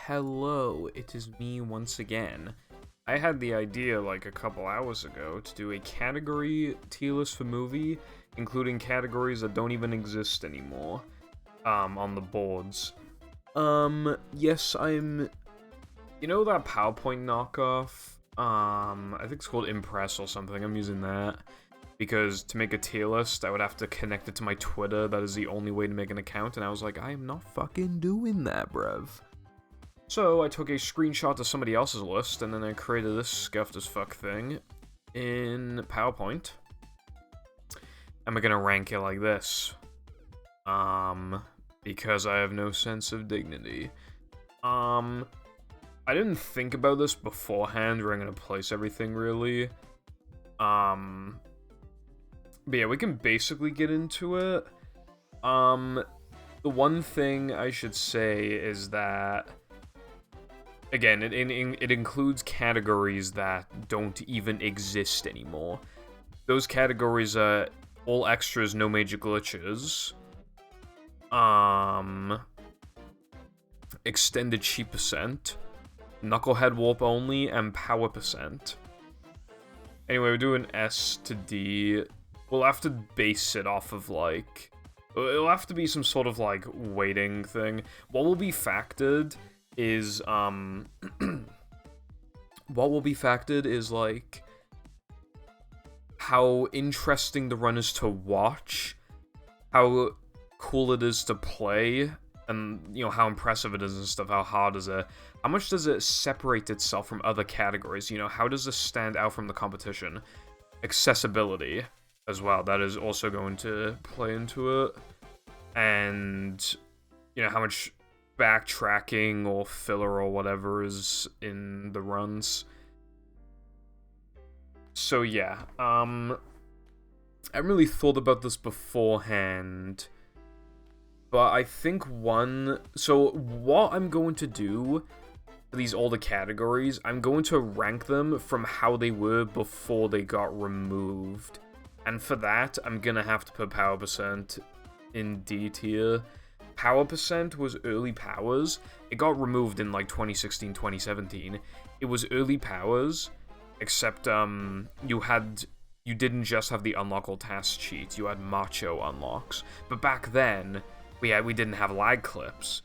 hello, it is me once again. I had the idea like a couple hours ago to do a category tier list for movie, including categories that don't even exist anymore, on the boards. Yes, you know that PowerPoint knockoff? I think it's called Impress or something, I'm using that. Because to make a tier list, I would have to connect it to my Twitter. That is the only way to make an account, and I was like, I am not fucking doing that, bruv. So I took a screenshot of somebody else's list, and then I created this scuffed as fuck thing in PowerPoint. And we're gonna rank it like this. Because I have no sense of dignity. I didn't think about this beforehand, where I'm gonna place everything, really. But yeah, we can basically get into it. The one thing I should say is that, again, it includes categories that don't even exist anymore. Those categories are all extras, no major glitches. Extended cheat percent, knucklehead warp only, and power percent. Anyway, we're doing S to D. We'll have to base it off of, like... It'll have to be some sort of, like, weighting thing. What will be factored is, What will be factored is, like... how interesting the run is to watch, how cool it is to play, and, you know, how impressive it is and stuff, how hard is it. How much does it separate itself from other categories? You know, how does this stand out from the competition? Accessibility as well, that is also going to play into it. And, you know, how much backtracking or filler or whatever is in the runs. So yeah, I haven't really thought about this beforehand, but I think so what I'm going to do for these older categories, I'm going to rank them from how they were before they got removed. And for that, I'm gonna have to put power percent in D tier. Power percent was early powers. It got removed in like 2016, 2017. It was early powers, except you didn't just have the unlock all tasks cheat, you had macho unlocks. But back then, we didn't have lag clips.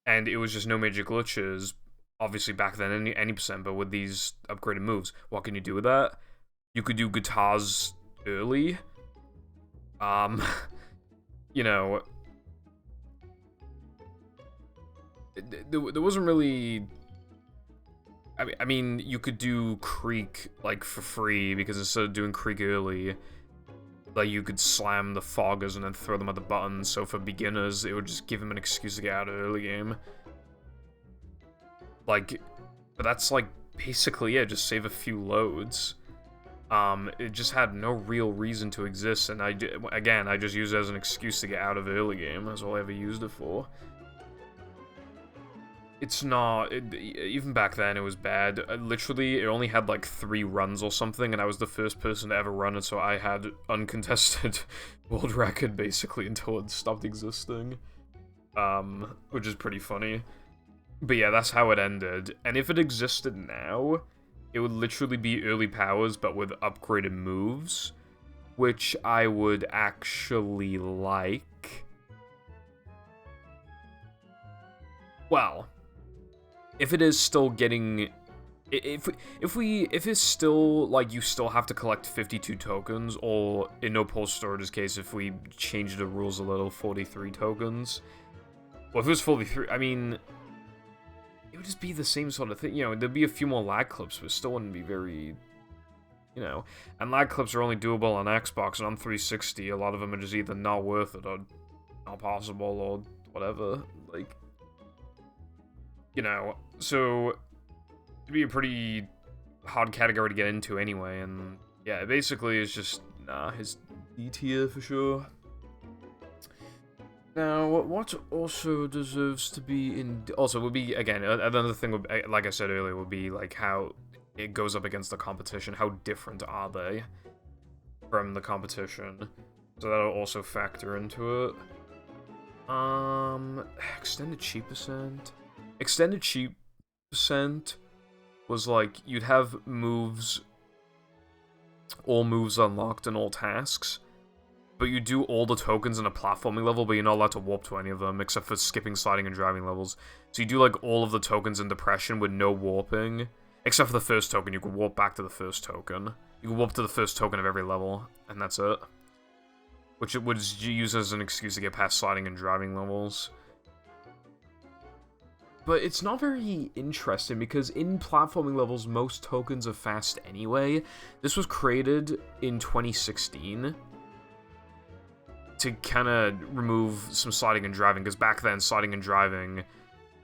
And it was just no major glitches. Obviously back then any percent, but with these upgraded moves, what can you do with that? You could do guitars early. You know, there wasn't really... I mean, you could do Creek, like, for free, because instead of doing Creek early, like, you could slam the foggers and then throw them at the buttons, so for beginners, it would just give them an excuse to get out of the early game. Like, but that's, like, basically it, just save a few loads. It just had no real reason to exist, and I just used it as an excuse to get out of the early game. That's all I ever used it for. It's not... even back then, it was bad. Literally, it only had, like, 3 runs or something, and I was the first person to ever run it, so I had uncontested world record, basically, until it stopped existing. Which is pretty funny. But yeah, that's how it ended. And if it existed now, it would literally be early powers, but with upgraded moves, which I would actually like. Well, if it is still getting... If it's still, like, you still have to collect 52 tokens, or, in No Pulse Storage's case, if we change the rules a little, 43 tokens. Well, if it was 43, I mean... it would just be the same sort of thing, you know, there'd be a few more lag clips, but it still wouldn't be very, you know, and lag clips are only doable on Xbox, and on 360, a lot of them are just either not worth it, or not possible, or whatever, like, you know, so, it'd be a pretty hard category to get into anyway, and, yeah, basically, it's just, nah, it's D tier for sure. Now, what also deserves to be in... also, would be, again, another thing, would, like I said earlier, would be, like, how it goes up against the competition. How different are they from the competition? So that'll also factor into it. Extended cheat percent. extended cheap percent was like, you'd have moves, all moves unlocked and all tasks, but you do all the tokens in a platforming level, but you're not allowed to warp to any of them, except for skipping, sliding, and driving levels. So you do, like, all of the tokens in Depression with no warping, except for the first token. You can warp back to the first token. You can warp to the first token of every level, and that's it. Which it was used as an excuse to get past sliding and driving levels. But it's not very interesting, because in platforming levels, most tokens are fast anyway. This was created in 2016 to kind of remove some sliding and driving, because back then, sliding and driving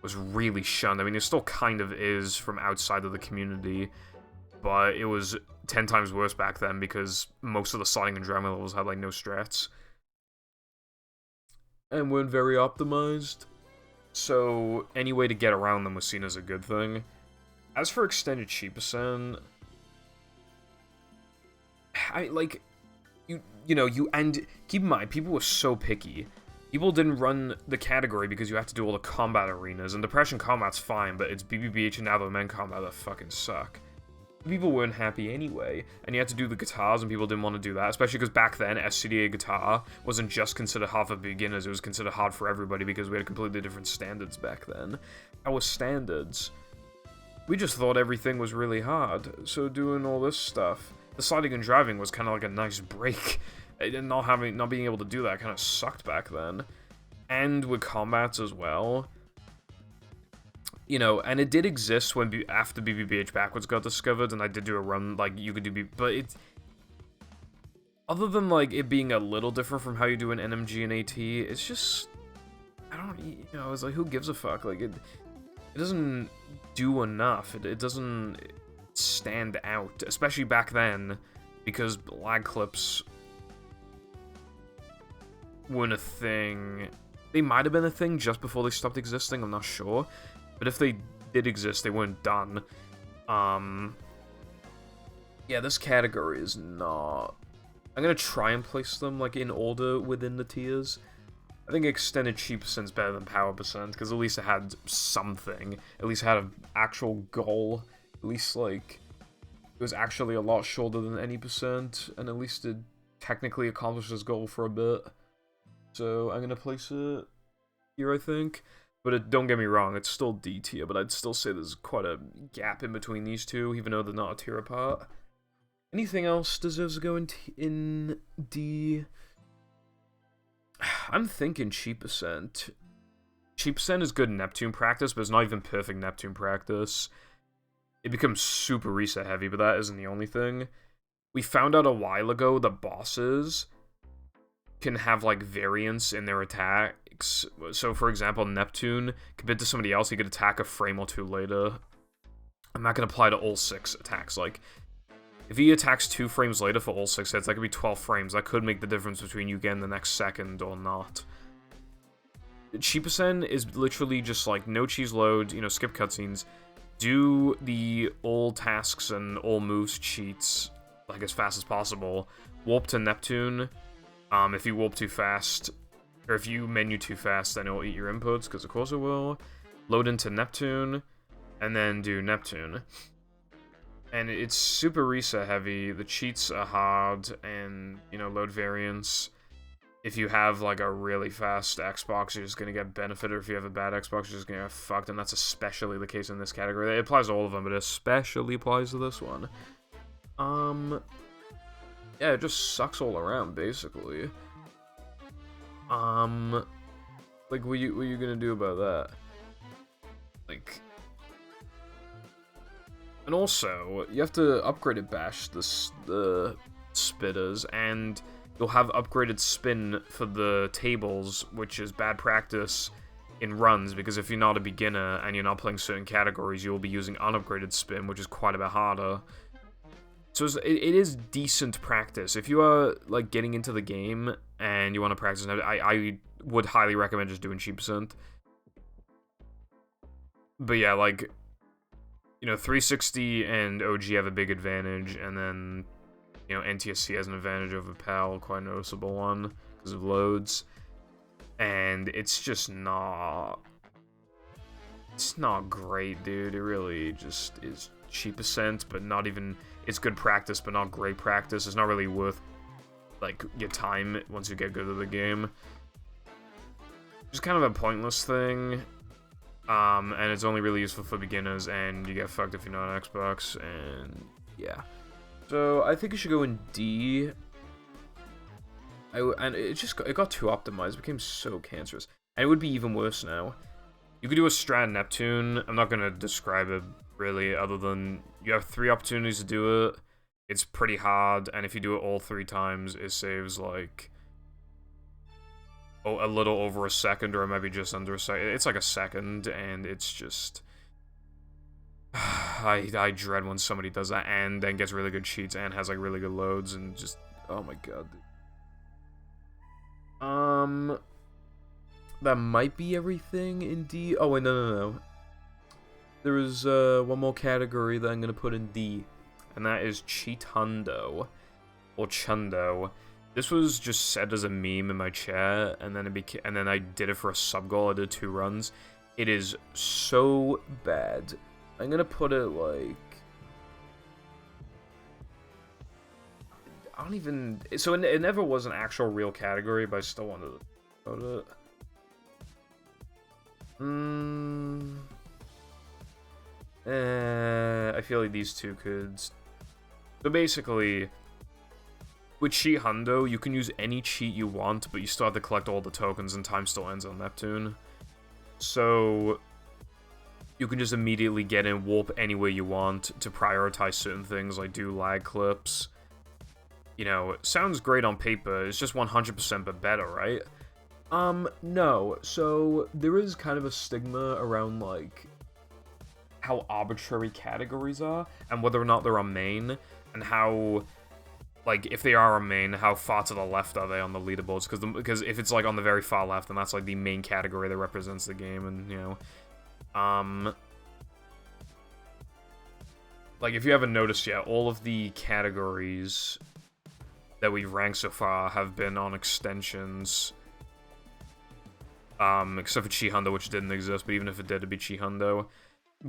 was really shunned. I mean, it still kind of is from outside of the community, but it was 10 times worse back then, because most of the sliding and driving levels had, like, no strats. And weren't very optimized. So, any way to get around them was seen as a good thing. As for extended cheap percent, and keep in mind, people were so picky. People didn't run the category because you have to do all the combat arenas, and Depression combat's fine, but it's BBBH and Other Men combat that fucking suck. People weren't happy anyway, and you had to do the guitars, and people didn't want to do that, especially because back then, SCDA guitar wasn't just considered hard for beginners, it was considered hard for everybody because we had completely different standards back then. Our standards, we just thought everything was really hard, so doing all this stuff, the sliding and driving was kind of like a nice break, and not being able to do that kind of sucked back then. And with combats as well. You know, and it did exist when after BBBH Backwards got discovered, and I did do a run, like, you could do but it's... Other than, like, it being a little different from how you do an NMG and AT, it's just... I don't, you know, it's like, who gives a fuck? Like, it doesn't do enough. It doesn't stand out, especially back then, because lag clips weren't a thing. They might have been a thing just before they stopped existing, I'm not sure. But if they did exist, they weren't done. Yeah, this category is not... I'm gonna try and place them, like, in order within the tiers. I think extended cheap percent's better than power percent, because at least it had something. At least it had an actual goal. At least, like, it was actually a lot shorter than any percent, and at least it technically accomplished its goal for a bit. So, I'm gonna place it here, I think. But don't get me wrong, it's still D tier, but I'd still say there's quite a gap in between these two, even though they're not a tier apart. Anything else deserves to go in D? I'm thinking cheap percent. Cheap percent is good Neptune practice, but it's not even perfect Neptune practice. It becomes super reset heavy, but that isn't the only thing. We found out a while ago that bosses can have, like, variance in their attacks. So, for example, Neptune, compared to somebody else, he could attack a frame or two later. And that can apply to all 6 attacks. Like, if he attacks 2 frames later for all 6 hits, that could be 12 frames. That could make the difference between you getting the next second or not. Cheap percent is literally just, like, no cheese load, you know, skip cutscenes. Do the all tasks and all moves cheats, like, as fast as possible. Warp to Neptune. If you warp too fast, or if you menu too fast, then it'll eat your inputs, because of course it will. Load into Neptune, and then do Neptune. And it's super reset heavy, the cheats are hard, and, you know, load variance. If you have, like, a really fast Xbox, you're just gonna get benefit, or if you have a bad Xbox, you're just gonna get fucked, and that's especially the case in this category. It applies to all of them, but it especially applies to this one. Yeah, it just sucks all around, basically. Like, what you gonna do about that? Like... And also, you have to upgrade it bash the spitters, and you'll have upgraded spin for the tables, which is bad practice in runs, because if you're not a beginner and you're not playing certain categories, you'll be using unupgraded spin, which is quite a bit harder. So it is decent practice. If you are, like, getting into the game and you want to practice, I would highly recommend just doing cheap percent. But yeah, like, you know, 360 and OG have a big advantage, and then, you know, NTSC has an advantage over PAL, quite a noticeable one, because of loads. And it's just not... It's not great, dude. It really just is cheap percent, but not even... It's good practice, but not great practice. It's not really worth, like, your time once you get good at the game. Just kind of a pointless thing. And it's only really useful for beginners, and you get fucked if you're not on Xbox, and yeah. So, I think it should go in D. And it got too optimized. It became so cancerous. And it would be even worse now. You could do a Strat Neptune. I'm not going to describe it, really, other than you have 3 opportunities to do it. It's pretty hard, and if you do it all 3 times, it saves, like, a little over a second, or maybe just under a second. It's like a second, and it's just... I dread when somebody does that, and then gets really good cheats, and has, like, really good loads, and just... Oh my god, dude. That might be everything in D. Oh, wait, no. There is one more category that I'm going to put in D, and that is Cheat Hundo, or Chundo. This was just said as a meme in my chat, and then I did it for a sub goal. I did 2 runs. It is so bad. I'm going to put it, like... I don't even... So it never was an actual real category, but I still wanted to put it. I feel like these 2 could... So basically, with Cheat Hundo, you can use any cheat you want, but you still have to collect all the tokens, and time still ends on Neptune. So, you can just immediately get in warp anywhere you want to prioritize certain things, like do lag clips. You know, it sounds great on paper, it's just 100% but better, right? No. So, there is kind of a stigma around, like, how arbitrary categories are, and whether or not they're on main, and how, like, if they are on main, how far to the left are they on the leaderboards, because if it's, like, on the very far left, then that's, like, the main category that represents the game, and, you know, like, if you haven't noticed yet, all of the categories that we've ranked so far have been on extensions, except for Cheat Hundo, which didn't exist, but even if it did, it'd be Cheat Hundo.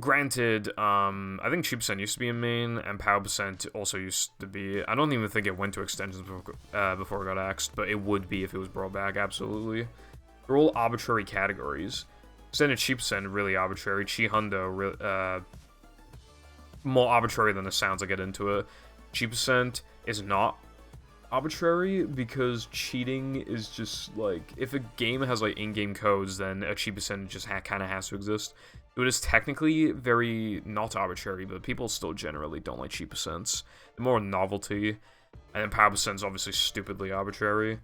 Granted, I think Cheap Percent used to be in main, and Power Percent also used to be. I don't even think it went to extensions before it got axed, but it would be if it was brought back, absolutely. They're all arbitrary categories. Extended Cheap Percent, really arbitrary. Cheat Hundo, more arbitrary than it sounds. I get into it. Cheap Percent is not arbitrary, because cheating is just, like, if a game has, like, in-game codes, then a cheap percentage just kind of has to exist. It is technically very not arbitrary, but people still generally don't like cheap percents. They're more novelty, and then power percent is obviously stupidly arbitrary.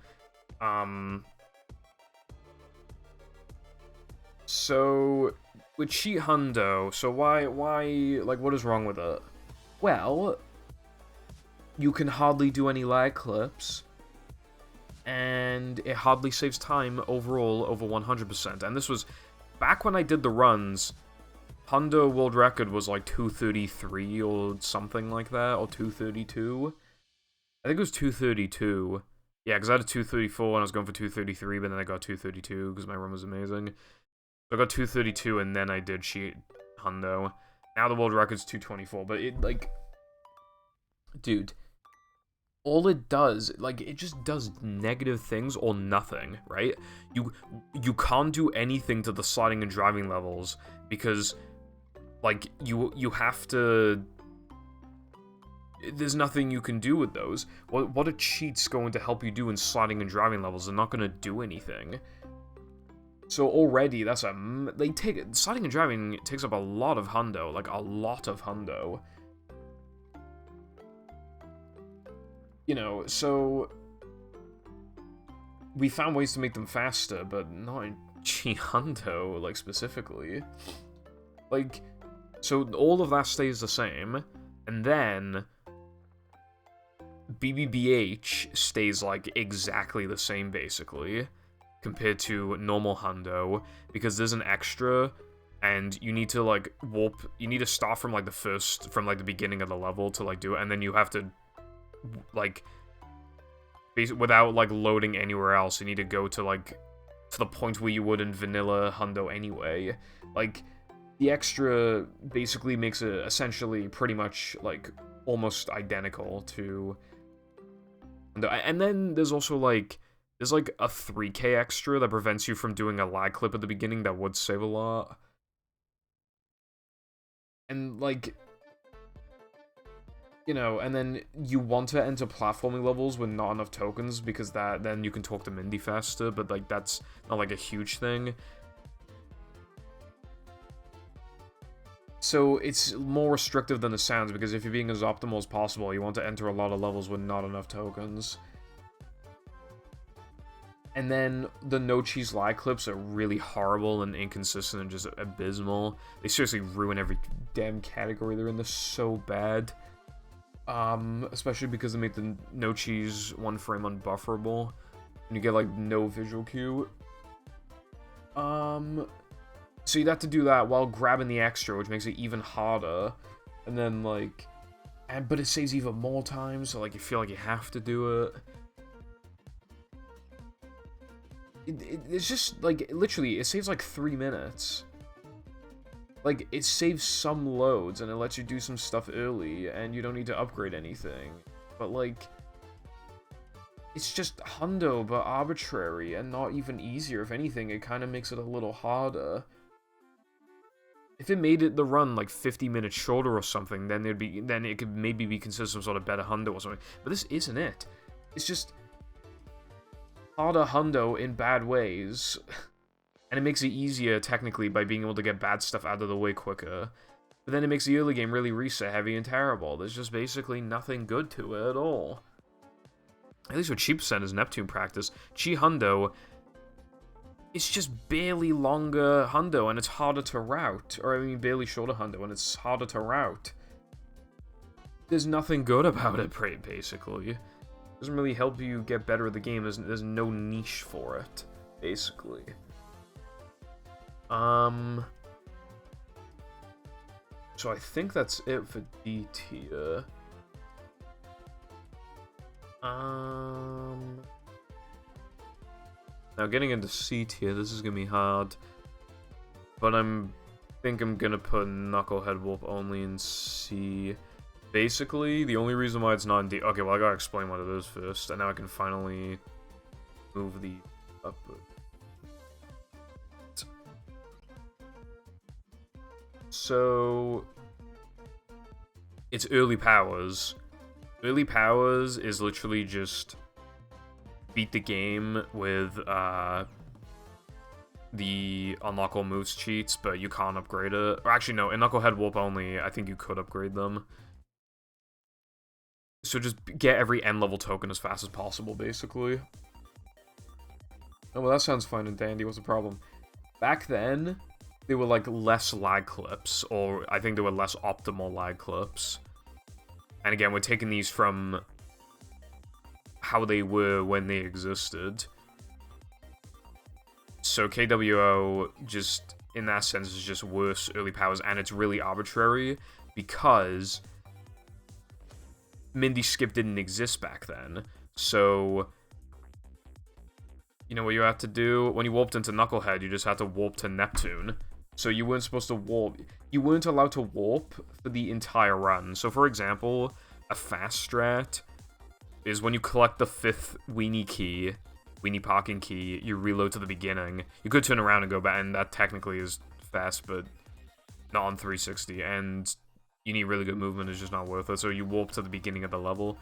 So, with Cheat Hundo, so why, like, what is wrong with it? Well, you can hardly do any lag clips, and it hardly saves time overall over 100%. And this was back when I did the runs. Hundo world record was like 233 or something like that, or 232. I think it was 232. Yeah, because I had a 234 and I was going for 233, but then I got 232 because my run was amazing. So I got 232 and then I did Cheat Hundo. Now the world record's 224, but it, like... Dude, all it does, like, it just does negative things or nothing, right? You can't do anything to the sliding and driving levels because, like, you have to... There's nothing you can do with those. What are cheats going to help you do in sliding and driving levels? They're not going to do anything. So already, that's a... Sliding and driving takes up a lot of hundo, like, a lot of hundo. You know, so... We found ways to make them faster, but not in Cheat Hundo, like, specifically. Like, so all of that stays the same, and then... BBBH stays, like, exactly the same, basically, compared to normal hundo, because there's an extra, and you need to, like, warp, you need to start from, like, the beginning of the level to, like, do it, and then you have to, like, without, like, loading anywhere else, you need to go to, like, to the point where you would in vanilla hundo anyway. Like, the extra basically makes it essentially pretty much, like, almost identical to... And then there's also, like, there's, like, a 3K extra that prevents you from doing a lag clip at the beginning that would save a lot. And, like, you know, and then you want to enter platforming levels with not enough tokens, because then you can talk to Mindy faster, but, like, that's not, like, a huge thing. So it's more restrictive than it sounds, because if you're being as optimal as possible, you want to enter a lot of levels with not enough tokens. And then the no cheese lag clips are really horrible and inconsistent and just abysmal. They seriously ruin every damn category they're in. They're so bad. Especially because they make the no cheese one frame unbufferable. And you get, like, no visual cue. So you'd have to do that while grabbing the extra, which makes it even harder. And then, like... but it saves even more time, so, like, you feel like you have to do it. It's just, like, literally, it saves, like, 3 minutes. Like, it saves some loads, and it lets you do some stuff early, and you don't need to upgrade anything. But, like... it's just hundo, but arbitrary, and not even easier. If anything, it kind of makes it a little harder. If it made it the run like 50 minutes shorter or something, then it could maybe be considered some sort of better hundo or something. But this isn't it. It's just harder hundo in bad ways. And it makes it easier, technically, by being able to get bad stuff out of the way quicker. But then it makes the early game really reset heavy and terrible. There's just basically nothing good to it at all. At least with Chi percent is Neptune practice. Chi hundo... it's just barely longer hundo, and it's harder to route. Or, I mean, barely shorter hundo, and it's harder to route. There's nothing good about it, basically. It doesn't really help you get better at the game. There's no niche for it, basically. So I think that's it for D tier. Now, getting into C tier, this is gonna be hard. But think I'm gonna put Knucklehead Wolf only in C. Basically, the only reason why it's not in D... okay, well, I gotta explain what it is first, and now I can finally move the up. So... it's early powers. Early powers is literally just... beat the game with the unlock all moves cheats, but you can't upgrade it. Or actually, no, in Knucklehead Warp only, I think you could upgrade them. So just get every end level token as fast as possible, basically. Oh, well, that sounds fine and dandy. What's the problem? Back then, they were like less lag clips, or I think they were less optimal lag clips. And again, we're taking these from how they were when they existed. So KWO, just in that sense, is just worse early powers, and it's really arbitrary because Mindy Skip didn't exist back then. So, you know what you had to do? When you warped into Knucklehead, you just had to warp to Neptune. So you weren't supposed to warp. You weren't allowed to warp for the entire run. So for example, a fast strat is when you collect the 5th weenie parking key, you reload to the beginning. You could turn around and go back, and that technically is fast, but not on 360, and you need really good movement, it's just not worth it, so you warp to the beginning of the level.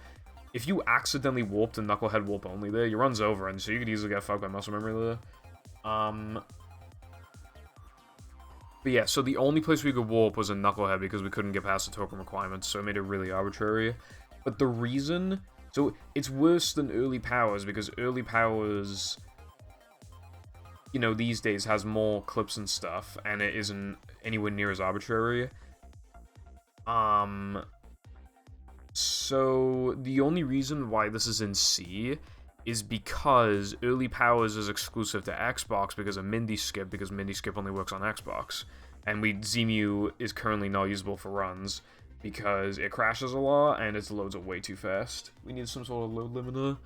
If you accidentally warp to Knucklehead Warp only there, your run's over, and so you could easily get fucked by muscle memory there. But yeah, so the only place we could warp was in Knucklehead because we couldn't get past the token requirements, so it made it really arbitrary. But the reason... so it's worse than early powers because early powers, you know, these days has more clips and stuff, and it isn't anywhere near as arbitrary. So the only reason why this is in C is because early powers is exclusive to Xbox because of Mindy Skip, because Mindy Skip only works on Xbox. And Zemu is currently not usable for runs because it crashes a lot and its loads are way too fast. We need some sort of load limiter.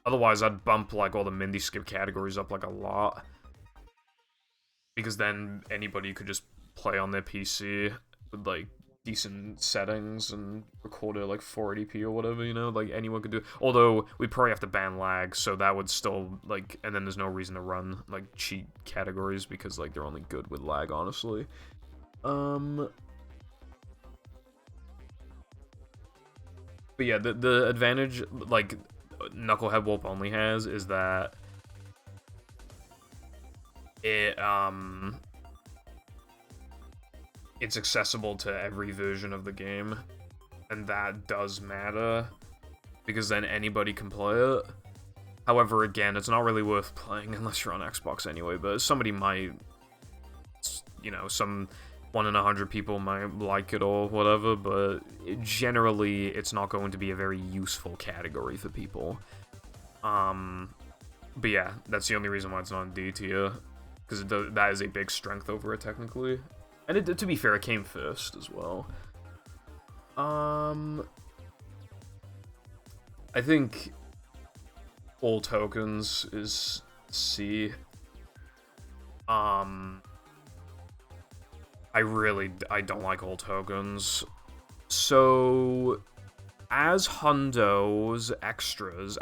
Otherwise, I'd bump like all the Mindy Skip categories up like a lot. Because then anybody could just play on their PC with, like, decent settings and record it like 480p or whatever, you know, like anyone could do. Although we'd probably have to ban lag, so that would still like, and then there's no reason to run like cheat categories because like they're only good with lag, honestly. But yeah, the advantage like Knucklehead Warp only has is that it's accessible to every version of the game, and that does matter, because then anybody can play it. However, again, it's not really worth playing unless you're on Xbox anyway, but somebody might, you know, some 1 in 100 people might like it or whatever, but generally, it's not going to be a very useful category for people. But yeah, that's the only reason why it's not in D tier, because that is a big strength over it, technically. And to be fair, it came first as well. I think all tokens is C. I don't like all tokens. So, as Hundo's extras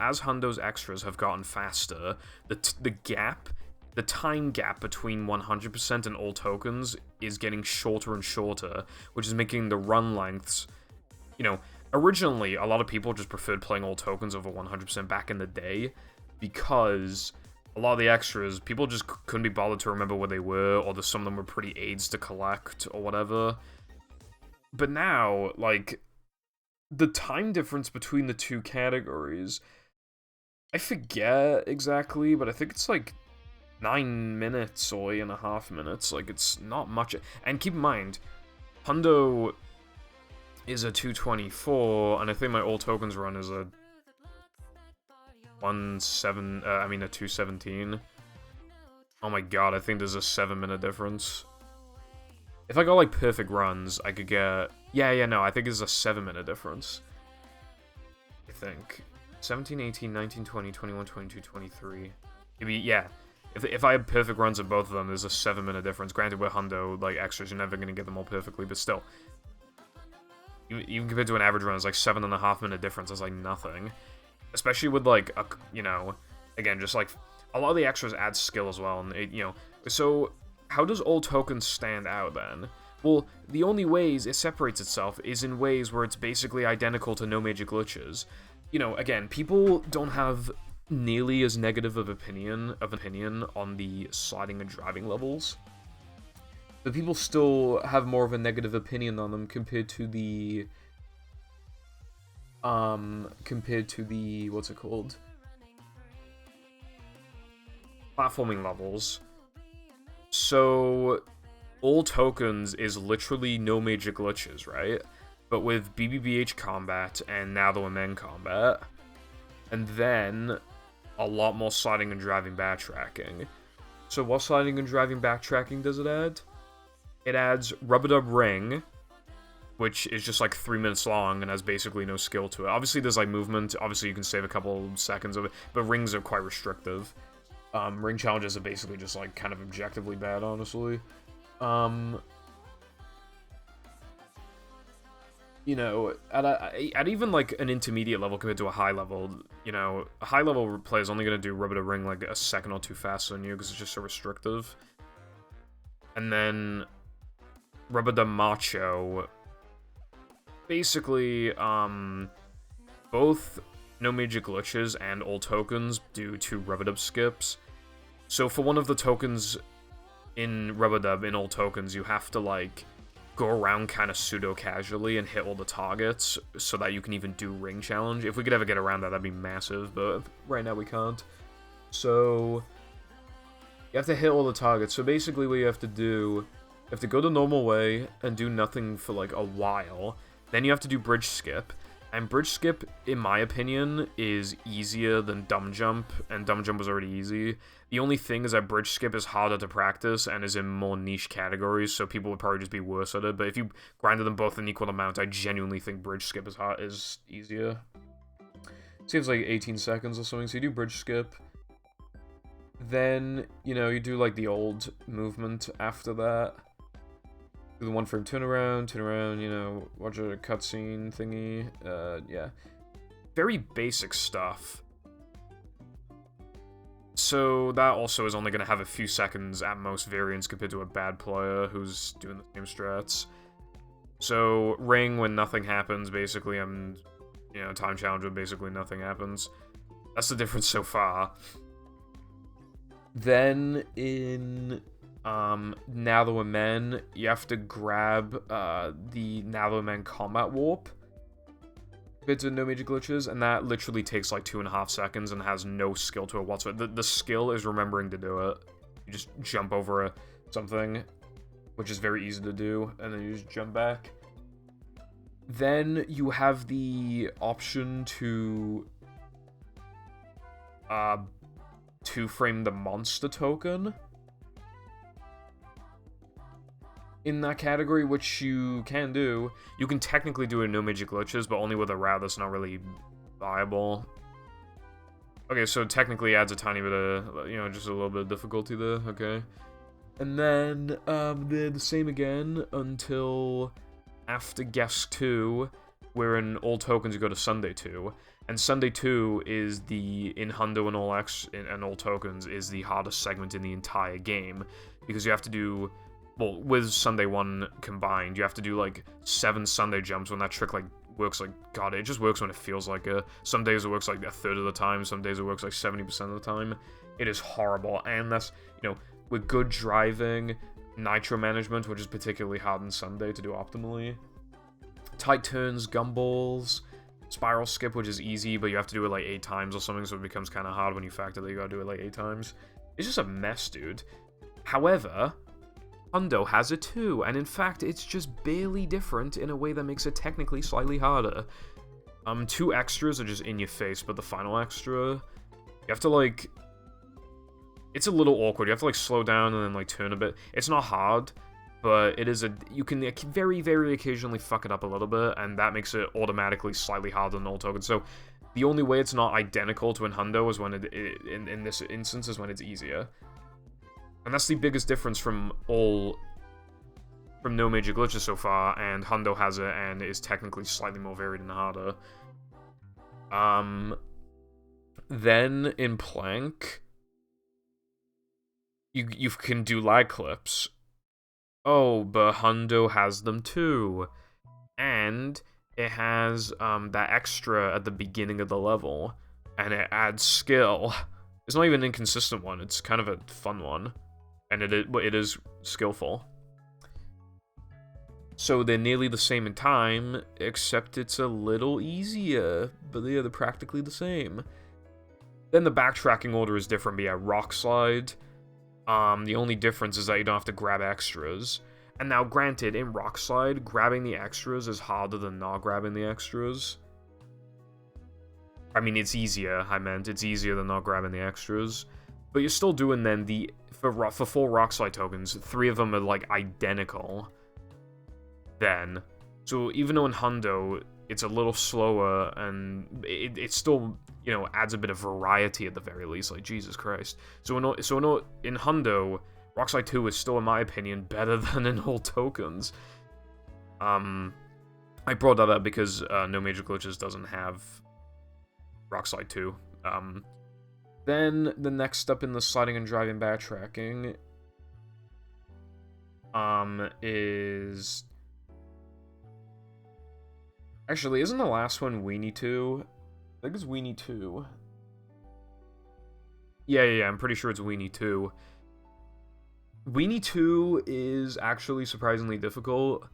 have gotten faster, the time gap between 100% and all tokens is getting shorter and shorter, which is making the run lengths, you know, originally a lot of people just preferred playing all tokens over 100% back in the day, because a lot of the extras, people just couldn't be bothered to remember where they were, or some of them were pretty aids to collect, or whatever. But now, like, the time difference between the two categories, I forget exactly, but I think it's like 9 minutes or 8.5 minutes. Like, it's not much. And keep in mind, Hundo is a 224, and I think my all tokens run is a 217. Oh my god, I think there's a 7-minute difference. If I got like perfect runs, I could get... no, I think it's a 7-minute difference. I think. 17, 18, 19, 20, 21, 22, 23. Maybe, yeah. If I had perfect runs at both of them, there's a 7-minute difference. Granted, with Hundo, like, extras, you're never going to get them all perfectly, but still. Even compared to an average run, it's like 7.5-minute difference. That's like nothing. Especially with, like, you know, again, just like, a lot of the extras add skill as well, and, you know, so, how does all tokens stand out, then? Well, the only ways it separates itself is in ways where it's basically identical to no major glitches. You know, again, people don't have nearly as negative of opinion on the sliding and driving levels, but people still have more of a negative opinion on them compared to the what's it called? Platforming levels. So, all tokens is literally no major glitches, right? But with BBBH combat and now the Women combat, and then a lot more sliding and driving backtracking. So what sliding and driving backtracking does it add? It adds Rub-a-Dub Ring, which is just like 3 minutes long and has basically no skill to it. Obviously there's like movement, obviously you can save a couple seconds of it, but rings are quite restrictive. Ring challenges are basically just like kind of objectively bad, honestly. You know, at even like an intermediate level compared to a high level, you know, a high level player is only going to do Rub-a-Dub Ring like a second or two faster than you because it's just so restrictive. And then Rub-a-Dub Macho, basically, both no major glitches and all tokens due to Rub-a-Dub skips. So for one of the tokens in Rub-a-Dub, in all tokens, you have to like go around kind of pseudo-casually and hit all the targets so that you can even do Ring Challenge. If we could ever get around that, that'd be massive, but right now we can't. So, you have to hit all the targets. So basically what you have to do, you have to go the normal way and do nothing for like a while. Then you have to do Bridge Skip. And Bridge Skip, in my opinion, is easier than Dumb Jump, and Dumb Jump was already easy. The only thing is that Bridge Skip is harder to practice and is in more niche categories, so people would probably just be worse at it. But if you grinded them both in equal amount, I genuinely think Bridge Skip is easier. Seems like 18 seconds or something, so you do Bridge Skip. Then, you know, you do like the old movement after that. Do the one frame turnaround, you know, watch a cutscene thingy. Yeah. Very basic stuff. So that also is only going to have a few seconds at most variance compared to a bad player who's doing the same strats. So ring when nothing happens, basically, you know, time challenge when basically nothing happens. That's the difference so far. Then in Now That We're Men, you have to grab the Now That We're Men combat warp bits of no major glitches, and that literally takes like 2.5 seconds and has no skill to it whatsoever. The skill is remembering to do it. You just jump over something, which is very easy to do, and then you just jump back. Then you have the option to two-frame the monster token in that category, which you can do. You can technically do it in no major glitches, but only with a route that's not really viable. Okay, so technically adds a tiny bit of, you know, just a little bit of difficulty there, okay. And then, they're the same again until after Guest 2, where in all tokens you go to Sunday 2. And Sunday 2 is in Hundo and all and all tokens, is the hardest segment in the entire game. Because you have to do, well, with Sunday 1 combined, you have to do, like, 7 Sunday jumps when that trick, like, works like, God, it just works when it feels like it. Some days it works like a third of the time, some days it works like 70% of the time. It is horrible, and that's, you know, with good driving, nitro management, which is particularly hard on Sunday to do optimally. Tight turns, gumballs, spiral skip, which is easy, but you have to do it like 8 times or something, so it becomes kind of hard when you factor that you gotta do it like 8 times. It's just a mess, dude. However, Hundo has it too, and in fact, it's just barely different in a way that makes it technically slightly harder. 2 extras are just in your face, but the final extra, you have to, like, it's a little awkward. You have to, like, slow down and then, like, turn a bit. It's not hard, but it is you can very, very occasionally fuck it up a little bit, and that makes it automatically slightly harder than all tokens. So the only way it's not identical to in Hundo is when in this instance is when it's easier. And that's the biggest difference from no major glitches so far, and Hundo has it and is technically slightly more varied and harder. Then in Plank, you can do lag clips. Oh, but Hundo has them too. And it has that extra at the beginning of the level, and it adds skill. It's not even an inconsistent one, it's kind of a fun one. And it is skillful. So they're nearly the same in time, except it's a little easier, but yeah, they're practically the same. Then the backtracking order is different, but yeah, Rock Slide. The only difference is that you don't have to grab extras. And now, granted, in Rock Slide, grabbing the extras is harder than not grabbing the extras. I mean, it's easier, it's easier than not grabbing the extras. But you're still doing then for 4 Rock Slide tokens, 3 of them are, like, identical. Then. So even though in Hundo, it's a little slower, and it still, you know, adds a bit of variety at the very least, like, Jesus Christ. So in Hundo, Rock Slide 2 is still, in my opinion, better than in all tokens. I brought that up because No Major Glitches doesn't have Rock Slide 2. Then the next step in the sliding and driving backtracking is... Actually, isn't the last one Weenie 2? I think it's Weenie 2. Yeah, I'm pretty sure it's Weenie 2. Weenie 2 is actually surprisingly difficult.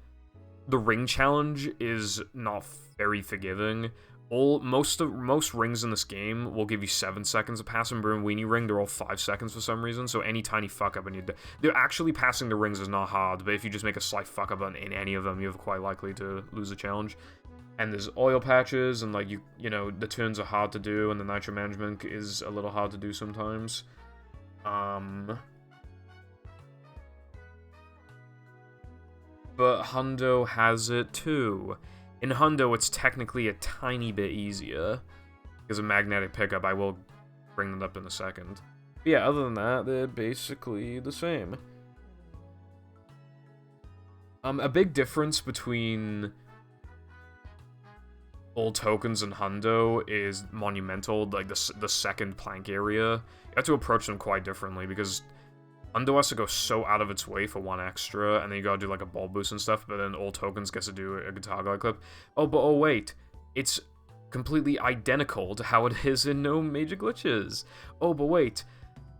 The ring challenge is not very forgiving. Most rings in this game will give you 7 seconds to pass, and in Weenie Ring, they're all 5 seconds for some reason, so any tiny fuck up, and they're actually passing the rings is not hard, but if you just make a slight fuck up in any of them, you're quite likely to lose the challenge. And there's oil patches, and, like, you know, the turns are hard to do, and the nitro management is a little hard to do sometimes. But Hundo has it too. In Hundo, it's technically a tiny bit easier because of magnetic pickup. I will bring that up in a second. But yeah, other than that, they're basically the same. A big difference between old tokens and hundo is monumental, like the second plank area. You have to approach them quite differently, because hundo has to go so out of its way for one extra, and then you gotta do like a ball boost and stuff, but then old tokens gets to do a guitar glide clip. Oh wait, it's completely identical to how it is in No Major Glitches. Oh, but wait,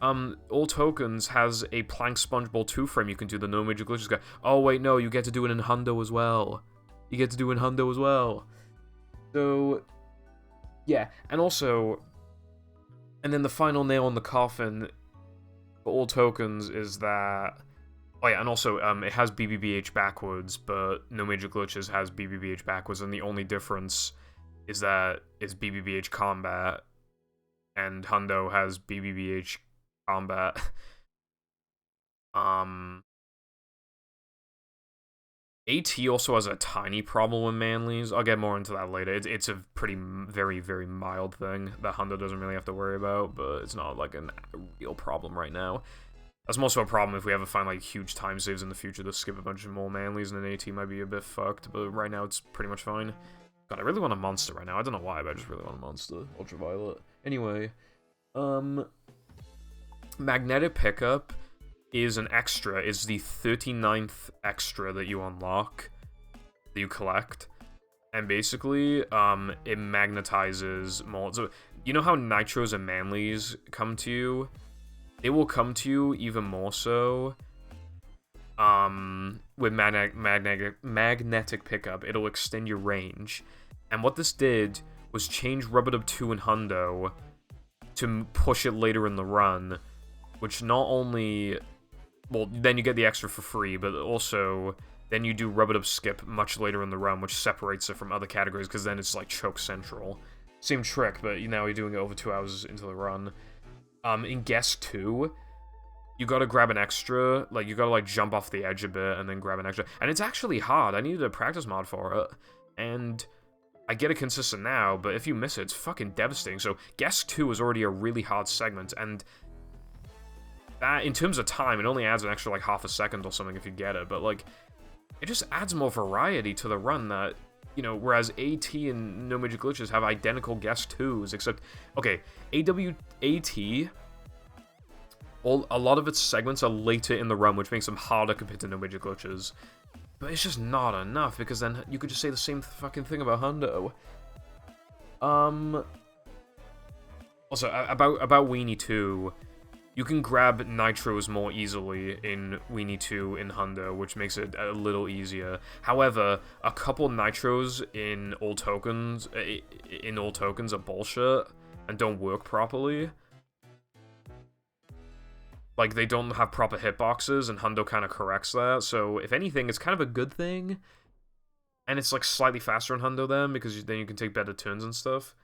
All Tokens has a Plank Sponge Ball 2 frame you can do the No Major Glitches guy. Oh wait, no, you get to do it in hundo as well. You get to do it in hundo as well. So, yeah, and also, and then the final nail in the coffin for All Tokens is that, oh yeah, and also, it has BBBH backwards, but No Major Glitches has BBBH backwards, and the only difference is that it's BBBH combat, and hundo has BBBH combat. AT also has a tiny problem with Manly's. I'll get more into that later. It's a pretty, very, very mild thing that hundo doesn't really have to worry about, but it's not, like, a real problem right now. That's more so a problem if we ever find, like, huge time saves in the future to skip a bunch of more Manly's, and then AT might be a bit fucked, but right now it's pretty much fine. God, I really want a monster right now. I don't know why, but I just really want a monster. Ultraviolet. Anyway, Magnetic Pickup is an extra. It's the 39th extra that you unlock, that you collect. And basically, it magnetizes more. So, you know how Nitros and Manlys come to you? They will come to you even more so. With magnetic pickup, it'll extend your range. And what this did was change Rub-a-Dub 2 and hundo to push it later in the run, which not only, well, then you get the extra for free, but also then you do Rub-a-Dub skip much later in the run, which separates it from other categories, because then it's like choke central. Same trick, but now you're doing it over 2 hours into the run. In Guess 2, you gotta grab an extra, like, you gotta, like, jump off the edge a bit and then grab an extra. And it's actually hard. I needed a practice mod for it. And I get it consistent now, but if you miss it, it's fucking devastating. So, Guess 2 is already a really hard segment, and that, in terms of time, it only adds an extra, like, half a second or something if you get it, but, like, it just adds more variety to the run that, you know, whereas AT and No Major Glitches have identical Guess 2s, except, okay, AT, a lot of its segments are later in the run, which makes them harder compared to No Major Glitches. But it's just not enough, because then you could just say the same fucking thing about hundo. Also, about Weenie 2, you can grab Nitros more easily in Weenie 2 in hundo, which makes it a little easier. However, a couple Nitros in Old Tokens, are bullshit and don't work properly. Like, they don't have proper hitboxes, and hundo kind of corrects that, so if anything, it's kind of a good thing. And it's, like, slightly faster in hundo then, because then you can take better turns and stuff.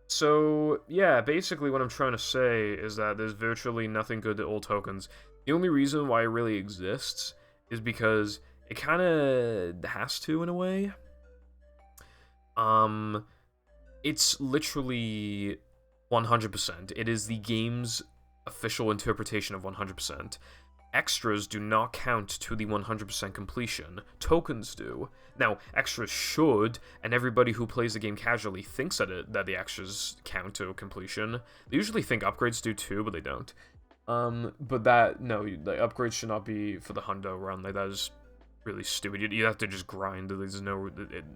So, yeah, basically what I'm trying to say is that there's virtually nothing good to Old Tokens. The only reason why it really exists is because it kind of has to, in a way. It's literally 100%. It is the game's official interpretation of 100%. Extras do not count to the 100% completion. Tokens do. Now, extras should, and everybody who plays the game casually thinks that the extras count to completion. They usually think upgrades do too, but they don't. But the upgrades should not be for the hundo run. Like, that is really stupid. You have to just grind. There's no,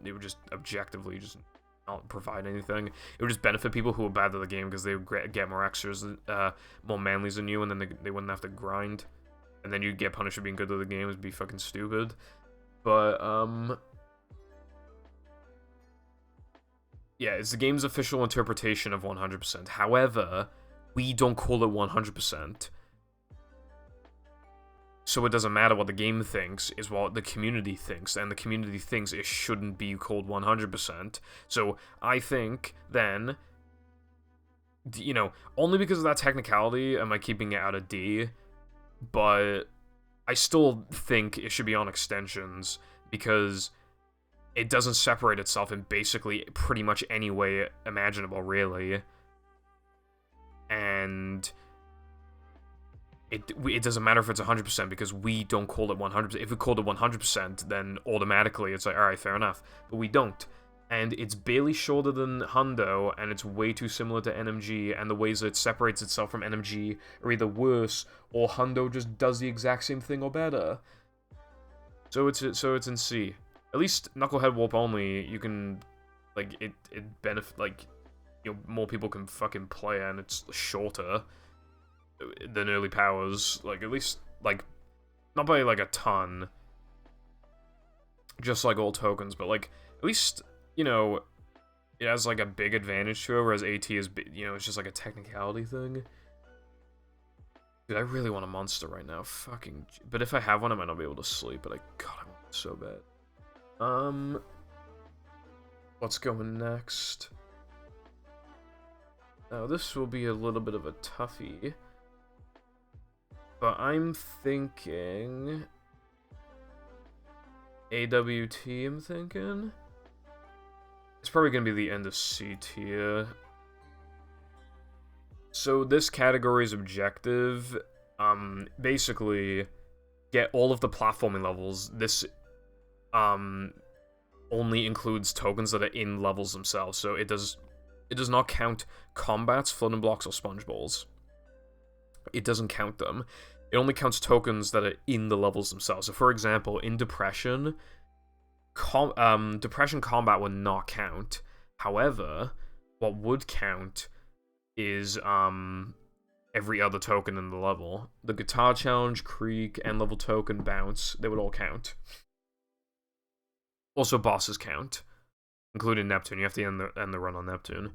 it would just objectively just not provide anything. It would just benefit people who are bad at the game because they would get more extras, more Manlys than you, and then they wouldn't have to grind. And then you'd get punished for being good at the game. It'd be fucking stupid. But, yeah, it's the game's official interpretation of 100%. However, we don't call it 100%. So it doesn't matter what the game thinks, is what the community thinks, and the community thinks it shouldn't be called 100%. So I think, then, you know, only because of that technicality am I keeping it out of D, but I still think it should be on extensions, because it doesn't separate itself in basically pretty much any way imaginable, really. And it doesn't matter if it's 100% because we don't call it 100%. If we called it 100%, then automatically it's like, alright, fair enough. But we don't. And it's barely shorter than Hundo, and it's way too similar to NMG, and the ways that it separates itself from NMG are either worse, or Hundo just does the exact same thing or better. So it's in C. At least Knucklehead Warp only, you can, like, it benefit, like, you know, more people can fucking play, and it's shorter than early powers, like, at least, like, not by, like, a ton, just like all tokens, but, like, at least, you know, it has, like, a big advantage to it, whereas AT is, you know, it's just, like, a technicality thing. Dude, I really want a monster right now, fucking, but if I have one, I might not be able to sleep, but God, I want it so bad. What's going next? Now, this will be a little bit of a toughie. But I'm thinking... AWT, I'm thinking? It's probably going to be the end of C tier. So this category's objective, basically, get all of the platforming levels. This, only includes tokens that are in levels themselves, so it does not count combats, floating blocks, or sponge balls. It doesn't count them. It only counts tokens that are in the levels themselves. So, for example, in Depression, Depression combat would not count. However, what would count is every other token in the level. The Guitar Challenge, Creek, End Level Token, Bounce, they would all count. Also, bosses count, including Neptune. You have to end the run on Neptune.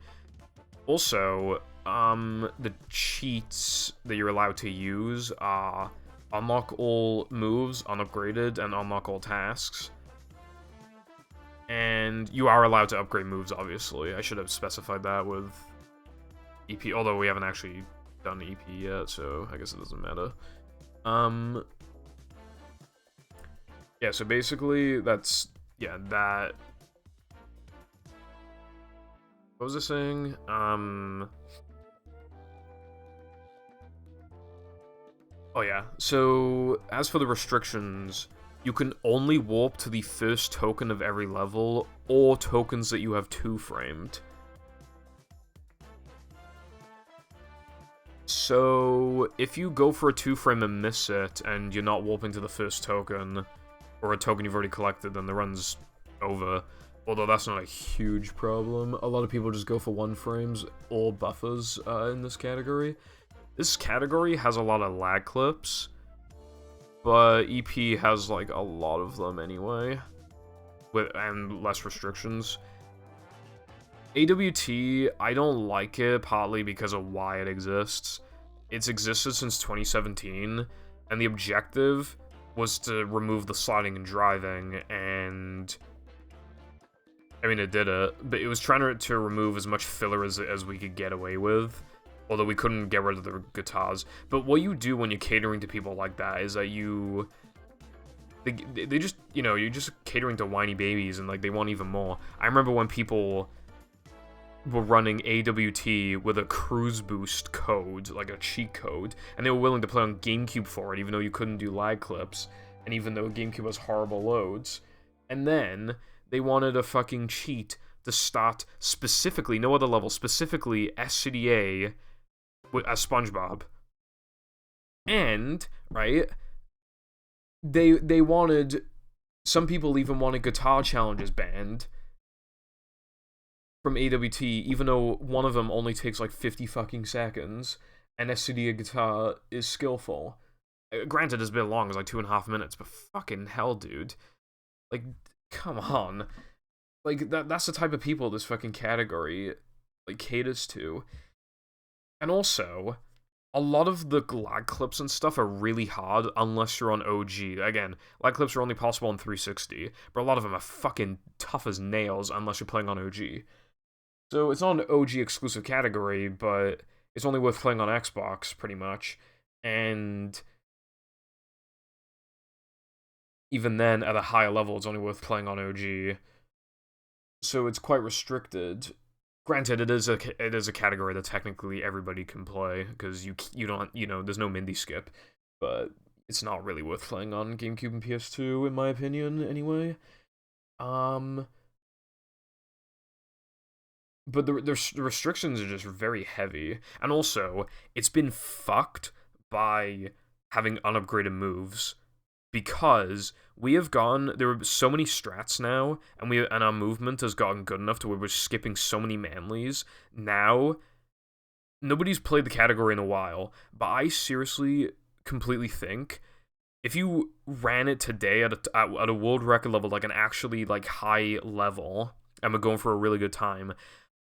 Also, the cheats that you're allowed to use are unlock all moves, unupgraded, and unlock all tasks. And you are allowed to upgrade moves, obviously. I should have specified that with EP, although we haven't actually done EP yet, so I guess it doesn't matter. Yeah, so basically, that's, yeah, that... What was I saying? Oh yeah, so as for the restrictions, you can only warp to the first token of every level, or tokens that you have two-framed. So, if you go for a two-frame and miss it, and you're not warping to the first token, or a token you've already collected, then the run's over. Although that's not a huge problem. A lot of people just go for one frames or buffers in this category. This category has a lot of lag clips, but EP has like a lot of them anyway, and less restrictions. AWT, I don't like it, partly because of why it exists. It's existed since 2017, and the objective was to remove the sliding and driving, and... I mean, it did it, but it was trying to remove as much filler as we could get away with, although we couldn't get rid of the guitars. But what you do when you're catering to people like that is that you... They just, you know, you're just catering to whiny babies, and, like, they want even more. I remember when people were running AWT with a cruise boost code, like a cheat code, and they were willing to play on GameCube for it, even though you couldn't do lag clips, and even though GameCube has horrible loads. And then they wanted a fucking cheat to start specifically, no other level, specifically SCDA as SpongeBob. And, right, they wanted, some people even wanted guitar challenges banned from AWT, even though one of them only takes like 50 fucking seconds, and SCDA guitar is skillful. Granted, it's been long, it's like 2.5 minutes, but fucking hell, dude. Like, come on. Like, that's the type of people this fucking category, like, caters to. And also, a lot of the lag clips and stuff are really hard unless you're on OG. Again, lag clips are only possible on 360, but a lot of them are fucking tough as nails unless you're playing on OG. So it's not an OG exclusive category, but it's only worth playing on Xbox, pretty much. And even then, at a higher level, it's only worth playing on OG. So it's quite restricted. Granted, it is a category that technically everybody can play because you don't there's no Mindy skip, but it's not really worth playing on GameCube and PS2 in my opinion anyway. Um, but the restrictions are just very heavy, and also it's been fucked by having unupgraded moves because we have gone there are so many strats now, and our movement has gotten good enough to where we're skipping so many manlies now. Nobody's played the category in a while, but I seriously completely think if you ran it today at a world record level, like an actually like high level, and we're going for a really good time,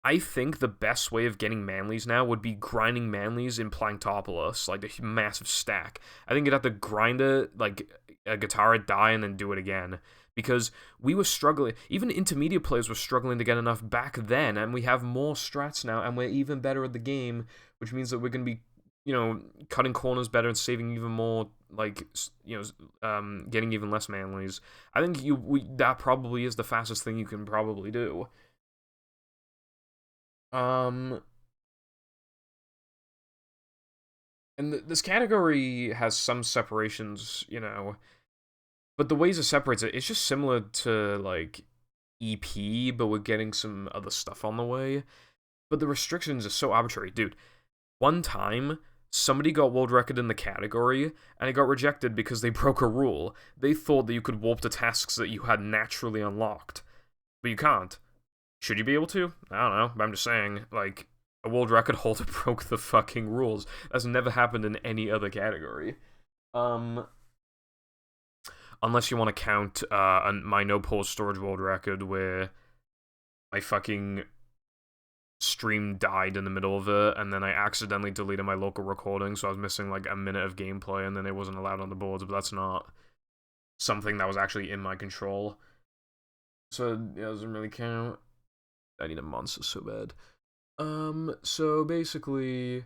I think the best way of getting manlies now would be grinding manlies in Planktopolis, like a massive stack. I think you'd have to grind it like a guitar die and then do it again. Because we were struggling, even intermediate players were struggling to get enough back then, and we have more strats now, and we're even better at the game, which means that we're going to be, cutting corners better and saving even more, like, getting even less manlies. I think that probably is the fastest thing you can probably do. Um, and this category has some separations, but the ways it separates it's just similar to, like, EP, but we're getting some other stuff on the way. But the restrictions are so arbitrary. Dude, one time, somebody got world record in the category, and it got rejected because they broke a rule. They thought that you could warp to tasks that you had naturally unlocked. But you can't. Should you be able to? I don't know, but I'm just saying, like, a world record holder broke the fucking rules. That's never happened in any other category. Unless you want to count my no pause storage world record where my fucking stream died in the middle of it, and then I accidentally deleted my local recording, so I was missing like a minute of gameplay, and then it wasn't allowed on the boards, but that's not something that was actually in my control. So it doesn't really count. I need a monster so bad. So basically,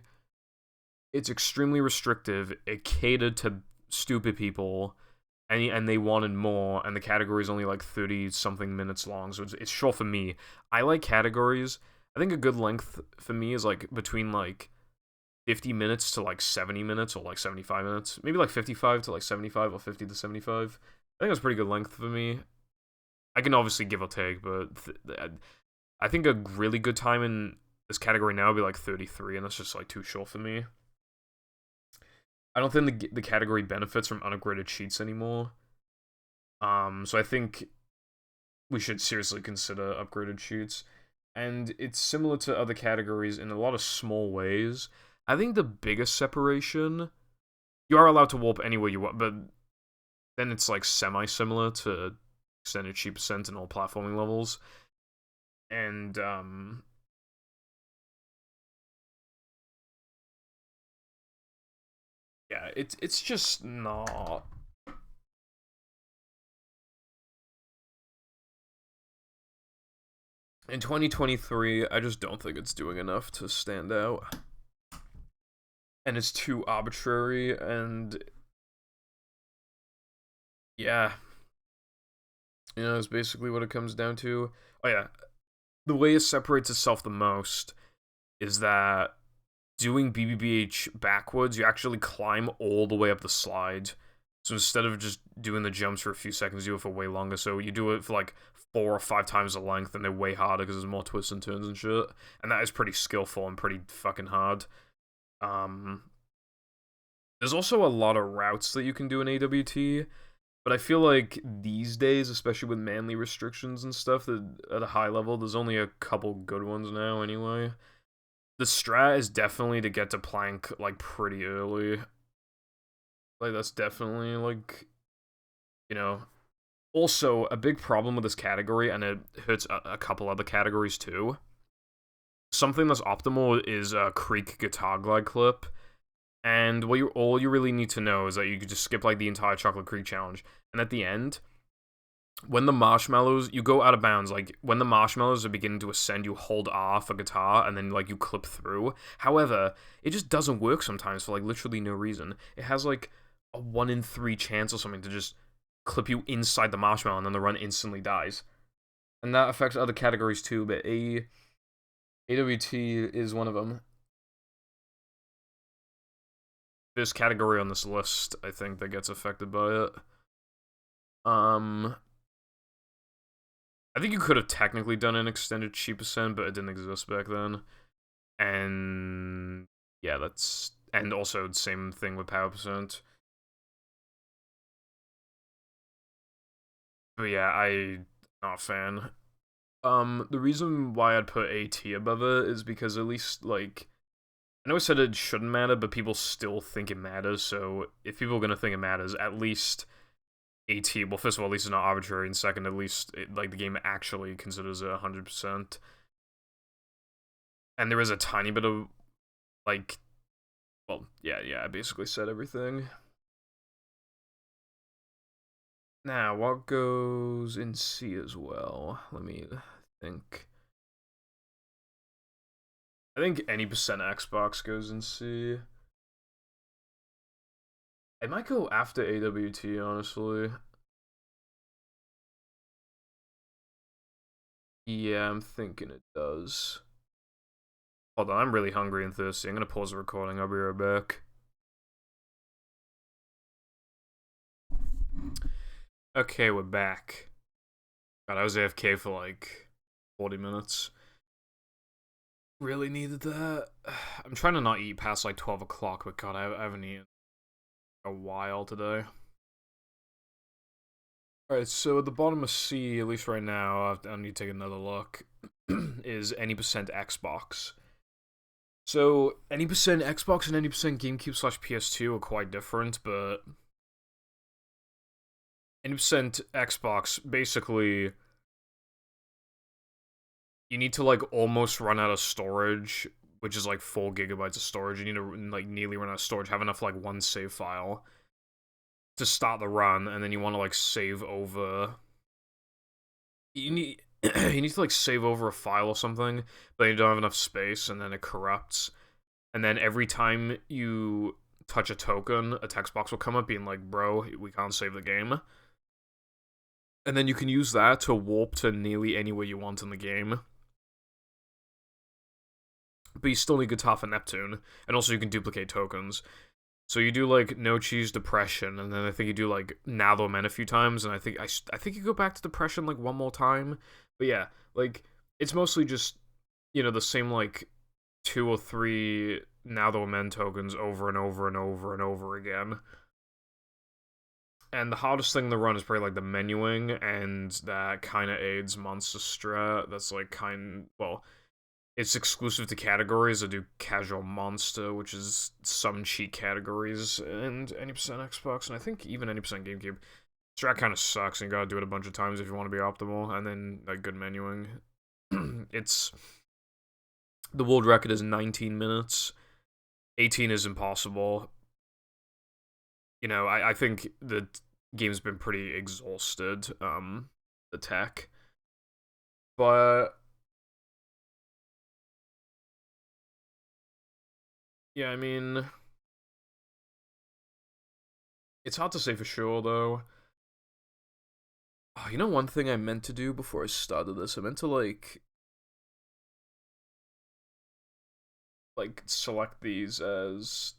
it's extremely restrictive. It catered to stupid people, and they wanted more, and the category is only like 30-something minutes long, so it's short for me. I like categories. I think a good length for me is like between like 50 minutes to like 70 minutes or like 75 minutes. Maybe like 55 to like 75 or 50 to 75. I think that's a pretty good length for me. I can obviously give or take, but I think a really good time in this category now would be like 33, and that's just like too short for me. I don't think the category benefits from unupgraded cheats anymore. So I think we should seriously consider upgraded cheats. And it's similar to other categories in a lot of small ways. I think the biggest separation, you are allowed to warp anywhere you want, but then it's like semi-similar to extended cheat percent in all platforming levels. And yeah, it's just not. In 2023, I just don't think it's doing enough to stand out. And it's too arbitrary, and yeah. It's basically what it comes down to. Oh yeah, the way it separates itself the most is that doing BBBH backwards, you actually climb all the way up the slide. So instead of just doing the jumps for a few seconds, you do it for way longer. So you do it for like 4 or 5 times the length, and they're way harder because there's more twists and turns and shit. And that is pretty skillful and pretty fucking hard. There's also a lot of routes that you can do in AWT, but I feel like these days, especially with manly restrictions and stuff, that at a high level, there's only a couple good ones now anyway. The strat is definitely to get to plank, like, pretty early. Like, that's definitely, like, Also, a big problem with this category, and it hurts a couple other categories too. Something that's optimal is a Creek guitar glide clip. And all you really need to know is that you could just skip, like, the entire Chocolate Creek challenge. And at the end, when the marshmallows, you go out of bounds. Like, when the marshmallows are beginning to ascend, you hold R for guitar, and then, like, you clip through. However, it just doesn't work sometimes for, like, literally no reason. It has, like, a 1 in 3 chance or something to just clip you inside the marshmallow, and then the run instantly dies. And that affects other categories too, but AWT is one of them. This category on this list, I think, that gets affected by it. I think you could have technically done an extended cheap percent, but it didn't exist back then. And yeah, and also same thing with power percent. But yeah, I'm not a fan. The reason why I'd put AT above it is because at least, like, I know I said it shouldn't matter, but people still think it matters, so if people are gonna think it matters, at least AT, well, first of all, at least it's not arbitrary, and second, at least, like, the game actually considers it 100%. And there is a tiny bit of, like, well, yeah, I basically said everything. Now, what goes in C as well? Let me think. I think any percent Xbox goes in C. It might go after AWT, honestly. Yeah, I'm thinking it does. Hold on, I'm really hungry and thirsty. I'm gonna pause the recording. I'll be right back. Okay, we're back. God, I was AFK for like 40 minutes. Really needed that. I'm trying to not eat past like 12 o'clock, but God, I haven't eaten a while today. Alright, so at the bottom of C, at least right now, I need to take another look, is any percent Xbox. So, any percent Xbox and any percent GameCube/PS2 are quite different, but any percent Xbox, basically, you need to, like, almost run out of storage, which is, like, 4 gigabytes of storage. You need to, like, nearly run out of storage, have enough, like, one save file to start the run, and then you want to, like, save over... You need... you need to, like, save over a file or something, but you don't have enough space, and then it corrupts. And then every time you touch a token, a text box will come up being like, bro, we can't save the game. And then you can use that to warp to nearly anywhere you want in the game. But you still need Guitar for Neptune, and also you can duplicate tokens. So you do like No Cheese Depression, and then I think you do like Now the Men a few times, and I think you go back to Depression like one more time. But yeah, like it's mostly just, you know, the same like 2 or 3 Now the Men tokens over and over and over and over again. And the hardest thing to run is probably like the menuing, and that kind of aids Monster Strat. That's like well, it's exclusive to categories that do casual monster, which is some cheat categories, and any percent Xbox, and I think even any percent GameCube. Strat kind of sucks, and you gotta do it a bunch of times if you want to be optimal, and then like good menuing. It's the world record is 19 minutes. 18 is impossible. You know, I think the game's been pretty exhausted, the tech. But yeah, I mean, it's hard to say for sure though. Oh, you know one thing I meant to do before I started this? I meant to like select these as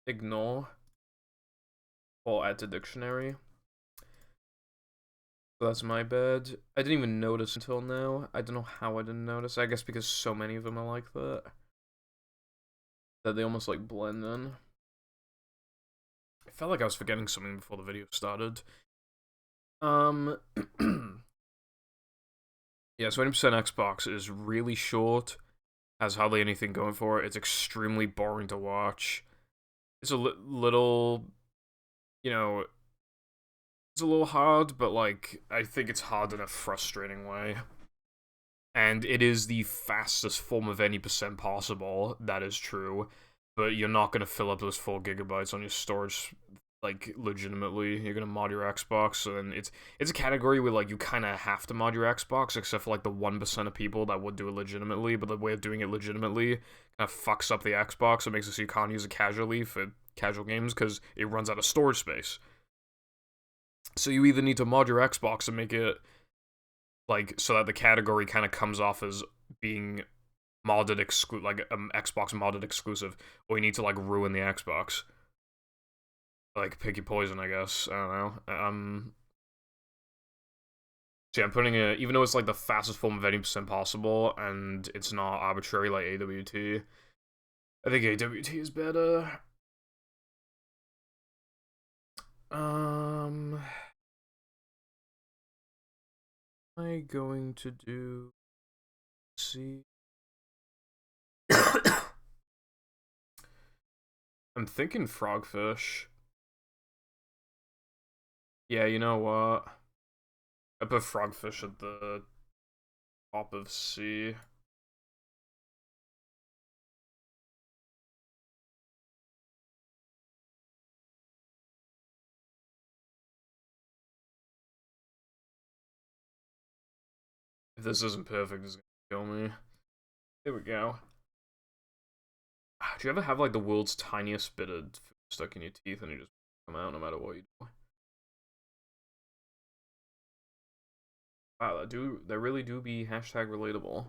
ignore or add to dictionary. So that's my bad. I didn't even notice until now. I don't know how I didn't notice. I guess because so many of them are like that. That they almost like blend in. I felt like I was forgetting something before the video started. Yeah, so 20% Xbox is really short, has hardly anything going for it. It's extremely boring to watch. It's a little, you know, it's a little hard, but like, I think it's hard in a frustrating way. And it is the fastest form of any percent possible, that is true. But you're not going to fill up those 4 gigabytes on your storage, like, legitimately. You're going to mod your Xbox, and it's a category where, like, you kind of have to mod your Xbox, except for, like, the 1% of people that would do it legitimately, but the way of doing it legitimately kind of fucks up the Xbox. It makes it so you can't use it casually for casual games, because it runs out of storage space. So you either need to mod your Xbox and make it like, so that the category kind of comes off as being modded like Xbox modded exclusive, or you need to like ruin the Xbox. Like pick your poison, I guess. I don't know. So yeah, I'm putting it, even though it's like the fastest form of 80% possible, and it's not arbitrary like AWT. I think AWT is better. Am I going to do? See. I'm thinking frogfish. Yeah, you know what? I put frogfish at the top of C. If this isn't perfect, it's gonna kill me. There we go. Do you ever have like the world's tiniest bit of food stuck in your teeth and you just come out no matter what you do? Wow, that really do be hashtag relatable.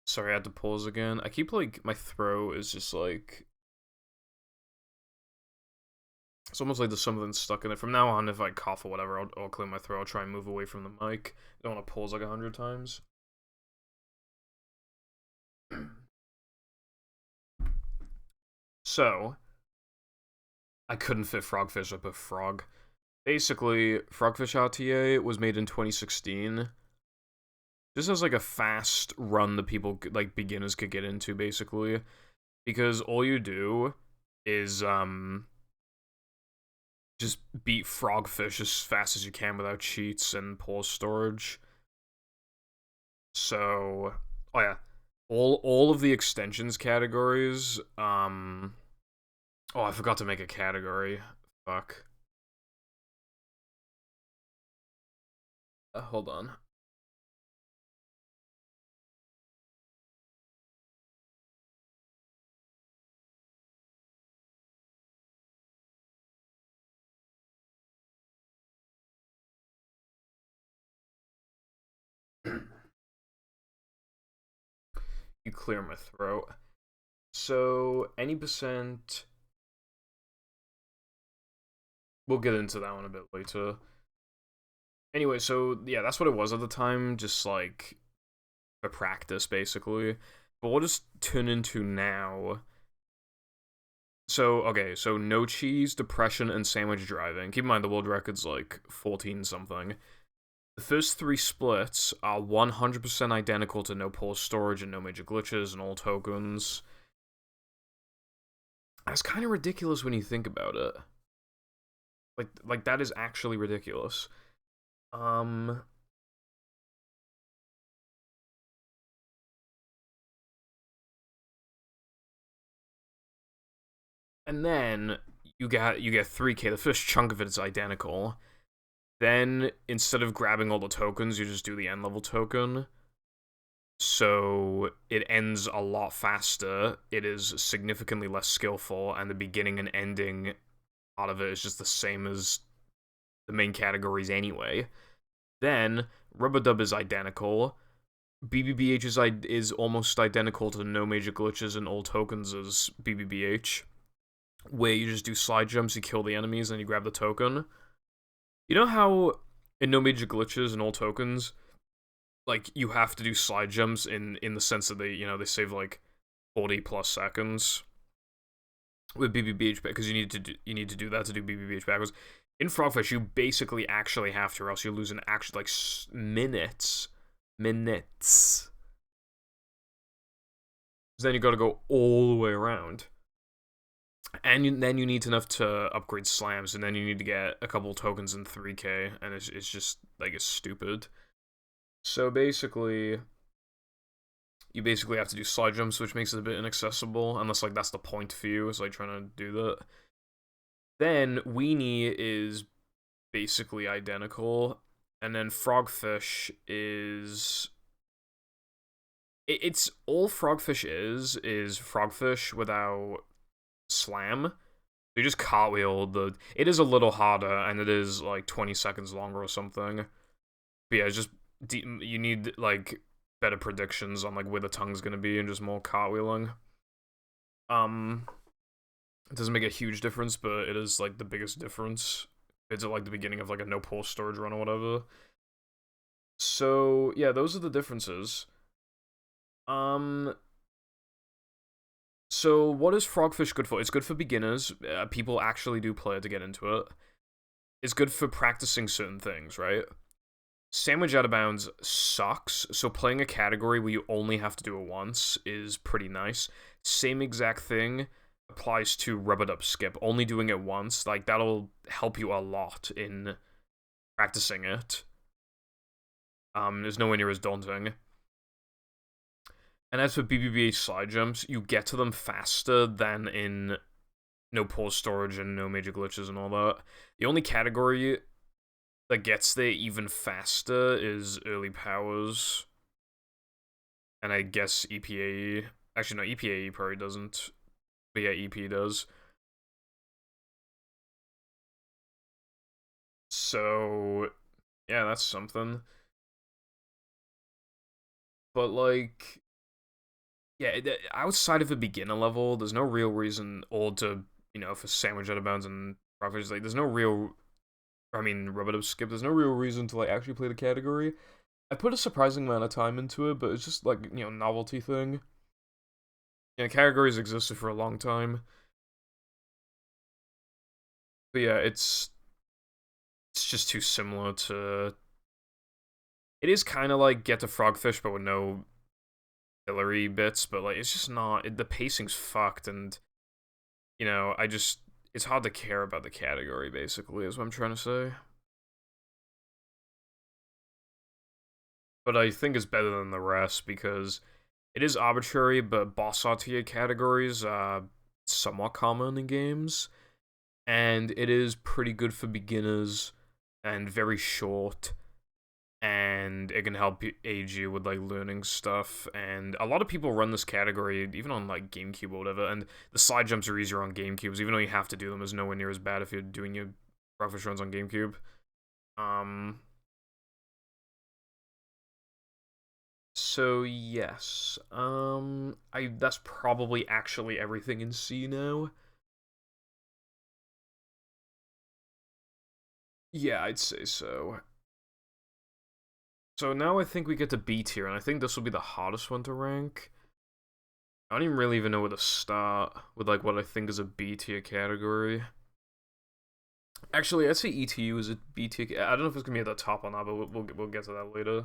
Sorry, I had to pause again. I keep like my throat is just like it's almost like there's something stuck in it. From now on, if I cough or whatever, I'll clear my throat. I'll try and move away from the mic. I don't want to pause like 100 times. So, I couldn't fit frogfish up with frog. Basically, Frogfish RTA was made in 2016. This is like a fast run that people, like beginners, could get into, basically. Because all you do is, just beat Frogfish as fast as you can without cheats and pause storage. So, oh yeah. All of the extensions categories, oh, I forgot to make a category. Fuck. Hold on. You clear my throat. So, any percent... We'll get into that one a bit later. Anyway, so, yeah, that's what it was at the time. Just, like, a practice, basically. But what does turn into now? So, okay, so no cheese, depression, and sandwich driving. Keep in mind, the world record's, like, 14-something. The first three splits are 100% identical to no pause storage and no major glitches and all tokens. That's kind of ridiculous when you think about it. Like that is actually ridiculous. And then you get 3K. The first chunk of it is identical. Then instead of grabbing all the tokens, you just do the end level token. So it ends a lot faster. It is significantly less skillful, and the beginning and ending part of it is just the same as the main categories anyway. Then Rubber Dub is identical. BBBH is almost identical to no major glitches and all tokens as BBBH, where you just do slide jumps, you kill the enemies, and you grab the token. You know how in no major glitches and all tokens, like you have to do slide jumps in the sense that they save like 40 plus seconds with BBBH because you need to do that to do BBBH backwards. In Frogfish, you basically actually have to, or else you're losing actually like minutes. Then you got to go all the way around. And then you need enough to upgrade slams, and then you need to get a couple tokens in 3K, and it's just, like, it's stupid. So basically, you basically have to do slide jumps, which makes it a bit inaccessible, unless, like, that's the point for you, is, like, trying to do that. Then, Weenie is basically identical, and then Frogfish is... It's all Frogfish is Frogfish without Slam, You just cartwheel the. It is a little harder, and it is like 20 seconds longer or something. But yeah, it's just you need like better predictions on like where the tongue's gonna be, and just more cartwheeling. Um, it doesn't make a huge difference, but it is like the biggest difference. It's at like the beginning of like a no pulse storage run or whatever. So yeah, those are the differences. Um, so what is Frogfish good for? It's good for beginners. People actually do play it to get into it. It's good for practicing certain things, right? Sandwich Out of Bounds sucks, so playing a category where you only have to do it once is pretty nice. Same exact thing applies to Rub It Up Skip. Only doing it once, like, that'll help you a lot in practicing it. It's nowhere near as daunting. And as for BBBA slide jumps, you get to them faster than in no pause storage and no major glitches and all that. The only category that gets there even faster is early powers. And I guess EPAE. Actually, no, EPAE probably doesn't. But yeah, EP does. So, yeah, that's something. But, like, yeah, outside of a beginner level, there's no real reason, or to, for Sandwich Out of Bounds and Rockfish, like, there's no real, I mean, Rub It Up Skip, there's no real reason to, like, actually play the category. I put a surprising amount of time into it, but it's just, like, novelty thing. Yeah, categories existed for a long time. But yeah, it's just too similar to. It is kind of like Get to Frogfish, but with no fillery bits. But like, it's just not. The pacing's fucked, and I just it's hard to care about the category. Basically, is what I'm trying to say. But I think it's better than the rest because it is arbitrary, but boss tier categories somewhat common in games, and it is pretty good for beginners and very short, and it can help aid you with like learning stuff. And a lot of people run this category even on like GameCube or whatever, and the slide jumps are easier on GameCubes, even though you have to do them. Is nowhere near as bad if you're doing your breakfast runs on GameCube. Um, so yes, I that's probably actually everything in C now. Yeah, I'd say so. So now I think we get to B tier, and I think this will be the hardest one to rank. I don't even really know where to start with like what I think is a B tier category. Actually, I'd say ETU is a B tier. I don't know if it's gonna be at the top or not, but we'll get to that later.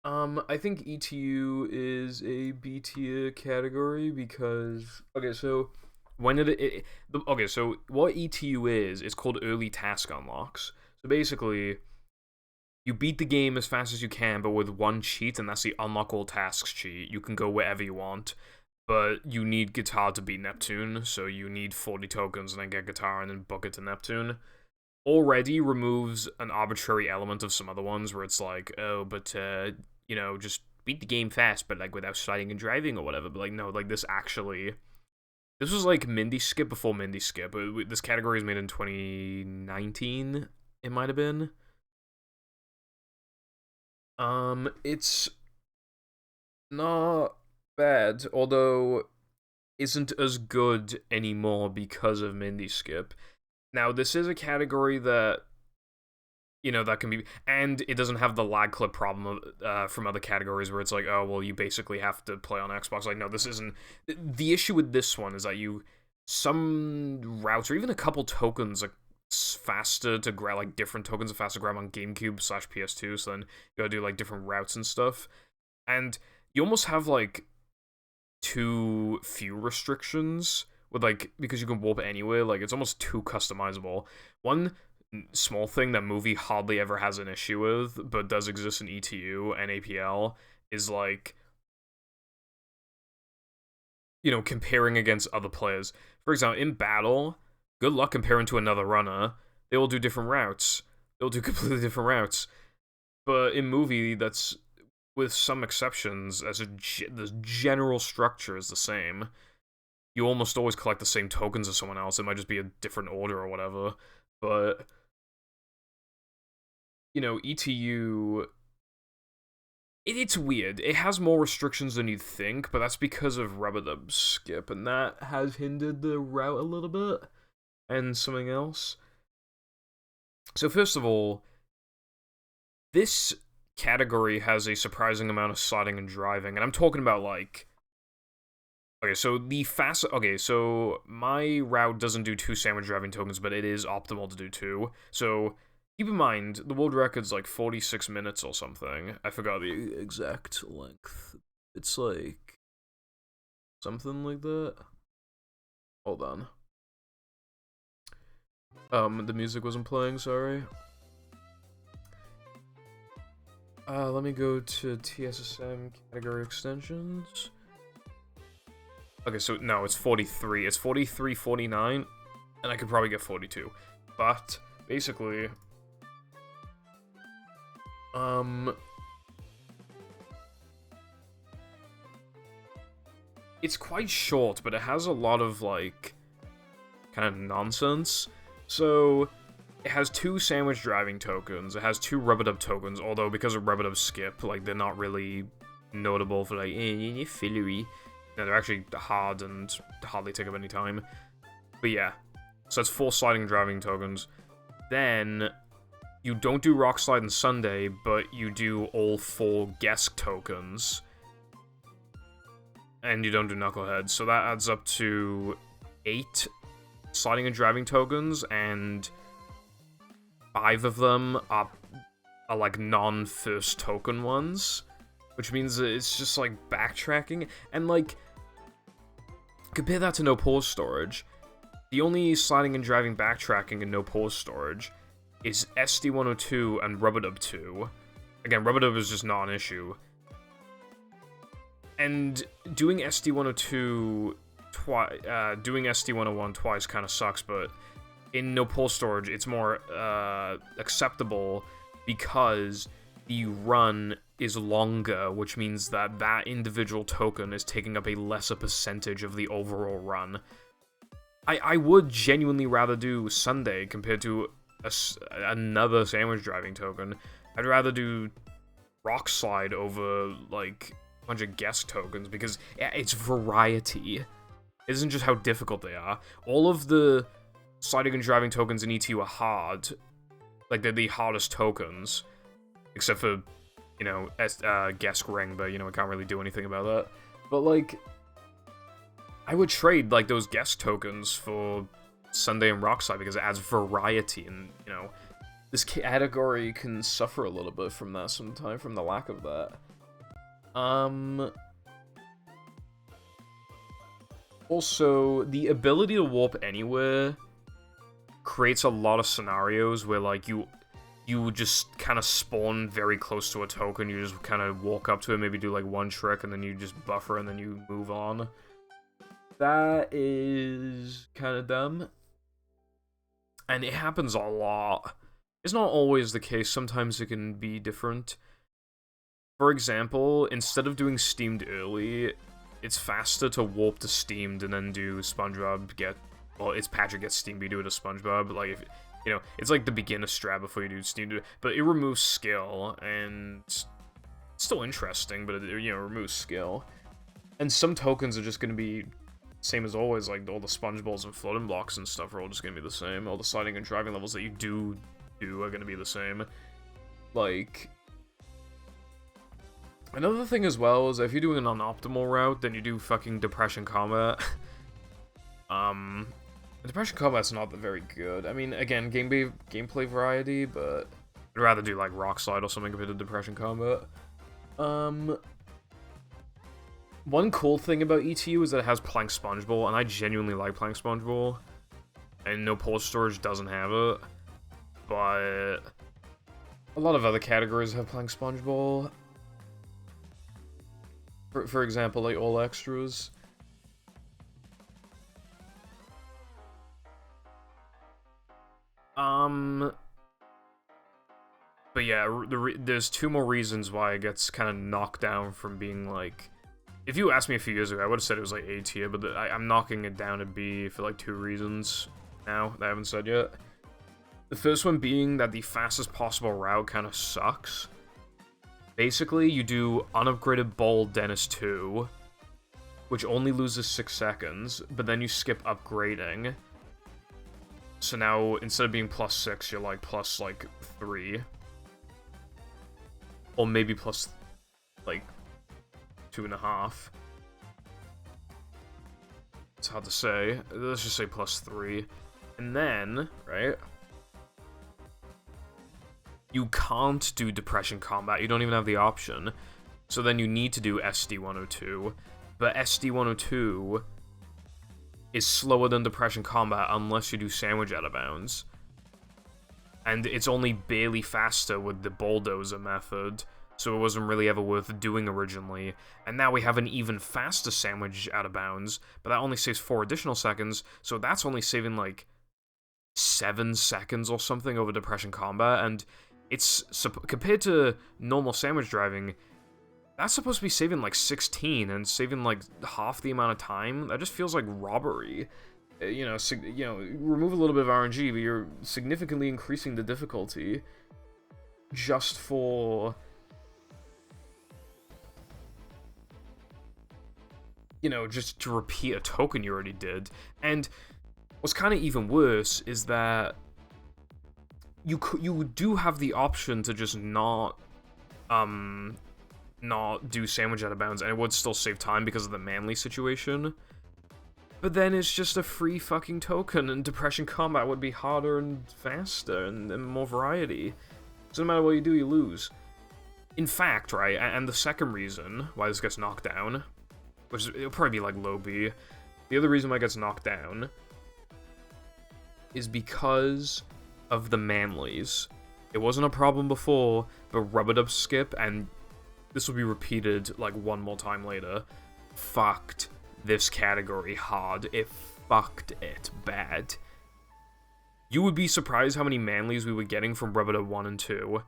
I think ETU is a B tier category because okay, so when okay, so what ETU is? It's called early task unlocks. So basically, you beat the game as fast as you can, but with one cheat, and that's the unlock all tasks cheat. You can go wherever you want, but you need Guitar to beat Neptune, so you need 40 tokens and then get Guitar and then book it to Neptune. Already removes an arbitrary element of some other ones where it's like, oh, but, just beat the game fast, but like without sliding and driving or whatever. But like, no, like this actually. This was like Mindy Skip before Mindy Skip. This category was made in 2019, it might have been. It's not bad, although isn't as good anymore because of Mindy Skip. Now, this is a category that that can be, and it doesn't have the lag clip problem from other categories where it's like, oh well, you basically have to play on Xbox. Like, no, this isn't. The issue with this one is that some routes or even a couple tokens like faster to grab, like different tokens are faster to grab on GameCube/PS2, so then you gotta do like different routes and stuff. And you almost have like too few restrictions with like because you can warp anywhere, like it's almost too customizable. One small thing that movie hardly ever has an issue with, but does exist in ETU and APL, is like comparing against other players. For example, in battle, good luck comparing to another runner. They will do different routes. They'll do completely different routes. But in movie, that's with some exceptions, the general structure is the same. you almost always collect the same tokens as someone else. It might just be a different order or whatever. But, you know, ETU, it's weird. It has more restrictions than you'd think, but that's because of Rubber-Dub Skip, and that has hindered the route a little bit, and something else. So first of all, this category has a surprising amount of sliding and driving, and I'm talking about, like... Okay, so so my route doesn't do 2 sandwich driving tokens, but it is optimal to do 2. So, keep in mind, the world record's like 46 minutes or something. I forgot the exact length. It's like... something like that. Hold on. The music wasn't playing, sorry. Let me go to TSSM category extensions. Okay, so no, it's 43. It's 43, 49, and I could probably get 42. But, basically, it's quite short, but it has a lot of, like, kind of nonsense. So, it has 2 sandwich driving tokens, it has 2 Rubber-Dub tokens, although because of Rubber-Dub Skip, like, they're not really notable for, like, fillery. No, they're actually hard and hardly take up any time. But yeah, so that's 4 sliding driving tokens. Then, you don't do Rock Slide and Sunday, but you do all 4 Guest tokens. And you don't do Knucklehead, so that adds up to 8 sliding and driving tokens, and 5 of them are like non-first token ones. Which means that it's just, like, backtracking, and, like, compare that to no pause storage. The only sliding and driving backtracking in no pause storage is SD102 and Rubber-Dub 2. Again, Rubber-Dub is just not an issue. And doing SD102 twice, doing SD101 twice kind of sucks, but in no pause storage, it's more, acceptable because the run is longer, which means that that individual token is taking up a lesser percentage of the overall run. I would genuinely rather do Sunday compared to another sandwich driving token. I'd rather do Rock Slide over, like, a bunch of guest tokens, because it's variety. It isn't just how difficult they are. All of the sliding and driving tokens in ETU are hard. Like, they're the hardest tokens. Except for, you know, Guest Ring, but, you know, I can't really do anything about that. But, like, I would trade, like, those Guest tokens for Sunday and Rock Slide because it adds variety, and, you know, this category can suffer a little bit from that sometimes, from the lack of that. Also, the ability to warp anywhere creates a lot of scenarios where, like, you just kind of spawn very close to a token, you just kind of walk up to it, maybe do, like, one trick, and then you just buffer, and then you move on. That is kind of dumb. And it happens a lot. It's not always the case, sometimes it can be different. For example, instead of doing Steamed early, it's faster to warp to Steamed and then do SpongeBob get... Well, it's Patrick gets Steamed, but you do it as SpongeBob, like, if... You know, it's like the beginner strat before you do Steam, but it removes skill, and it's still interesting, but it, you know, removes skill. And some tokens are just going to be same as always, like all the sponge balls and floating blocks and stuff are all just going to be the same. All the sliding and driving levels that you do are going to be the same. Like, another thing as well is if you're doing an unoptimal route, then you do fucking Depression Combat. Depression Combat's not very good. I mean, again, gameplay variety, but I'd rather do, like, Rock Slide or something compared to Depression Combat. One cool thing about ETU is that it has Plank Sponge Ball, and I genuinely like Plank Sponge Ball. And no pause storage doesn't have it. But a lot of other categories have Plank Sponge Ball. For example, like, all extras. But yeah, there's 2 more reasons why it gets kind of knocked down from being, like, If you asked me a few years ago, I would have said it was like A tier, but I'm knocking it down to B for like 2 reasons now that I haven't said yet. The first one being that the fastest possible route kind of sucks. Basically, you do unupgraded bowl Dennis 2, which only loses 6 seconds, but then you skip upgrading. So now, instead of being +6, you're like plus like 3. Or maybe plus like 2.5. It's hard to say. Let's just say +3. And then, right? You can't do Depression Combat. You don't even have the option. So then you need to do SD-102. But SD-102 is slower than Depression Combat unless you do Sandwich Out of Bounds. And it's only barely faster with the Bulldozer method, so it wasn't really ever worth doing originally. And now we have an even faster Sandwich Out of Bounds, but that only saves 4 additional seconds, so that's only saving like 7 seconds or something over Depression Combat, and it's compared to normal sandwich driving, that's supposed to be saving like 16 and saving like half the amount of time. That just feels like robbery. You know, remove a little bit of RNG, but you're significantly increasing the difficulty just for, you know, just to repeat a token you already did. And what's kind of even worse is that you do have the option to just not do Sandwich Out of Bounds, and it would still save time because of the Manly situation. But then it's just a free fucking token, and Depression Combat would be harder and faster, and more variety. So no matter what you do, you lose. In fact, right, and the second reason why this gets knocked down, which it'll probably be like low B, the other reason why it gets knocked down is because of the Manlies. It wasn't a problem before, but Rub-a-Dub Skip, and this will be repeated like one more time later, fucked this category hard. It fucked it bad. You would be surprised how many Manlies we were getting from Rub-a-Dub 1 and 2.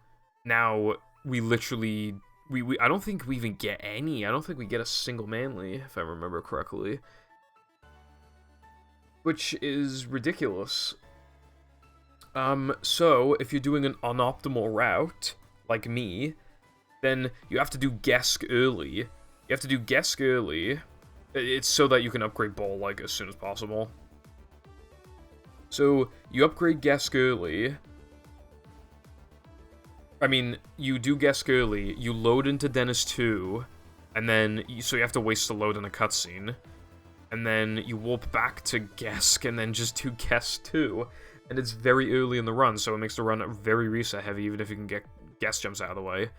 Now, we literally... I don't think we even get any. I don't think we get a single Manly, if I remember correctly. Which is ridiculous. So, if you're doing an unoptimal route, like me, then you have to do Gesk early. You have to do Gesk early. It's so that you can upgrade Bowl, like, as soon as possible. So, you upgrade Gesk early. I mean, you do Gesk early, you load into Dennis 2, and then, so you have to waste the load in a cutscene. And then you warp back to Gesk, and then just do Gesk 2. And it's very early in the run, so it makes the run very reset heavy, even if you can get Gesk jumps out of the way.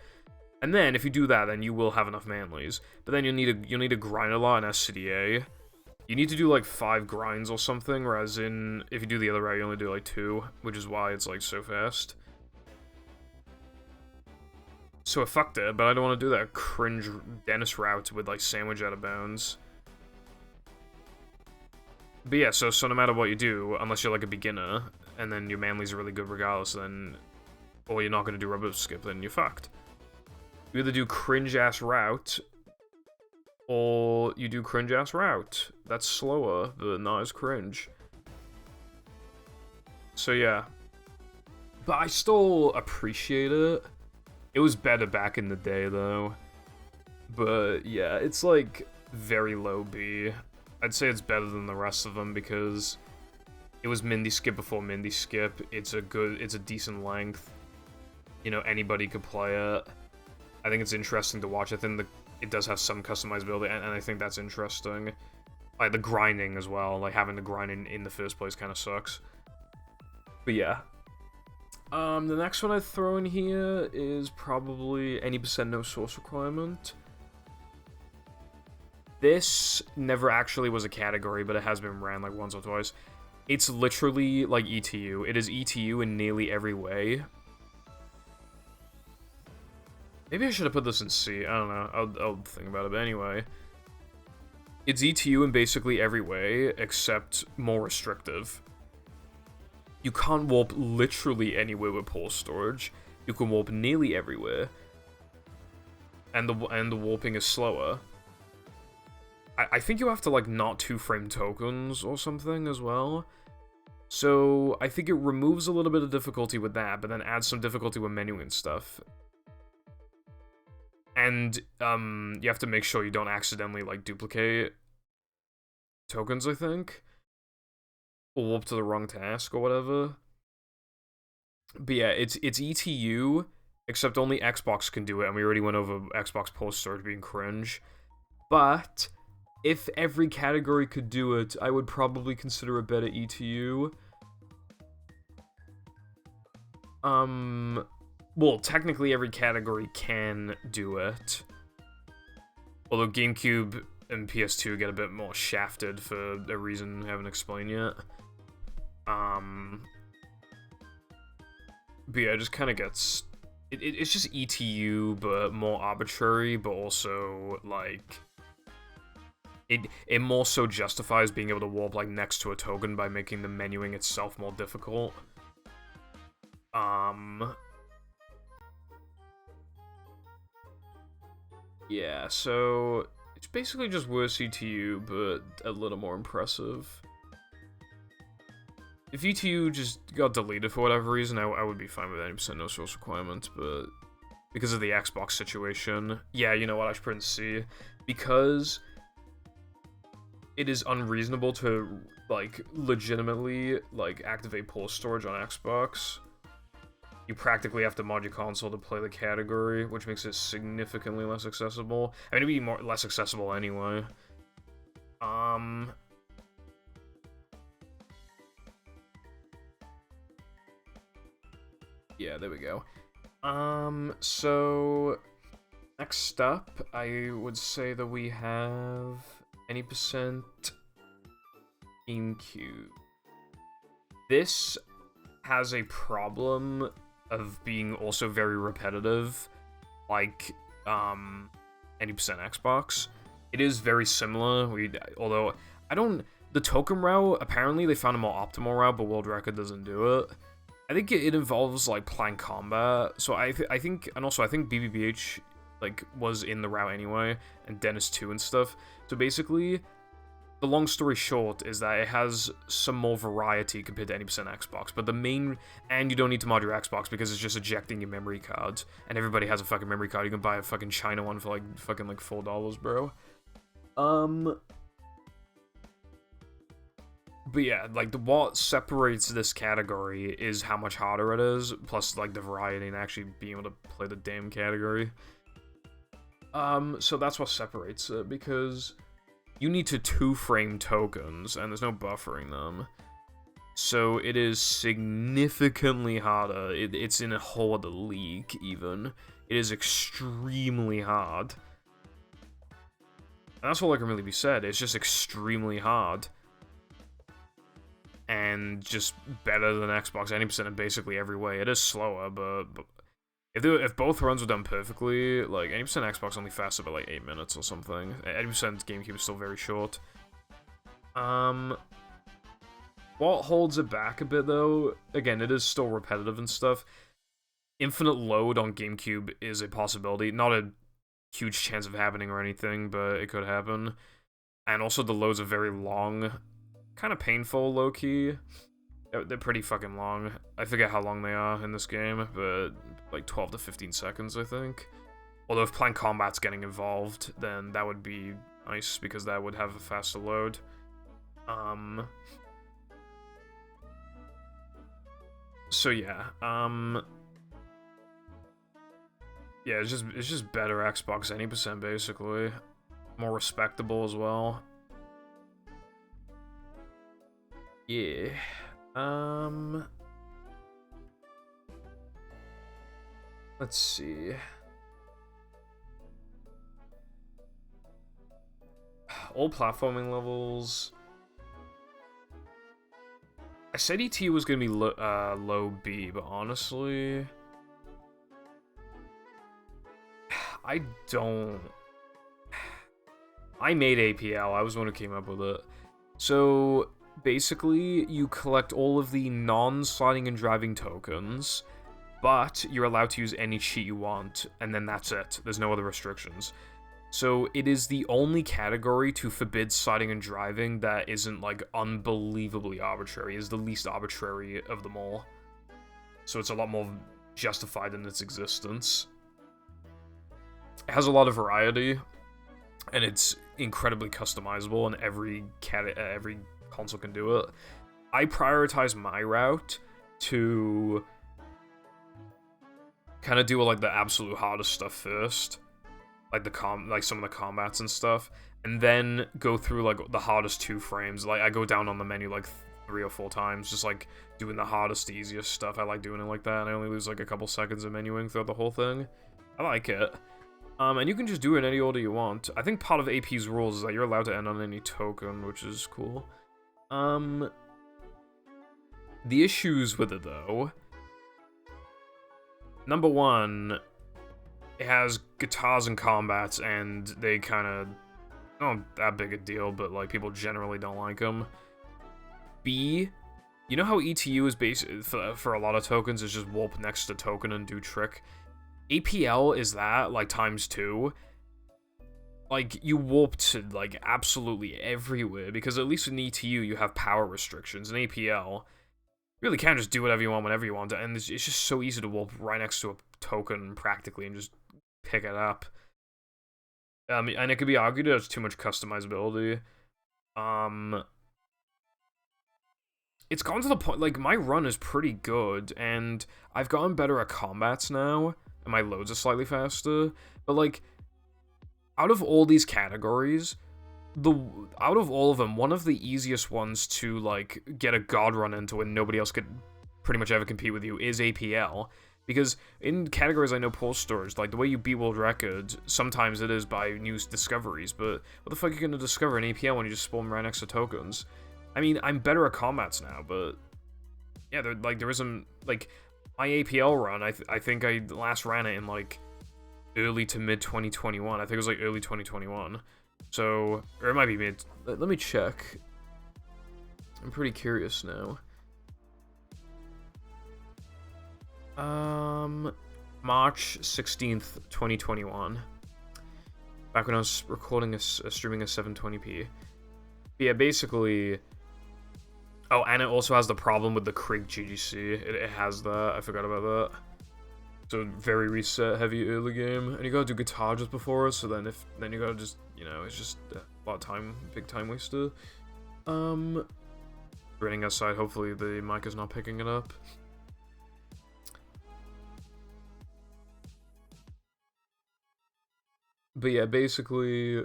And then, if you do that, then you will have enough Manlies. But then you'll need to grind a lot in SCDA. You need to do like 5 grinds or something, whereas if you do the other route, you only do like 2, which is why it's like so fast. So I fucked it, but I don't want to do that cringe Dennis route with like Sandwich Out of Bounds. But yeah, so no matter what you do, unless you're like a beginner, and then your Manlies are really good regardless, then, or you're not going to do Rub-a-Dub Skip, then you're fucked. You either do cringe-ass route, or you do cringe-ass route. That's slower, but not as cringe. So yeah. But I still appreciate it. It was better back in the day, though. But yeah, it's like very low B. I'd say it's better than the rest of them because it was Mindy Skip before Mindy Skip. It's a decent length. You know, anybody could play it. I think it's interesting to watch. I think it does have some customizability, and I think that's interesting. Like, the grinding as well. Like, having to grind in the first place kind of sucks. But yeah. The next one I'd throw in here is probably any % no source requirement. This never actually was a category, but it has been ran like once or twice. It's literally like ETU. It is ETU in nearly every way. Maybe I should have put this in C. I don't know. I'll think about it. But anyway, it's ETU in basically every way, except more restrictive. You can't warp literally anywhere with pole storage. You can warp nearly everywhere. And the warping is slower. I think you have to, like, not two-frame tokens or something as well. So, I think it removes a little bit of difficulty with that, but then adds some difficulty with menuing and stuff. And, you have to make sure you don't accidentally, like, duplicate tokens, I think. Or warp to the wrong task or whatever. But yeah, it's ETU, except only Xbox can do it, and we already went over Xbox post storage being cringe. But if every category could do it, I would probably consider a better ETU. Well, technically every category can do it. Although GameCube and PS2 get a bit more shafted for a reason I haven't explained yet. But yeah, it just kind of gets... It's just ETU, but more arbitrary, but also, like... It more so justifies being able to warp, like, next to a token by making the menuing itself more difficult. Yeah, so... It's basically just worse ETU, but a little more impressive. If ETU just got deleted for whatever reason, I would be fine with 90% no source requirement, but... Because of the Xbox situation... Yeah, you know what, I should put in C. Because... It is unreasonable to, like, legitimately, like, activate pull storage on Xbox. You practically have to mod your console to play the category, which makes it significantly less accessible. I mean, it'd be less accessible anyway. Yeah, there we go. So... Next up, I would say that we have... Any percent GameCube. This has a problem of being also very repetitive, like, any percent Xbox. It is very similar, although, the token route, apparently they found a more optimal route, but World Record doesn't do it. I think it involves, like, planned combat, so I think, and also I think BBBH, like, was in the route anyway, and Dennis 2 and stuff. So basically, the long story short is that it has some more variety compared to any percent Xbox, but the main, and you don't need to mod your Xbox because it's just ejecting your memory cards, and everybody has a fucking memory card. You can buy a fucking China one for, like, fucking, like, $4, bro. But yeah, like, what separates this category is how much harder it is, plus, like, the variety and actually being able to play the damn category. So that's what separates it, because you need to two-frame tokens, and there's no buffering them. So it is significantly harder. It's in a whole other league, even. It is extremely hard. And that's all that can really be said. It's just extremely hard. And just better than Xbox 90% in basically every way. It is slower, but if both runs were done perfectly, like, 80% Xbox only faster by, like, 8 minutes or something. 80% GameCube is still very short. What holds it back a bit, though, again, it is still repetitive and stuff. Infinite load on GameCube is a possibility. Not a huge chance of happening or anything, but it could happen. And also the loads are very long. Kind of painful, low-key. They're pretty fucking long. I forget how long they are in this game, but like 12 to 15 seconds, I think. Although if planned combat's getting involved, then that would be nice, because that would have a faster load. So yeah, yeah, it's just better Xbox 80%, basically. More respectable as well. Yeah. Let's see. All platforming levels. I said ET was gonna be low B, but honestly, I don't. I made APL. I was the one who came up with it. So basically, you collect all of the non-sliding and driving tokens, but you're allowed to use any cheat you want, and then that's it. There's no other restrictions. So it is the only category to forbid sliding and driving that isn't, like, unbelievably arbitrary. It's the least arbitrary of them all. So it's a lot more justified in its existence. It has a lot of variety, and it's incredibly customizable, and every console can do it. I prioritize my route to kind of do, like, the absolute hardest stuff first. Like some of the combats and stuff, and then go through, like, the hardest 2 frames. Like, I go down on the menu, like, 3 or 4 times, just, like, doing the hardest, easiest stuff. I like doing it like that, and I only lose, like, a couple seconds of menuing throughout the whole thing. I like it. And you can just do it in any order you want. I think part of AP's rules is that you're allowed to end on any token, which is cool. The issues with it, though... Number 1... It has guitars and combats, and they kind of aren't that big a deal, but, like, people generally don't like them. B, you know how ETU is basically, for a lot of tokens, is just warp next to token and do trick? APL is that, like, ×2. Like, you warp to, like, absolutely everywhere, because at least in ETU you have power restrictions. In APL, you really can just do whatever you want whenever you want, and it's just so easy to warp right next to a token, practically, and just pick it up. And it could be argued that it's too much customizability. It's gotten to the point, like, my run is pretty good, and I've gotten better at combats now, and my loads are slightly faster, but, like, out of all these categories, out of all of them, one of the easiest ones to, like, get a god run into and nobody else could pretty much ever compete with you is APL. Because in categories I know post storage, like, the way you beat world record, sometimes it is by new discoveries, but what the fuck are you gonna discover in APL when you just spawn right next to tokens? I mean, I'm better at combats now, but yeah, there isn't, like, my APL run, I think I last ran it in, like, early to mid 2021. I think it was, like, early 2021. So, or it might be mid. Let me check. I'm pretty curious now. March 16th, 2021. Back when I was recording streaming a 720p. But yeah, basically... Oh, and it also has the problem with the Krieg GGC. It has that. I forgot about that. So, very reset heavy early game. And you gotta do guitar just before it, so then you gotta just, you know, it's just a lot of time, big time waster. Running outside, hopefully the mic is not picking it up. But yeah, basically,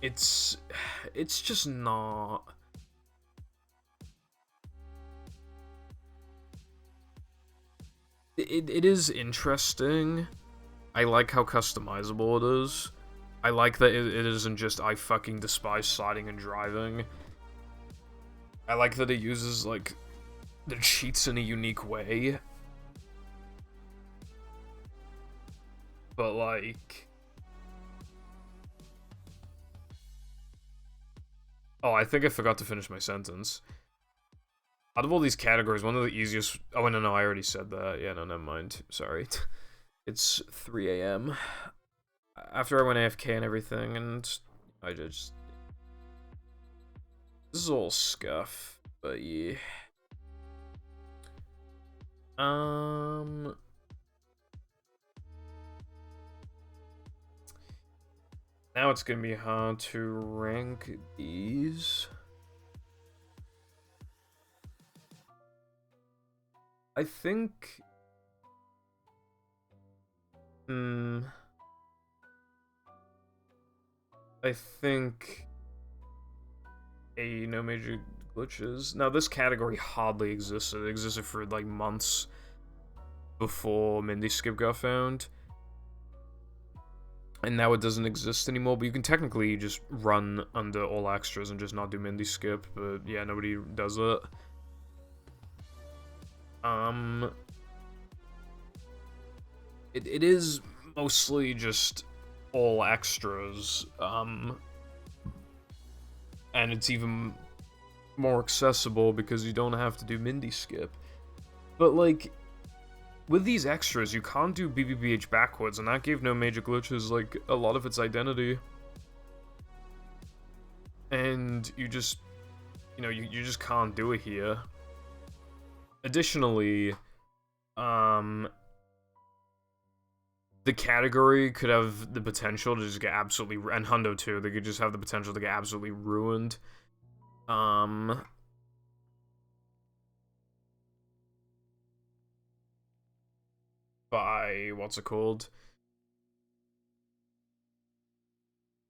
it's just not... It is interesting. I like how customizable it is. I like that it isn't just, I fucking despise sliding and driving. I like that it uses, like, the cheats in a unique way. But, like... Oh, I think I forgot to finish my sentence. Out of all these categories, one of the easiest... Oh, no, I already said that. Yeah, no, never mind. Sorry. It's 3 AM. After I went AFK and everything, and I just... This is all scuff, but yeah. Now it's gonna be hard to rank these. I think... I think... no major glitches. Now, this category hardly existed. It existed for, like, months before Mindy Skip got found. And now it doesn't exist anymore, but you can technically just run under all extras and just not do Mindy Skip, but yeah, nobody does it. It is mostly just all extras, and it's even more accessible because you don't have to do Mindy Skip. But, like, with these extras, you can't do BBBH backwards, and that gave no major glitches, like, a lot of its identity. And you just, you know, you just can't do it here. Additionally, the category could have the potential to just get absolutely, and Hundo too, they could just have the potential to get absolutely ruined. By, what's it called?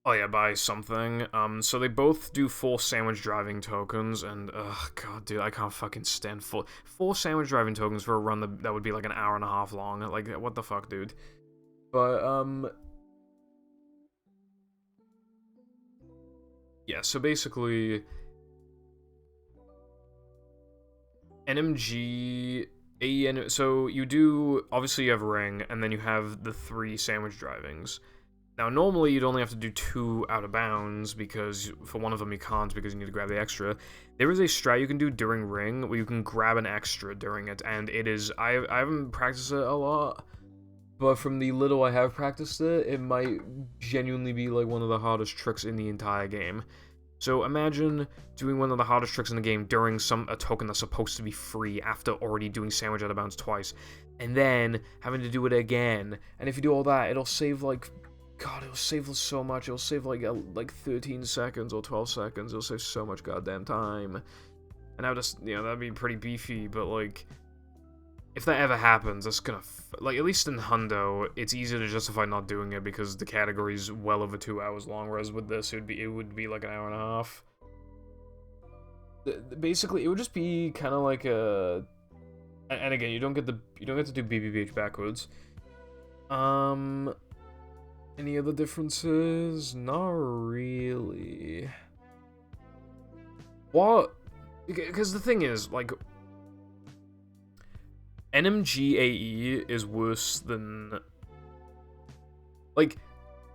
Oh yeah, by something. So they both do 4 sandwich driving tokens, and god, dude, I can't fucking stand 4 sandwich driving tokens for a run that would be like an hour and a half long. Like, what the fuck, dude? But yeah. So basically, NMG. AEN, so you do, obviously you have Ring, and then you have the 3 sandwich drivings. Now, normally you'd only have to do 2 out of bounds, because for one of them you can't, because you need to grab the extra. There is a strat you can do during Ring, where you can grab an extra during it, and it is, I haven't practiced it a lot, but from the little I have practiced it, it might genuinely be like one of the hardest tricks in the entire game. So imagine doing one of the hardest tricks in the game during a token that's supposed to be free after already doing sandwich out of bounds twice, and then having to do it again. And if you do all that, it'll save like, god, it'll save so much. It'll save like 13 seconds or 12 seconds. It'll save so much goddamn time. And that would just, you know, that'd be pretty beefy. But like, if that ever happens, that's gonna like, at least in Hundo, it's easy to justify not doing it because the category's well over 2 hours long. Whereas with this, it would be like an hour and a half. Basically, it would just be kind of like a, and again, you don't get to do BBBH backwards. Any other differences? Not really. What? Because the thing is, like, NMG AE is worse than, like,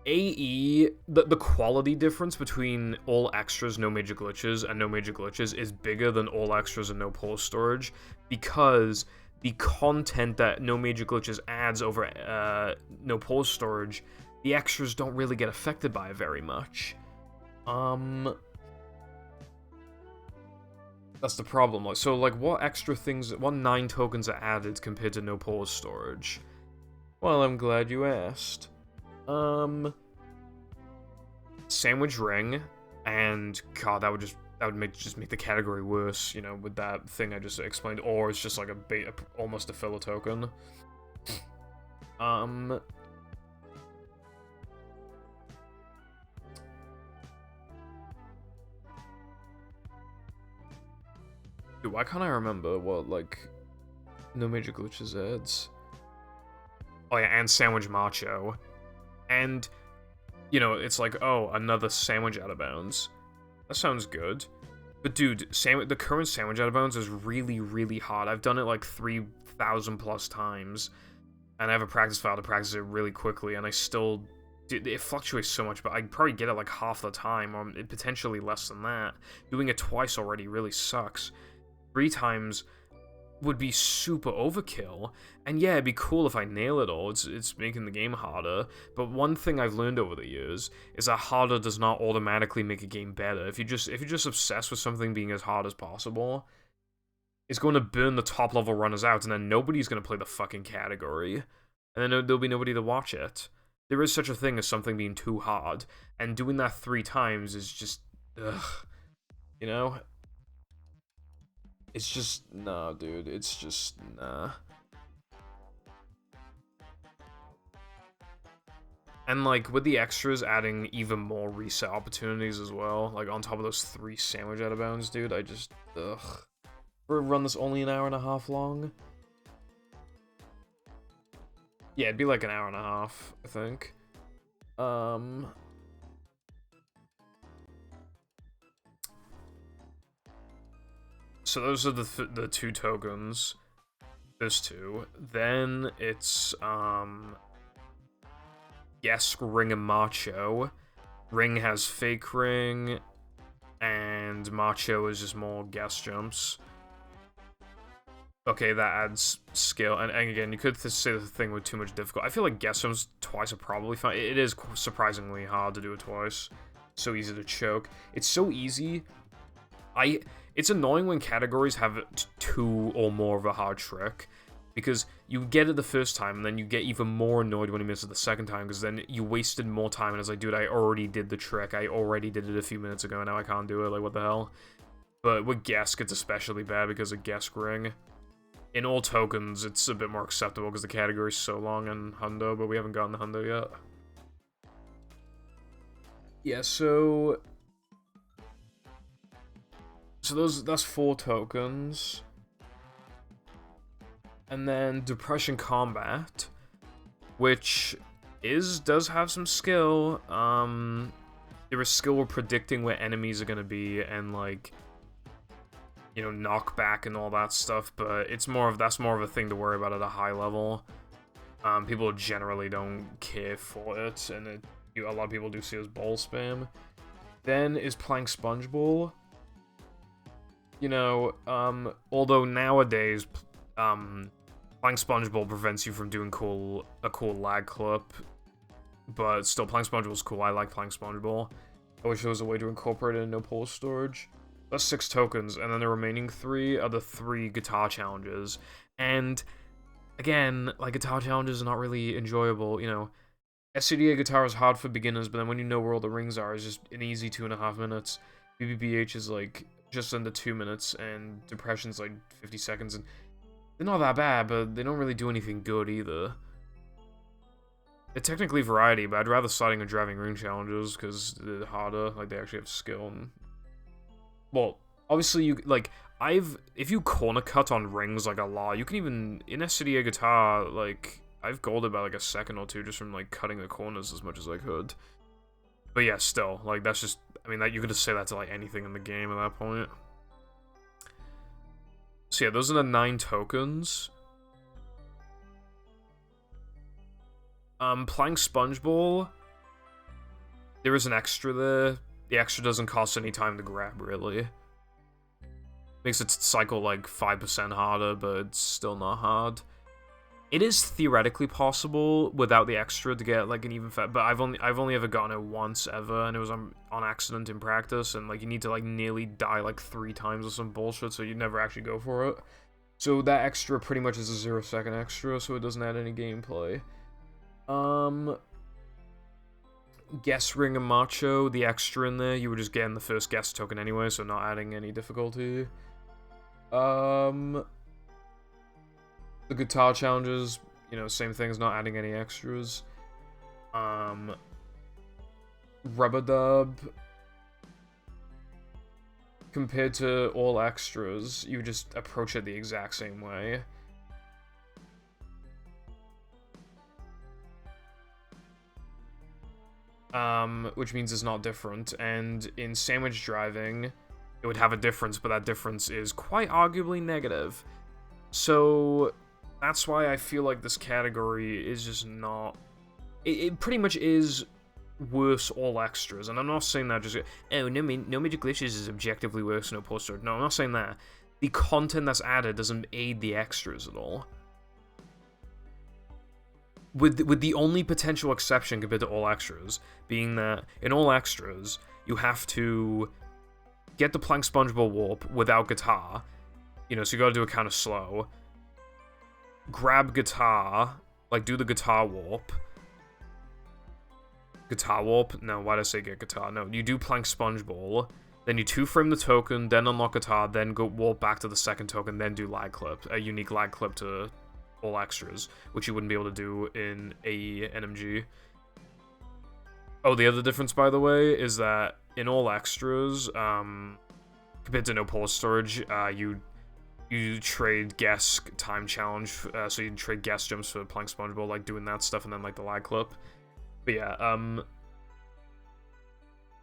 AE, the quality difference between all extras, no major glitches, and no major glitches is bigger than all extras and no pause storage, because the content that no major glitches adds over no pause storage, the extras don't really get affected by it very much. That's the problem. Like, so, like, what extra things, what 9 tokens are added compared to no pause storage? Well, I'm glad you asked. Sandwich Ring, and god, that would just make the category worse, you know, with that thing I just explained, or it's just like almost a filler token. Dude, why can't I remember what, like, no major glitches adds? Oh yeah, and Sandwich Macho. And, you know, it's like, oh, another sandwich out of bounds. That sounds good. But dude, the current sandwich out of bounds is really, really hard. I've done it like 3,000 plus times. And I have a practice file to practice it really quickly, and I still... It fluctuates so much, but I probably get it like half the time, or potentially less than that. Doing it twice already really sucks. 3 times would be super overkill, and yeah, it'd be cool if I nail it all. It's making the game harder, but one thing I've learned over the years is that harder does not automatically make a game better. If you're just obsessed with something being as hard as possible, it's going to burn the top level runners out, and then nobody's going to play the fucking category, and then there'll be nobody to watch it. There is such a thing as something being too hard, and doing that 3 times is just, ugh, you know? It's just, nah, dude, it's just, nah. And, like, with the extras adding even more reset opportunities as well, like, on top of those 3 sandwich out of bounds, dude, I just, ugh. For a run that's only an hour and a half long? Yeah, it'd be like an hour and a half, I think. So those are the 2 tokens. There's 2. Then it's, Yes, Ring and Macho. Ring has Fake Ring, and Macho is just more guess jumps. Okay, that adds skill, and again, you could say the thing with too much difficult. I feel like guess jumps twice are probably fine. It is surprisingly hard to do it twice. So easy to choke. It's so easy. It's annoying when categories have 2 or more of a hard trick, because you get it the first time, and then you get even more annoyed when you miss it the second time, because then you wasted more time, and it's like, dude, I already did the trick. I already did it a few minutes ago, and now I can't do it. Like, what the hell? But with Guess, it's especially bad because of Guess Ring. In all tokens, it's a bit more acceptable because the category is so long in Hundo, but we haven't gotten the Hundo yet. Yeah, so that's 4 tokens. And then Depression Combat, which does have some skill. There is skill with predicting where enemies are gonna be and like, you know, knockback and all that stuff, but that's more of a thing to worry about at a high level. People generally don't care for it, and a lot of people do see it as ball spam. Then is Plank Sponge Ball. You know, although nowadays, Plank Sponge Ball prevents you from doing a cool lag clip, but still, Plank Sponge Ball is cool. I like Plank Sponge Ball. I wish there was a way to incorporate it in no pole storage. That's 6 tokens, and then the remaining 3 are the 3 guitar challenges. And again, like, guitar challenges are not really enjoyable, you know. SCDA guitar is hard for beginners, but then when you know where all the rings are, it's just an easy 2.5 minutes. BBBH is like just under 2 minutes, and Depression's like 50 seconds, and they're not that bad, but they don't really do anything good either. They're technically variety, but I'd rather sliding and driving ring challenges because they're harder, like they actually have skill. And well, obviously you like if you corner cut on rings like a lot, you can even in SCDA guitar, like I've golded by like a second or two just from like cutting the corners as much as I could. But yeah, still, like that's just, I mean, that you could just say that to like anything in the game at that point. So yeah, those are the 9 tokens. Plank Sponge Ball, there is an extra there. The extra doesn't cost any time to grab, really. Makes it cycle like 5% harder, but it's still not hard. It is theoretically possible without the extra to get like an even but I've only ever gotten it once ever, and it was on accident in practice, and like you need to like nearly die like 3 times or some bullshit, so you never actually go for it. So that extra pretty much is a 0-second extra, so it doesn't add any gameplay. Guess Ring and Macho, the extra in there, you were just getting the first guess token anyway, so not adding any difficulty. The guitar challenges, you know, same things, not adding any extras. Rubber Dub, compared to all extras, you just approach it the exact same way. Which means it's not different, and in Sandwich Driving, it would have a difference, but that difference is quite arguably negative. So that's why I feel like this category is just not... It pretty much is worse all extras, and I'm not saying that just... Oh, no major glitches is objectively worse than no poster. No, I'm not saying that. The content that's added doesn't aid the extras at all. With the only potential exception compared to all extras being that in all extras, you have to get the Plank Sponge Ball warp without guitar. You know, so you gotta do it kind of slow. Grab guitar, like do the guitar warp. Guitar warp? No, why did I say get guitar? No, you do Plank Sponge Ball, then you 2-frame the token, then unlock guitar, then go warp back to the second token, then do lag clip, a unique lag clip to all extras, which you wouldn't be able to do in AE NMG. Oh, the other difference, by the way, is that in all extras, compared to no pole storage, you trade guess time challenge, so you trade guess jumps for Plank Sponge Ball, like doing that stuff, and then like the lag clip. But yeah,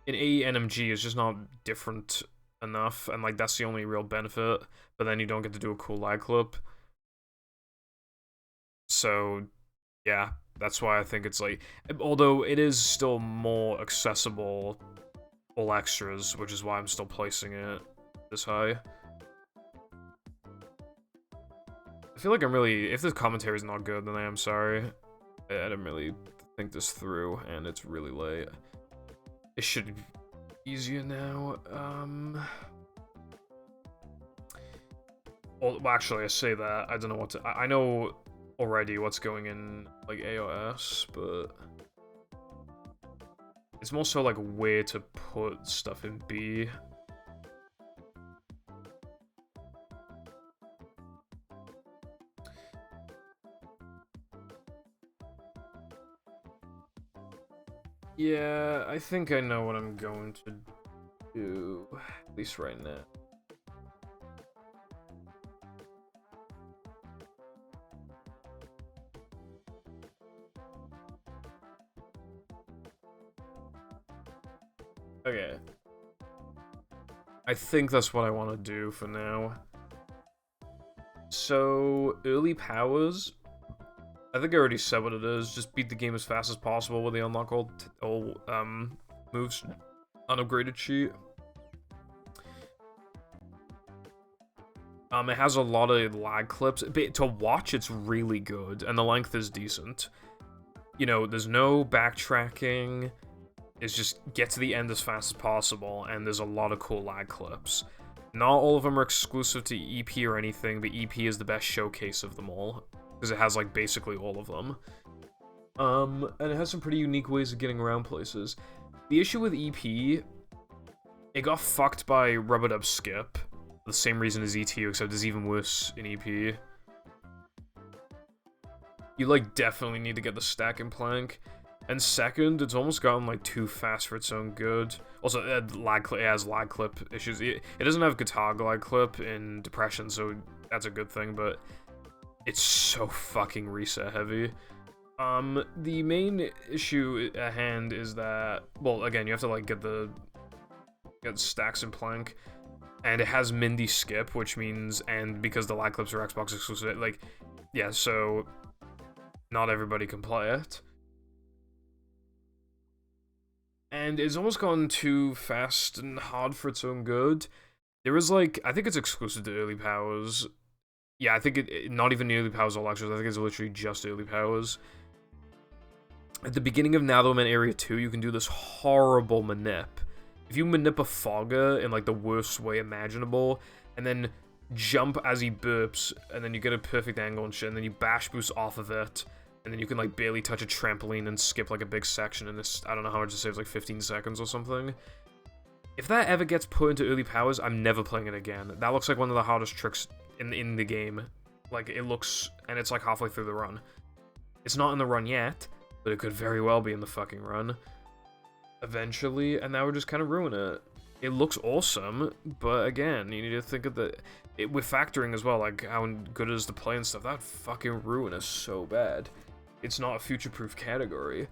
in AE NMG, it's just not different enough, and like that's the only real benefit. But then you don't get to do a cool lag clip. So, yeah, that's why I think it's like, although it is still more accessible, all extras, which is why I'm still placing it this high. feel like I'm really... If this commentary is not good, then I am sorry. I didn't really think this through, and it's really late. It should be easier now. Well, actually, I say that. I don't know what to... I know already what's going in, like, A or S, but... It's more so, like, where to put stuff in B. Yeah, I think I know what I'm going to do, at least right now. Okay. I think that's what I want to do for now. So, early powers... I think I already said what it is. Just beat the game as fast as possible with the unlock all moves unupgraded sheet. It has a lot of lag clips. But to watch, it's really good, and the length is decent. You know, there's no backtracking. It's just get to the end as fast as possible, and there's a lot of cool lag clips. Not all of them are exclusive to EP or anything, but EP is the best showcase of them all. Because it has, like, basically all of them. And it has some pretty unique ways of getting around places. The issue with EP, it got fucked by Rub-a-Dub Skip. The same reason as ETU, except it's even worse in EP. You, like, definitely need to get the stack and plank. And second, it's almost gotten, like, too fast for its own good. Also, it has lag clip issues. It doesn't have guitar lag clip in Depression, so that's a good thing, but... It's so fucking reset heavy. The main issue at hand is that, well, again, you have to, like, get stacks and plank, and it has Mindy skip, which means, and because the lag clips are Xbox exclusive, like, yeah, so not everybody can play it. And it's almost gone too fast and hard for its own good. There is, like, I think it's exclusive to early powers. Yeah, I think it not even early powers or extras. I think it's literally just early powers. At the beginning of Natherman Area 2, you can do this horrible manip. If you manip a Fogger in, like, the worst way imaginable, and then jump as he burps, and then you get a perfect angle and shit, and then you bash boost off of it, and then you can, like, barely touch a trampoline and skip, like, a big section, and this, I don't know how much it saves, like, 15 seconds or something. If that ever gets put into early powers, I'm never playing it again. That looks like one of the hardest tricks in the game. Like, it looks, and it's like halfway through the run. It's not in the run yet, but it could very well be in the fucking run eventually, and that would just kind of ruin it. It looks awesome, but again, you need to think of with factoring as well, like how good it is to play and stuff. That fucking ruin is so bad. It's not a future-proof category.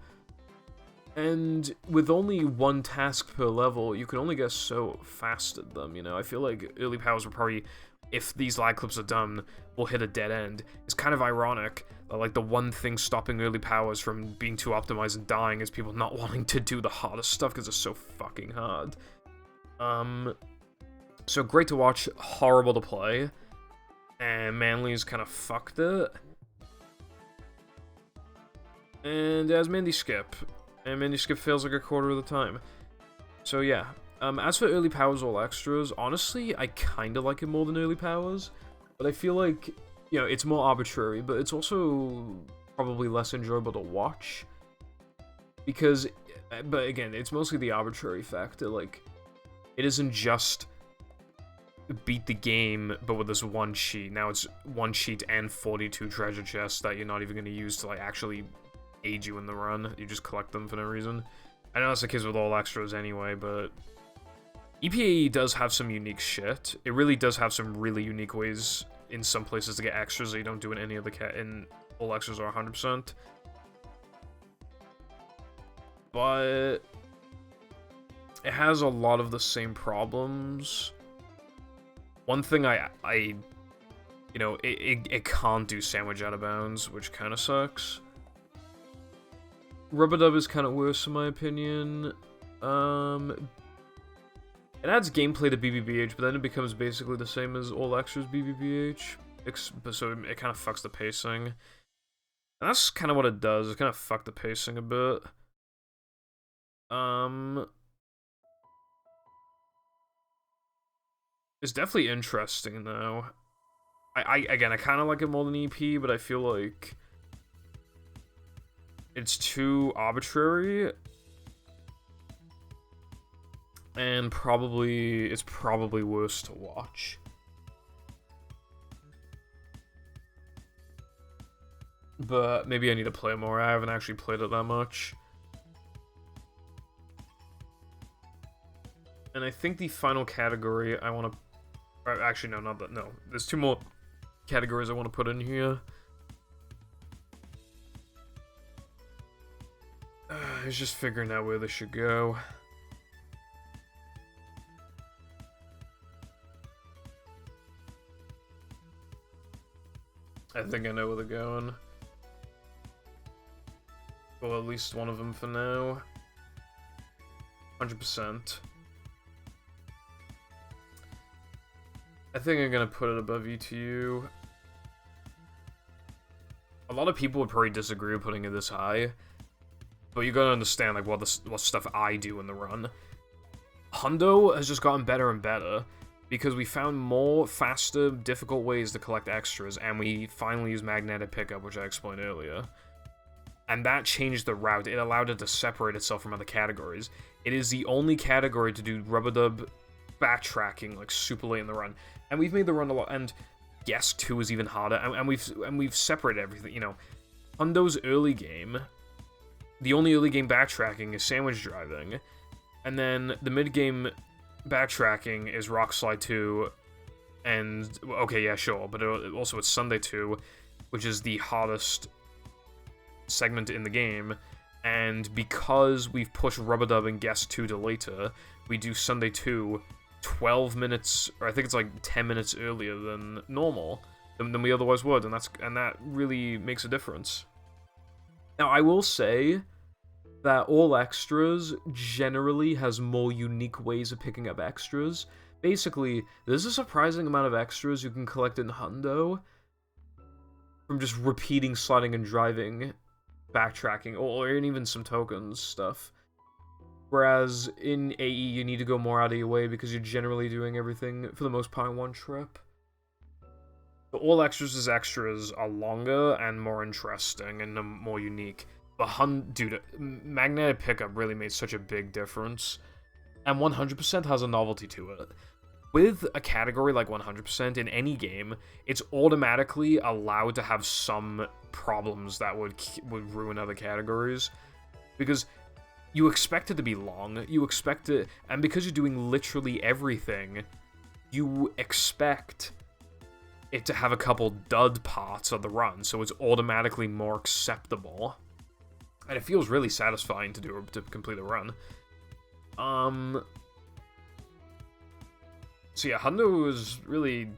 And with only one task per level, you can only get so fast at them, you know? I feel like early powers will probably, if these lag clips are done, will hit a dead end. It's kind of ironic that, like, the one thing stopping early powers from being too optimized and dying is people not wanting to do the hardest stuff because it's so fucking hard. So great to watch, horrible to play, and Manly's kind of fucked it. And it has Mindy skip. And Mindy skip fails like a quarter of the time. So yeah. As for early powers all extras, honestly, I kind of like it more than early powers. But I feel like, you know, it's more arbitrary, but it's also probably less enjoyable to watch. Because, but again, it's mostly the arbitrary factor. Like, it isn't just beat the game, but with this one sheet. Now it's one sheet and 42 treasure chests that you're not even going to use to, like, actually aid you in the run. You just collect them for no reason. I know that's the case with all extras anyway, but EPAE does have some unique shit. It really does have some really unique ways in some places to get extras that you don't do in any other in all extras are 100%. But it has a lot of the same problems. One thing you know, it can't do sandwich out of bounds, which kind of sucks. Rub-a-Dub is kind of worse in my opinion. It adds gameplay to BBBH, but then it becomes basically the same as all extras BBBH. so it kind of fucks the pacing. And that's kind of what it does. It kind of fucked the pacing a bit. It's definitely interesting though. Again, I kind of like it more than EP, but I feel like it's too arbitrary, and it's probably worse to watch. But maybe I need to play more. I haven't actually played it that much. And I think the final category I want to... Actually, no, not that. No. There's 2 more categories I want to put in here. I was just figuring out where this should go. I think I know where they're going. Well, at least one of them for now. 100%. I think I'm gonna put it above ETU. A lot of people would probably disagree with putting it this high, but you gotta understand like what stuff I do in the run. Hundo has just gotten better and better because we found more faster, difficult ways to collect extras, and we finally used magnetic pickup, which I explained earlier. And that changed the route. It allowed it to separate itself from other categories. It is the only category to do rubber dub backtracking like super late in the run, and we've made the run a lot. And Guess 2 is even harder, and we've separated everything. You know, Hundo's early game, the only early game backtracking is sandwich driving, and then the mid game backtracking is Rock Slide 2, and okay, yeah, sure, but also it's Sunday 2, which is the hardest segment in the game. And because we've pushed Rubber Dub and Guess 2 to later, we do Sunday 2 12 minutes, or I think it's like 10 minutes earlier than normal, than we otherwise would, and that really makes a difference. Now, I will say that all extras generally has more unique ways of picking up extras. Basically, there's a surprising amount of extras you can collect in Hundo from just repeating sliding and driving, backtracking, or even some tokens stuff. Whereas in AE, you need to go more out of your way because you're generally doing everything, for the most part, in one trip. But all extras are longer and more interesting and more unique. But dude, magnetic pickup really made such a big difference. And 100% has a novelty to it. With a category like 100% in any game, it's automatically allowed to have some problems that would ruin other categories. Because you expect it to be long, and because you're doing literally everything, you expect it to have a couple dud parts of the run, so it's automatically more acceptable. And it feels really satisfying to complete a run. So yeah, Hundo has really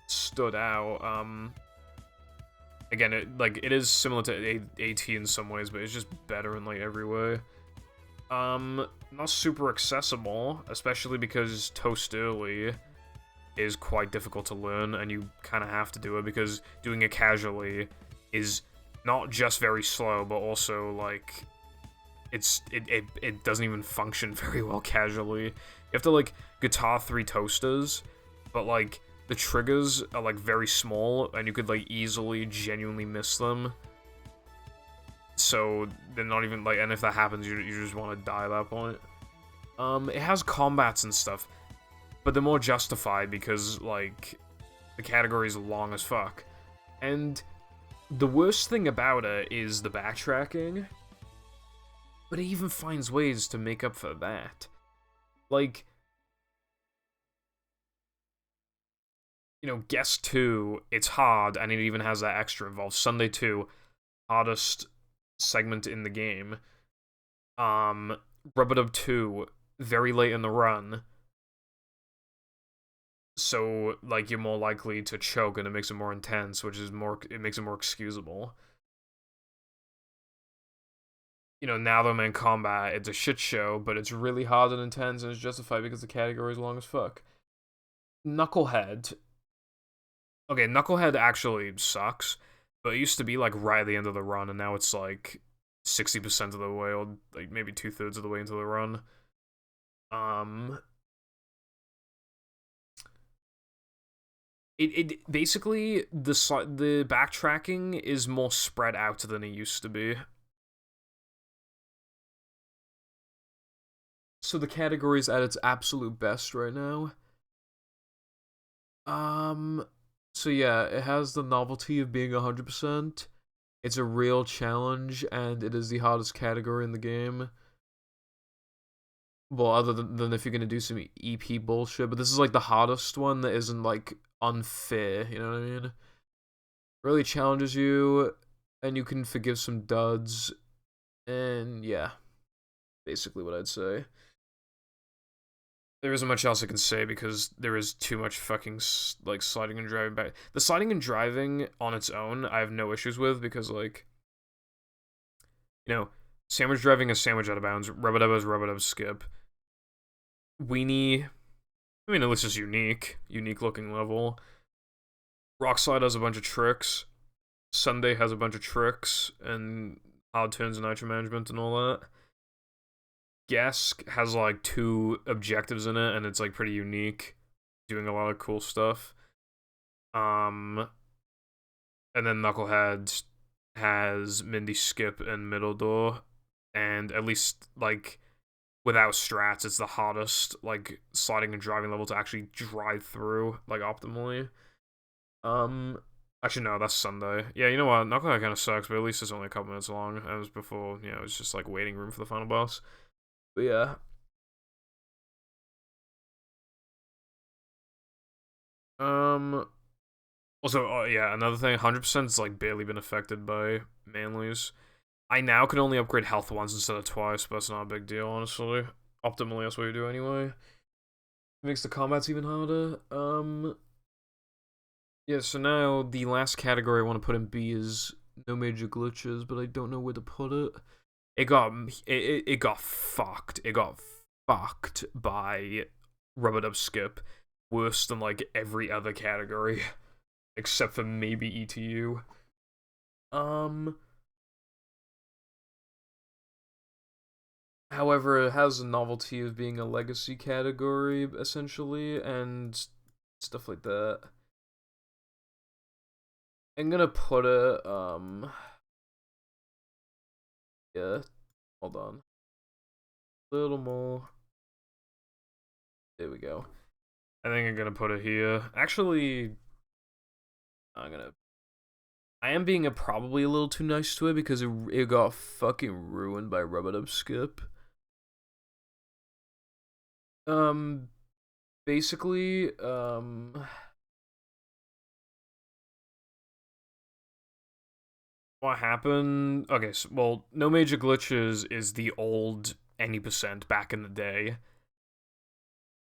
stood out. Again, it is similar to AT in some ways, but it's just better in like every way. Not super accessible, especially because Toast Early is quite difficult to learn, and you kind of have to do it because doing it casually is not just very slow, but also like it doesn't even function very well casually. You have to like guitar 3 toasters, but like the triggers are like very small, and you could like easily genuinely miss them. So they're not even like, and if that happens, you just want to die at that point. It has combats and stuff, but they're more justified because like the category is long as fuck. And the worst thing about it is the backtracking, but it even finds ways to make up for that. Like, you know, Guess 2, it's hard, and it even has that extra involved. Sunday 2, hardest segment in the game. Rubber Dub 2, very late in the run. So, like, you're more likely to choke, and it makes it more intense, it makes it more excusable. You know, now that I'm in combat, it's a shit show, but it's really hard and intense, and it's justified because the category is long as fuck. Knucklehead. Okay, Knucklehead actually sucks, but it used to be like right at the end of the run, and now it's like 60% of the way, or like maybe 2/3 of the way into the run. Um, it basically the backtracking is more spread out than it used to be. So the category is at its absolute best right now. Um, so yeah, it has the novelty of being 100%. It's a real challenge, and it is the hardest category in the game. Well, other than if you're gonna do some EP bullshit, but this is like the hardest one that isn't like unfair, you know what I mean? Really challenges you, and you can forgive some duds, and yeah, basically what I'd say. There isn't much else I can say because there is too much fucking like sliding and driving back. The sliding and driving on its own, I have no issues with because like, you know, sandwich driving is sandwich out of bounds. Rubber dub is rubber dub skip. Weenie, I mean, at least it's unique looking level. Rock slide has a bunch of tricks. Sunday has a bunch of tricks and hard turns and nitro management and all that. Gesk has like two objectives in it, and it's like pretty unique, doing a lot of cool stuff. Um, and then Knucklehead has Mindy Skip and Middle Door, and at least like without strats, it's the hardest like sliding and driving level to actually drive through like optimally. Um, Actually no, that's Sunday. Yeah, you know what? Knucklehead kind of sucks, but at least it's only a couple minutes long. It was before, you know, it's just like waiting room for the final boss. But yeah. Um. Also, yeah, another thing, 100% is like barely been affected by Manly's. I now can only upgrade health once instead of twice, but that's not a big deal, honestly. Optimally, that's what you do anyway. It makes the combats even harder. Yeah, so now the last category I want to put in B is no major glitches, but I don't know where to put it. It got fucked. It got fucked by Rubber Dub Skip, worse than like every other category except for maybe ETU. Um, However, it has a novelty of being a legacy category essentially, and stuff like that. I'm gonna put it yeah, hold on. A little more. There we go. I think I'm gonna put it here. Actually, I'm gonna. I am being probably a little too nice to it because it got fucking ruined by Rubber Dub Skip. Um, Basically, what happened? Okay, so, well, no major glitches is the old any percent back in the day.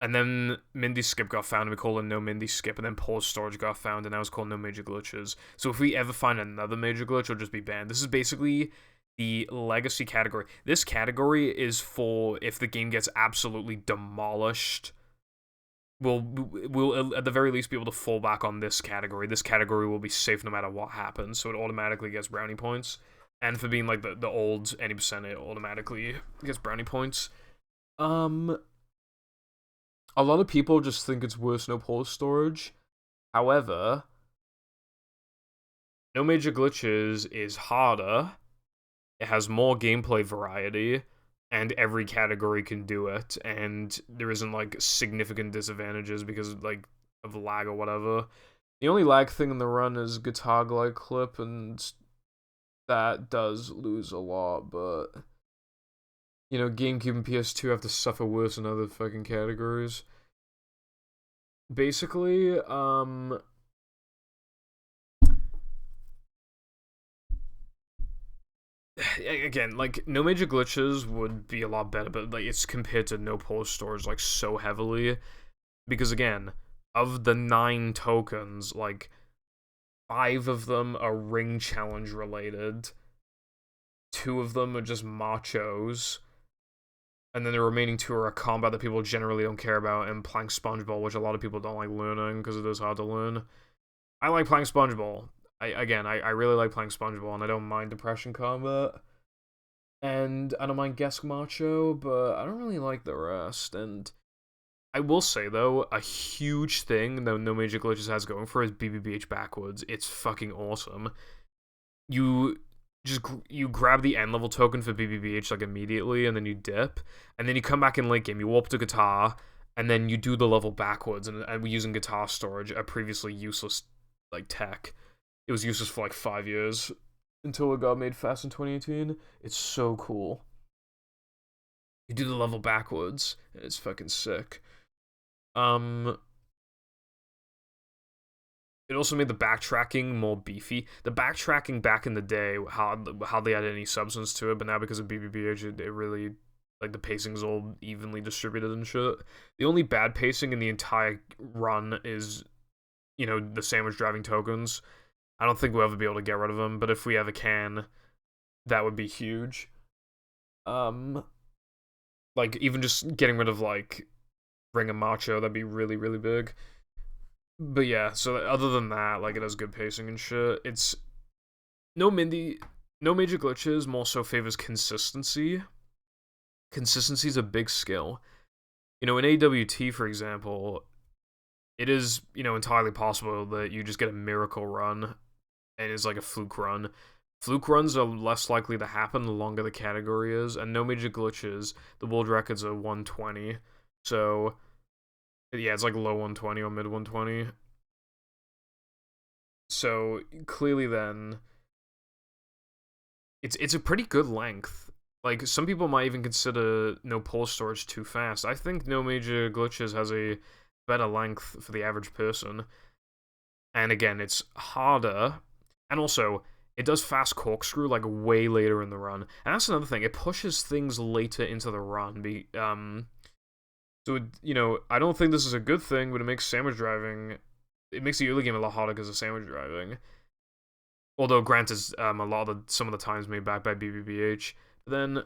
And then Mindy Skip got found, and we called it No Mindy Skip, and then Pause Storage got found, and that was called No Major Glitches. So if we ever find another major glitch, it'll just be banned. This is basically the legacy category. This category is for if the game gets absolutely demolished. We'll at the very least be able to fall back on this category. This category will be safe no matter what happens, so it automatically gets brownie points. And for being like the old any percent, it automatically gets brownie points. Um, a lot of people just think it's worse no pause storage. However, no major glitches is harder. It has more gameplay variety, and every category can do it. And there isn't like significant disadvantages because like of lag or whatever. The only lag thing in the run is guitar glide clip, and that does lose a lot. But you know, GameCube and PS2 have to suffer worse in other fucking categories. Basically, again, like no major glitches would be a lot better, but like it's compared to no pause storage like so heavily because again, of the 9 tokens, like 5 of them are ring challenge related, 2 of them are just machos, and then the remaining 2 are a combat that people generally don't care about, and Plank Spongeball, which a lot of people don't like learning because it is hard to learn. I like playing SpongeBob. I really like playing SpongeBob, and I don't mind Depression Combat. And I don't mind Gesk Macho, but I don't really like the rest. And I will say, though, a huge thing that No Major Glitches has going for is BBBH backwards. It's fucking awesome. You you grab the end level token for BBBH like immediately, and then you dip, and then you come back in late game. You warp to guitar, and then you do the level backwards, and we're using guitar storage, a previously useless like tech. It was useless for like 5 years until it got made fast in 2018. It's so cool. You do the level backwards, and it's fucking sick. Um, it also made the backtracking more beefy. The backtracking back in the day, how they had any substance to it, but now because of BBBH, it really like the pacing's all evenly distributed and shit. The only bad pacing in the entire run is, the sandwich driving tokens. I don't think we'll ever be able to get rid of them, but if we ever can, that would be huge. Like even just getting rid of like Ring of Macho, that'd be really, really big. But yeah, so other than that, like it has good pacing and shit. It's no Mindy, no major glitches. More so favors consistency. Consistency is a big skill. In AWT, for example, it is entirely possible that you just get a miracle run, and it's like a fluke run. Fluke runs are less likely to happen the longer the category is, and no major glitches. The world records are 120, so yeah, it's like low 120 or mid 120. So clearly, then it's a pretty good length. Like some people might even consider no pole storage too fast. I think no major glitches has a better length for the average person. And again, it's harder, and also it does fast corkscrew like way later in the run. And that's another thing. It pushes things later into the run. So I don't think this is a good thing, but it makes sandwich driving. It makes the early game a lot harder because of sandwich driving. Although, granted, some of the times made back by BBBH. But then,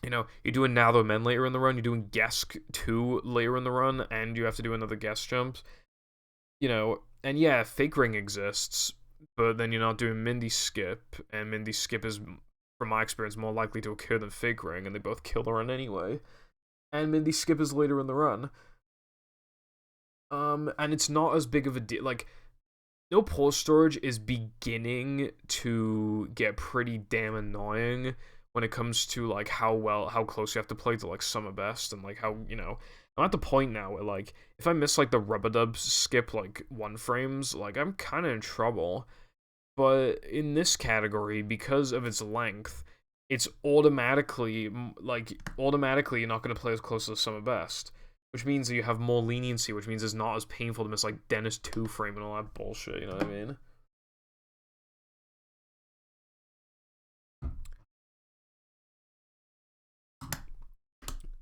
you're doing Now the Men later in the run. You're doing Gesk 2 later in the run, and you have to do another Gesk jump. And yeah, Fake Ring exists, but then you're not doing Mindy Skip, and Mindy Skip is, from my experience, more likely to occur than Fake Ring, and they both kill the run anyway. And Mindy Skip is later in the run. And it's not as big of a deal. Like, no pause storage is beginning to get pretty damn annoying when it comes to like how close you have to play to like Summer Best, and like how I'm at the point now where like if I miss like the rubber dub skip like 1 frames, like I'm kind of in trouble. But in this category, because of its length, it's automatically you're not going to play as close to the Summer Best, which means that you have more leniency, which means it's not as painful to miss like Dennis 2 frame and all that bullshit, you know what I mean?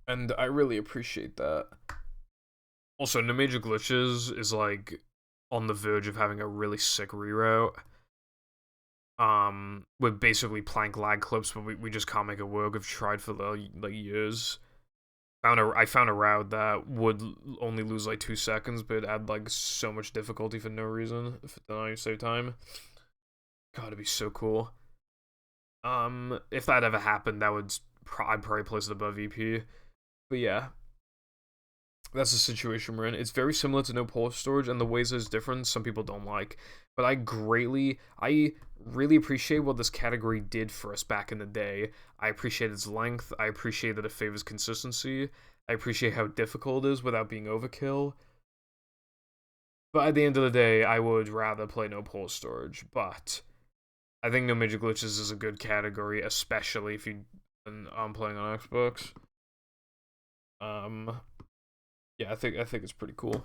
And I really appreciate that. Also, No Major Glitches is like on the verge of having a really sick reroute. With basically plank lag clips, but we just can't make it work. We've tried for like years. I found a route that would only lose like 2 seconds, but add like so much difficulty for no reason. If it save time. God, it'd be so cool. If that ever happened, I'd probably place it above EP. But yeah, that's the situation we're in. It's very similar to no port storage, and the ways it's different, some people don't like. But I really appreciate what this category did for us back in the day. I appreciate its length. I appreciate that it favors consistency. I appreciate how difficult it is without being overkill. But at the end of the day, I would rather play no port storage. But I think no major glitches is a good category, especially if I'm playing on Xbox. Yeah, I think it's pretty cool.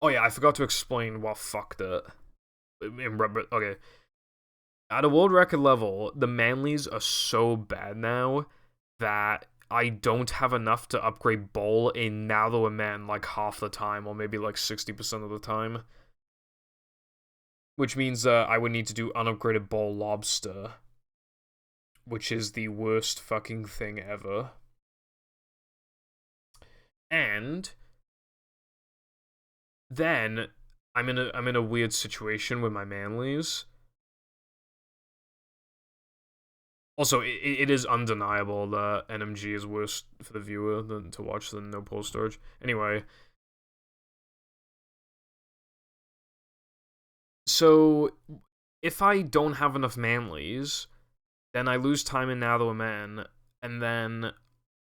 Oh yeah, I forgot to explain what fucked it. Okay, at a world record level, the Manleys are so bad now that I don't have enough to upgrade Bowl in Now the Man like half the time, or maybe like 60% of the time. Which means that I would need to do unupgraded Bowl Lobster, which is the worst fucking thing ever. And then I'm in a weird situation with my manlies. Also, it is undeniable that NMG is worse for the viewer than to watch than no pull storage. Anyway, so if I don't have enough manlies, then I lose time in Now to Man, and then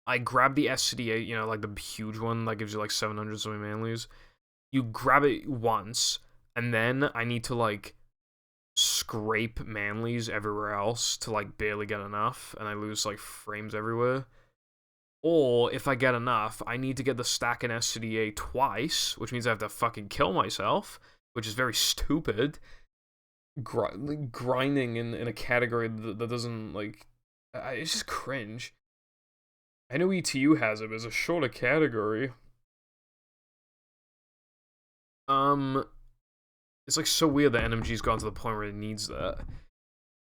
I grab the SCDA, like the huge one that gives you like 700 something manlies. You grab it once, and then I need to like scrape manlies everywhere else to like barely get enough, and I lose like frames everywhere. Or if I get enough, I need to get the stack in SCDA twice, which means I have to fucking kill myself, which is very stupid. Grinding in a category that doesn't like, it's just cringe. I know ETU has it, but it's a shorter category. Um, it's like so weird that NMG's gone to the point where it needs that.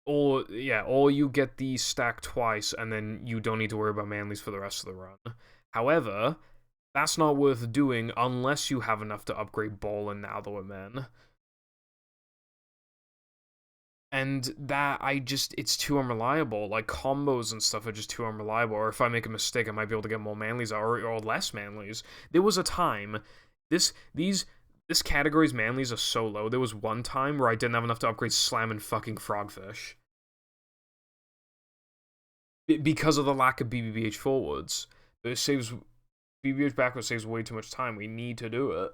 Or yeah, or you get the stack twice, and then you don't need to worry about manlies for the rest of the run. However, that's not worth doing unless you have enough to upgrade Ball and Now Men. And that it's too unreliable. Like combos and stuff are just too unreliable. Or if I make a mistake, I might be able to get more manlies or less manlies. There was a time, this category's manlies are so low. There was one time where I didn't have enough to upgrade Slam and fucking Frogfish because of the lack of BBBH forwards. But it saves BBH backwards saves way too much time. We need to do it.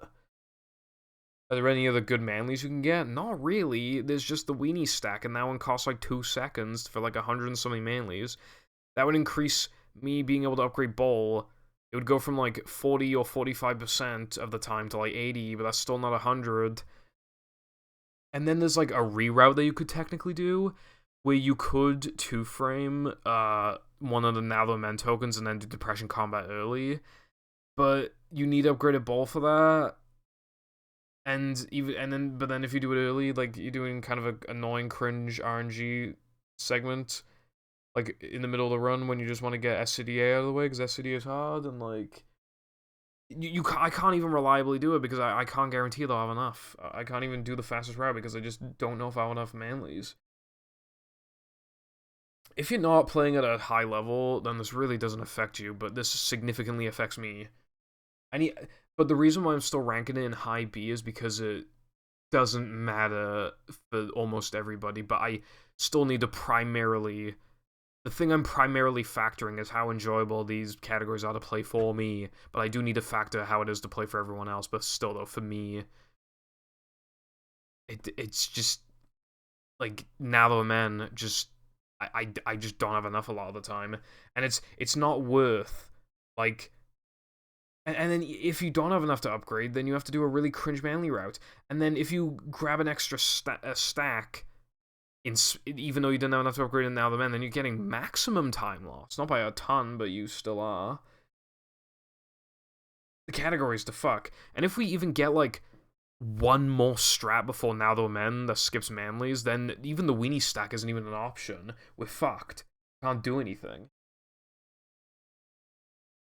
Are there any other good manlies you can get? Not really. There's just the weenie stack, and that one costs like 2 seconds for like 100 and something manlies. That would increase me being able to upgrade Bowl. It would go from like 40 or 45% of the time to like 80, but that's still not 100. And then there's like a reroute that you could technically do, where you could 2-frame one of the Now the Men tokens and then do Depression Combat early. But you need upgraded Bowl for that. But then if you do it early, like you're doing kind of a annoying cringe RNG segment, like in the middle of the run when you just want to get SCDA out of the way because SCDA is hard, and like I can't even reliably do it because I can't guarantee they'll have enough. I can't even do the fastest route because I just don't know if I have enough manlies. If you're not playing at a high level, then this really doesn't affect you, but this significantly affects me. But the reason why I'm still ranking it in high B is because it doesn't matter for almost everybody, but I still need to primarily. The thing I'm primarily factoring is how enjoyable these categories are to play for me, but I do need to factor how it is to play for everyone else. But still, though, for me, it's just like Now the Men just I just don't have enough a lot of the time, and it's not worth like. And then if you don't have enough to upgrade, then you have to do a really cringe manly route. And then if you grab an extra stack, even though you didn't have enough to upgrade in Now the Men, then you're getting maximum time loss. Not by a ton, but you still are. The categories to fuck. And if we even get like one more strat before Now the Men that skips manlies, then even the weenie stack isn't even an option. We're fucked. Can't do anything.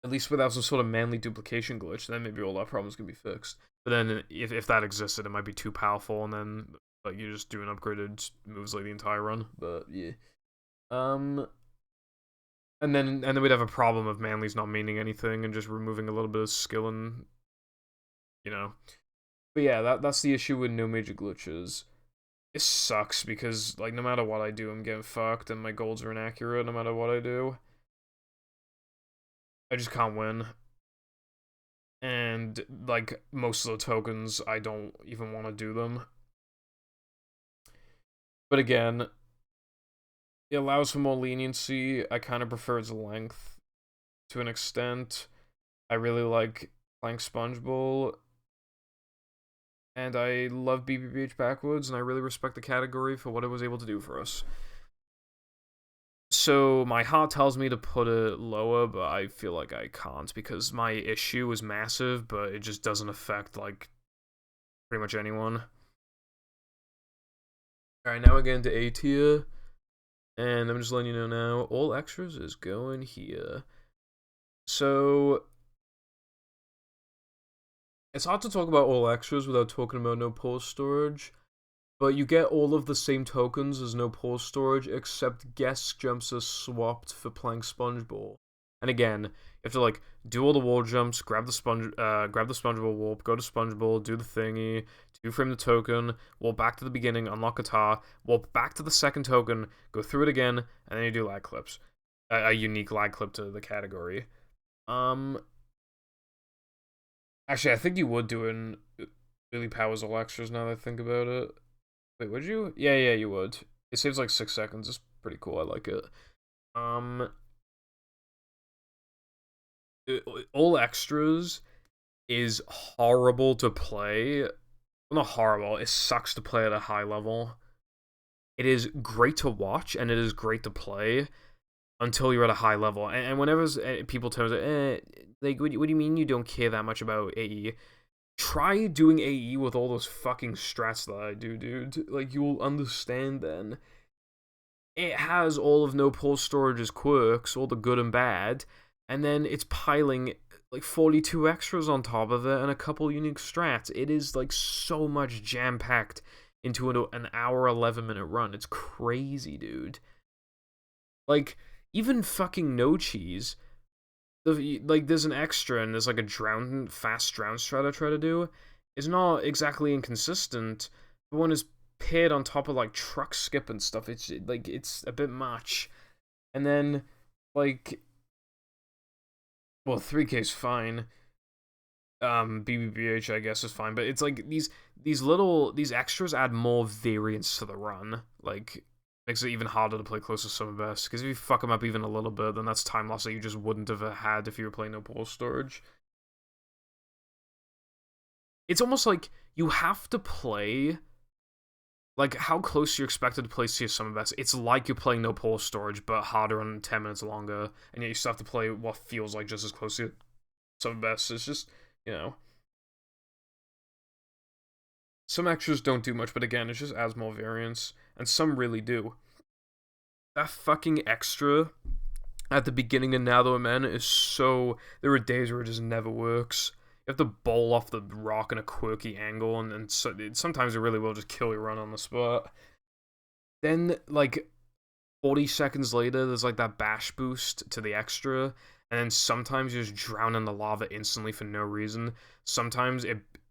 At least without some sort of manly duplication glitch, then maybe all our problems can be fixed. But then if that existed, it might be too powerful, and then like you just do an upgraded moves like the entire run. But yeah, and then we'd have a problem of manly's not meaning anything and just removing a little bit of skill and you know. But yeah, that's the issue with no major glitches. It sucks because like no matter what I do, I'm getting fucked, and my golds are inaccurate no matter what I do. I just can't win. And like most of the tokens, I don't even want to do them. But again, it allows for more leniency. I kind of prefer its length to an extent. I really like playing Sponge Bowl, and I love BBBH backwards, and I really respect the category for what it was able to do for us. So my heart tells me to put it lower, but I feel like I can't because my issue is massive, but it just doesn't affect like pretty much anyone. Alright, now we're getting to A tier, and I'm just letting you know now, all extras is going here. So It's hard to talk about all extras without talking about no pause storage. But you get all of the same tokens as no pause storage, except guest jumps are swapped for playing sponge ball. And again, you have to like do all the wall jumps, grab the sponge ball warp, go to sponge ball, do the thingy, two frame the token, walk back to the beginning, unlock guitar, walk back to the second token, go through it again, and then you do lag clips, a unique lag clip to the category. Um, Actually, I think you would do in really powers all extras now that I think about it. Wait, would you? Yeah, yeah, you would. It saves like 6 seconds. It's pretty cool. I like it. Um, all extras is horrible to play. Well, not horrible. It sucks to play at a high level. It is great to watch and it is great to play until you're at a high level. And whenever people tell me, like, what do you mean you don't care that much about AE? Try doing AE with all those fucking strats that I do, dude. Like, you'll understand then. It has all of no pause storage's quirks, all the good and bad, and then it's piling like 42 extras on top of it and a couple unique strats. It is like so much jam packed into an hour 11-minute run. It's crazy, dude. Like, even fucking no cheese. Like, there's an extra and there's like a fast drown strat I try to do. It's not exactly inconsistent. The one is paired on top of like truck skip and stuff. It's like it's a bit much. And then like, well, 3K is fine. BBBH I guess is fine, but it's like these extras add more variance to the run. Like, makes it even harder to play close to summer best, because if you fuck them up even a little bit, then that's time loss that you just wouldn't have had if you were playing no pause storage. It's almost like you have to play like how close you're expected to play CS Summer Best. It's like you're playing no pause storage, but harder and 10 minutes longer, and yet you still have to play what feels like just as close to Summer Best. It's just, you know. Some extras don't do much, but again, it just adds more variance, and some really do. That fucking extra at the beginning of Now That We're Men is so... There are days where it just never works. You have to bowl off the rock in a quirky angle, and so, sometimes it really will just kill your run on the spot. Then, like, 40 seconds later, there's like that bash boost to the extra, and then sometimes you just drown in the lava instantly for no reason. Sometimes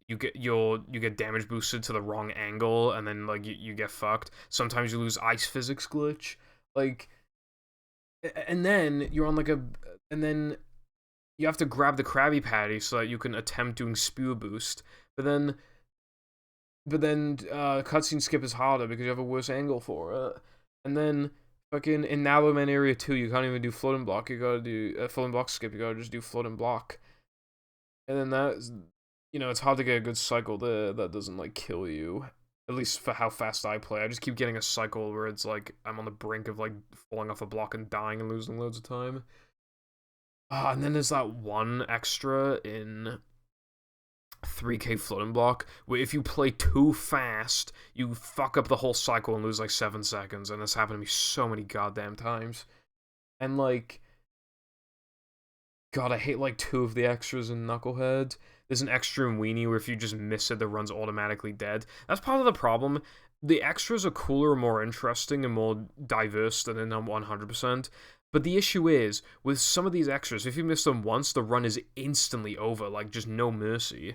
you get damage boosted to the wrong angle, and then like you get fucked. Sometimes you lose ice physics glitch, like, and then you're on like and then you have to grab the Krabby Patty so that you can attempt doing spew boost, but then cutscene skip is harder because you have a worse angle for it, and then fucking in Naloman Area 2 you can't even do floating block. You gotta do floating block skip. You gotta just do floating block, and then that's, it's hard to get a good cycle there that doesn't like kill you. At least for how fast I play, I just keep getting a cycle where it's like I'm on the brink of like falling off a block and dying and losing loads of time. And then there's that one extra in 3K floating block where if you play too fast, you fuck up the whole cycle and lose like 7 seconds, and this happened to me so many goddamn times. And like, God, I hate like 2 of the extras in Knucklehead. There's an extra in Weenie where if you just miss it, the run's automatically dead. That's part of the problem. The extras are cooler, more interesting, and more diverse than in 100%. But the issue is, with some of these extras, if you miss them once, the run is instantly over, like, just no mercy.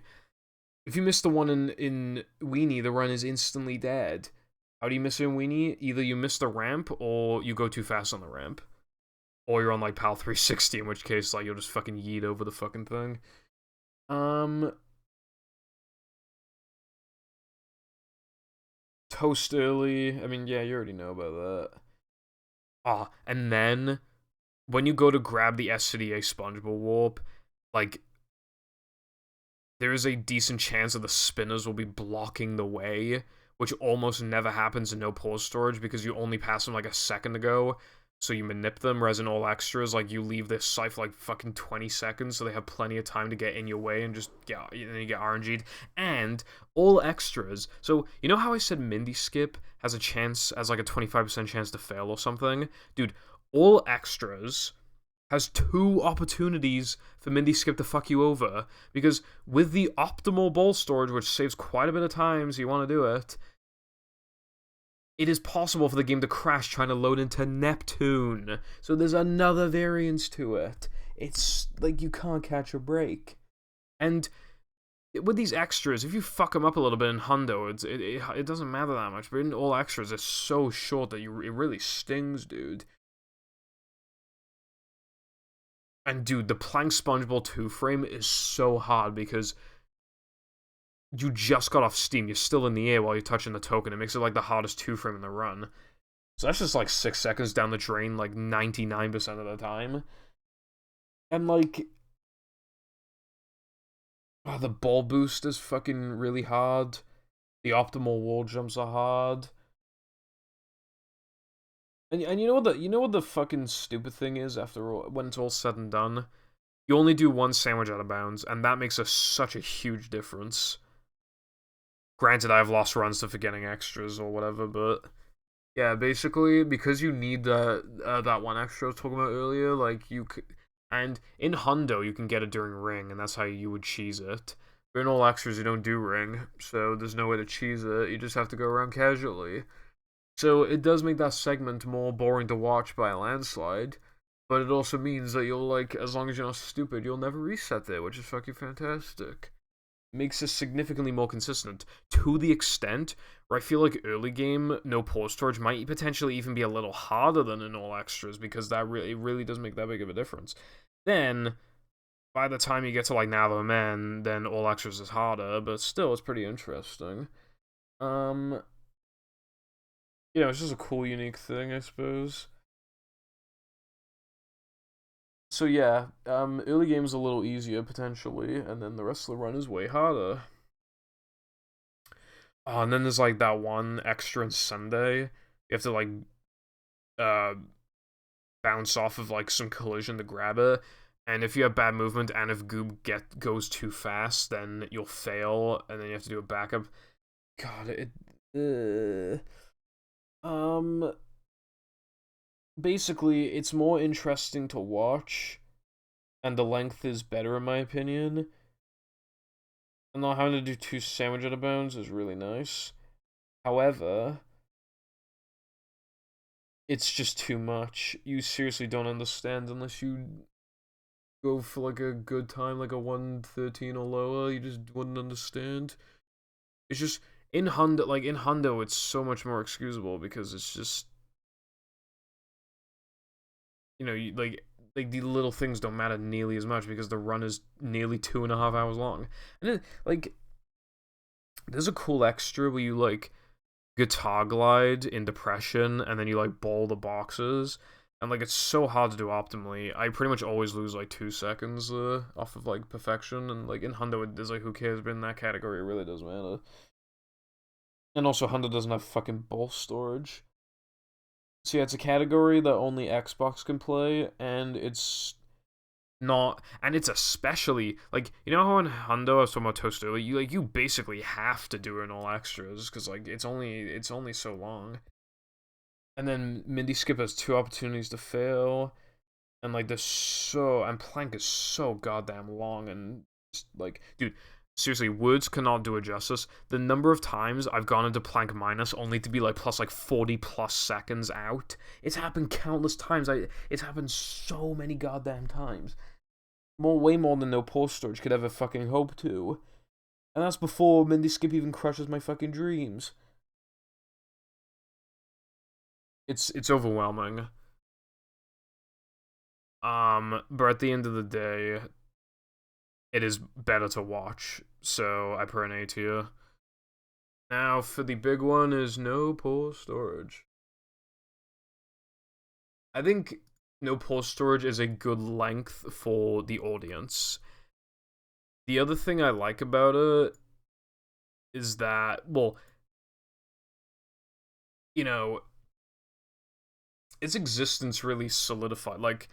If you miss the one in Weenie, the run is instantly dead. How do you miss it in Weenie? Either you miss the ramp, or you go too fast on the ramp. Or you're on, like, PAL 360, in which case, like, you'll just fucking yeet over the fucking thing. Toast early. I mean, yeah, you already know about that. And then when you go to grab the SCDA Spongeball Warp, like, there is a decent chance that the spinners will be blocking the way, which almost never happens in no pause storage because you only pass them like a second ago, so you manip them, whereas in all extras, like, you leave this site for like fucking 20 seconds so they have plenty of time to get in your way and just get, and then you get RNG'd. And all extras, so you know how I said Mindy Skip has a chance, as like a 25% chance to fail or something? Dude, all extras has 2 opportunities for Mindy Skip to fuck you over. Because with the optimal ball storage, which saves quite a bit of time, so you want to do it, it is possible for the game to crash trying to load into Neptune. So there's another variance to it. It's like you can't catch a break. And with these extras, if you fuck them up a little bit in Hundo, it doesn't matter that much. But in all extras, it's so short that it really stings, dude. And dude, the Plank Spongeball 2 frame is so hard because you just got off Steam. You're still in the air while you're touching the token. It makes it like the hardest 2 frame in the run. So that's just like 6 seconds down the drain, like 99% of the time. And like, oh, the ball boost is fucking really hard. The optimal wall jumps are hard. And you know what the fucking stupid thing is after all, when it's all said and done? You only do 1 sandwich out of bounds, and that makes such a huge difference. Granted, I've lost runs to forgetting extras or whatever, but yeah, basically, because you need that 1 extra I was talking about earlier, like, and in Hundo, you can get it during Ring, and that's how you would cheese it. But in all extras, you don't do Ring, so there's no way to cheese it, you just have to go around casually. So it does make that segment more boring to watch by a landslide, but it also means that you'll, like, as long as you're not stupid, you'll never reset there, which is fucking fantastic. Makes it significantly more consistent, to the extent where I feel like early game no pause storage might potentially even be a little harder than in all extras, because that really does make that big of a difference. Then by the time you get to like Now Man, then all extras is harder, but still it's pretty interesting. It's just a cool, unique thing, I suppose. So yeah, early game's a little easier potentially, and then the rest of the run is way harder. Oh, and then there's like that 1 extra in Sunday. You have to like bounce off of like some collision to grab it. And if you have bad movement and if Goob goes too fast, then you'll fail, and then you have to do a backup. God, basically, it's more interesting to watch, and the length is better in my opinion. And not having to do 2 sandwich out of bounds is really nice. However, it's just too much. You seriously don't understand unless you go for like a good time, like a 113 or lower. You just wouldn't understand. It's just in Hundo, it's so much more excusable because it's just, like the little things don't matter nearly as much because the run is nearly 2.5 hours long. And then like, there's a cool extra where you like guitar glide in depression and then you like ball the boxes, and like it's so hard to do optimally. I pretty much always lose like 2 seconds off of like perfection, and like in Hundo there's like, who cares, but in that category it really does matter. And also Hundo doesn't have fucking ball storage. So yeah, it's a category that only Xbox can play, and it's not, and it's especially like, how in Hundo I was talking about Toast earlier, you basically have to do it in all extras because like it's only so long. And then Mindy Skip has 2 opportunities to fail, and like and Plank is so goddamn long, and just, like, dude, seriously, words cannot do it justice. The number of times I've gone into Plank minus only to be like plus like 40 plus seconds out. It's happened countless times. It's happened so many goddamn times. Way more than no pause storage could ever fucking hope to. And that's before Mindy Skip even crushes my fucking dreams. It's overwhelming. But at the end of the day, it is better to watch, so I put an A tier. Now, for the big one is no pause storage. I think no pause storage is a good length for the audience. The other thing I like about it is that, well, its existence really solidified. Like,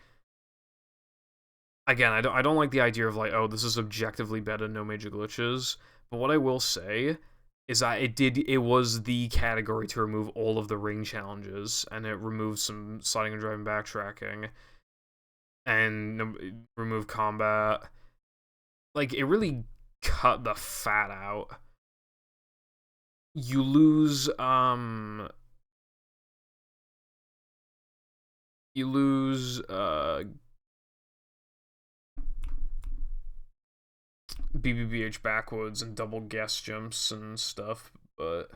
again, I don't like the idea of like, oh, this is objectively better, no major glitches. But what I will say is that it was the category to remove all of the ring challenges, and it removed some sliding and driving backtracking. and remove combat. Like, it really cut the fat out. You lose, you lose, BBBH backwards and double gas jumps and stuff, but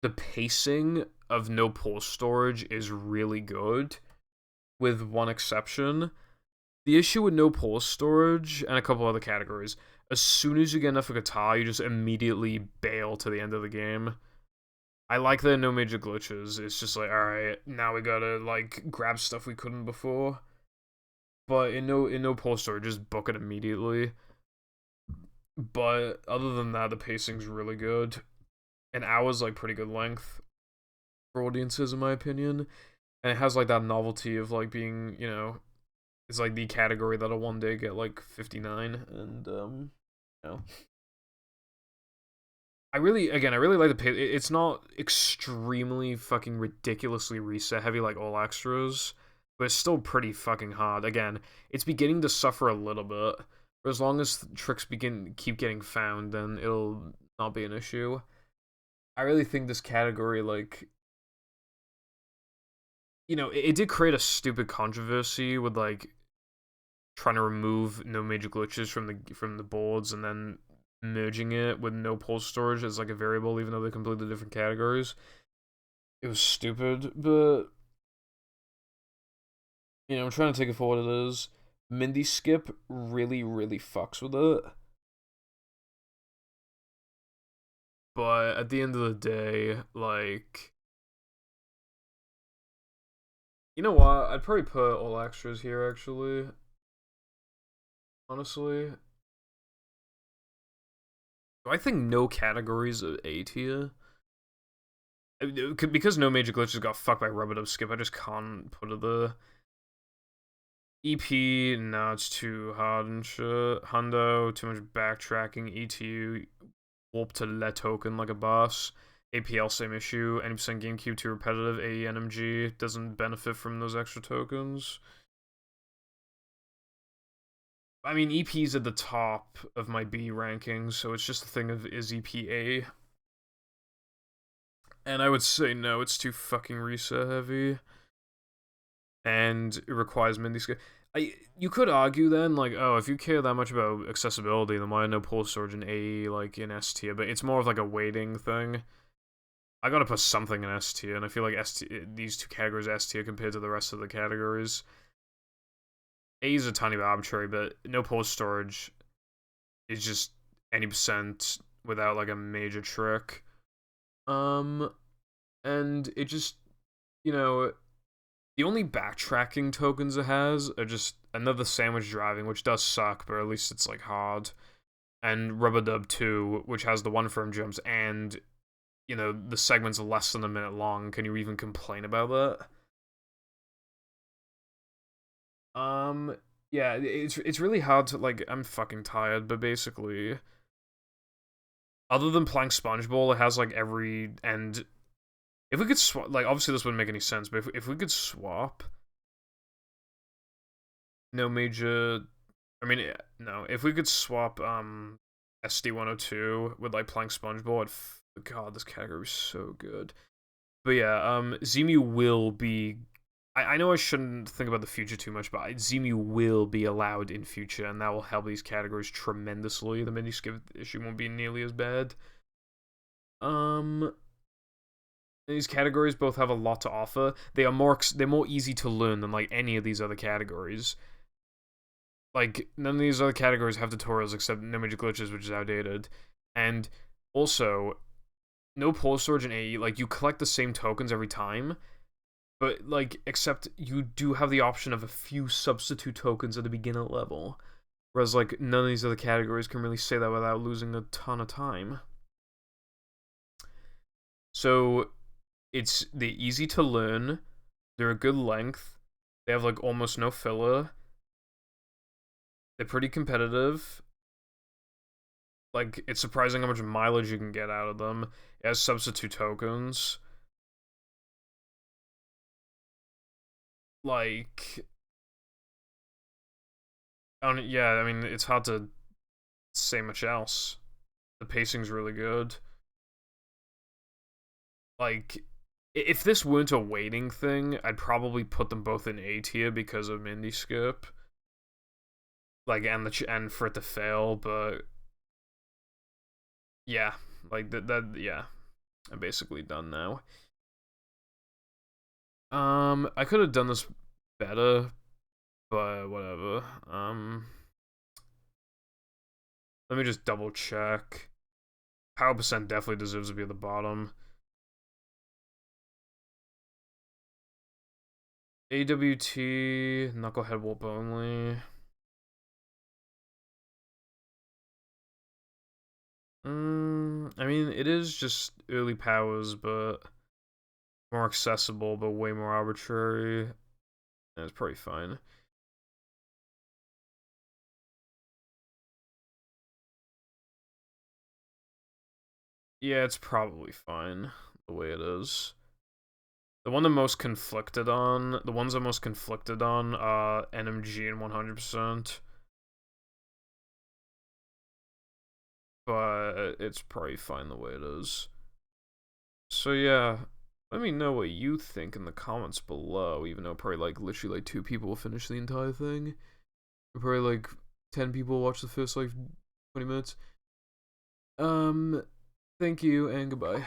the pacing of no pulse storage is really good, with one exception. The issue with no pulse storage and a couple other categories, as soon as you get enough of guitar, you just immediately bail to the end of the game. I like there are no major glitches. It's just like, alright, now we gotta like grab stuff we couldn't before. But in no pulse storage, just book it immediately. But other than that, the pacing's really good. An hour's like pretty good length for audiences, in my opinion. And it has like that novelty of like being, it's like the category that'll one day get like 59, and you know. I really like the pace. It's not extremely fucking ridiculously reset heavy like all extras, but it's still pretty fucking hard. Again, it's beginning to suffer a little bit, but as long as tricks keep getting found, then it'll not be an issue. I really think this category, like, it did create a stupid controversy with like trying to remove no major glitches from the boards and then merging it with no pulse storage as like a variable, even though they're completely different categories. It was stupid, but I'm trying to take it for what it is. Mindy Skip really, really fucks with it. But at the end of the day, like, you know what? I'd probably put all extras here, actually. Honestly. I think no categories of A tier. Because no major glitches got fucked by Rub-a-Dub Skip, I just can't put it there. EP, no, it's too hard and shit. Hundo, too much backtracking. ETU, warp to Le token like a boss. APL, same issue. 80% GameCube, too repetitive. AE, NMG, doesn't benefit from those extra tokens. I mean, EP's at the top of my B rankings, so it's just a thing of, is EPA? And I would say no, it's too fucking reset heavy. And it requires Mindy Skip. You could argue then, like, oh, if you care that much about accessibility, then why no pulse storage in A, like, in S tier? But it's more of like a weighting thing. I gotta put something in S tier, and I feel like these two categories are S tier compared to the rest of the categories. A is a tiny bit arbitrary, but no pulse storage is just any percent without like a major trick. And it just, you know, the only backtracking tokens it has are just another sandwich driving, which does suck, but at least it's like hard. And Rub-a-Dub 2, which has the one firm jumps, and the segment's less than a minute long. Can you even complain about that? Yeah, it's really hard to like. I'm fucking tired, but basically, other than playing SpongeBob, it has like every and if we could swap, like obviously this wouldn't make any sense, but if we could swap, no major. I mean, no. If we could swap SD102 with like playing SpongeBob, God, this category is so good. But yeah, Zemu will be. I know I shouldn't think about the future too much, but Zemu will be allowed in future, and that will help these categories tremendously. The mini skip issue won't be nearly as bad. Um, these categories both have a lot to offer. They're more easy to learn than like any of these other categories. Like none of these other categories have tutorials except no major glitches, which is outdated, and also no pulse storage in AE. Like you collect the same tokens every time, but like except you do have the option of a few substitute tokens at the beginner level, whereas like none of these other categories can really say that without losing a ton of time. So they're easy to learn, they're a good length, they have like almost no filler, they're pretty competitive. Like it's surprising how much mileage you can get out of them. It has substitute tokens. Like Yeah, I mean, it's hard to say much else. The pacing's really good. Like, if this weren't a waiting thing, I'd probably put them both in A tier because of Mindy Skip. Like, and for it to fail, but yeah, like yeah, I'm basically done now. I could have done this better, but whatever. Let me just double check. Power percent definitely deserves to be at the bottom. AWT, Knucklehead Whoop only. I mean, it is just early powers, but more accessible, but way more arbitrary. It's pretty fine. Yeah, it's probably fine the way it is. The ones I'm most conflicted on are NMG and 100%. But it's probably fine the way it is. So yeah, let me know what you think in the comments below, even though probably like literally like 2 people will finish the entire thing. Probably like 10 people watch the first like 20 minutes. Thank you and goodbye.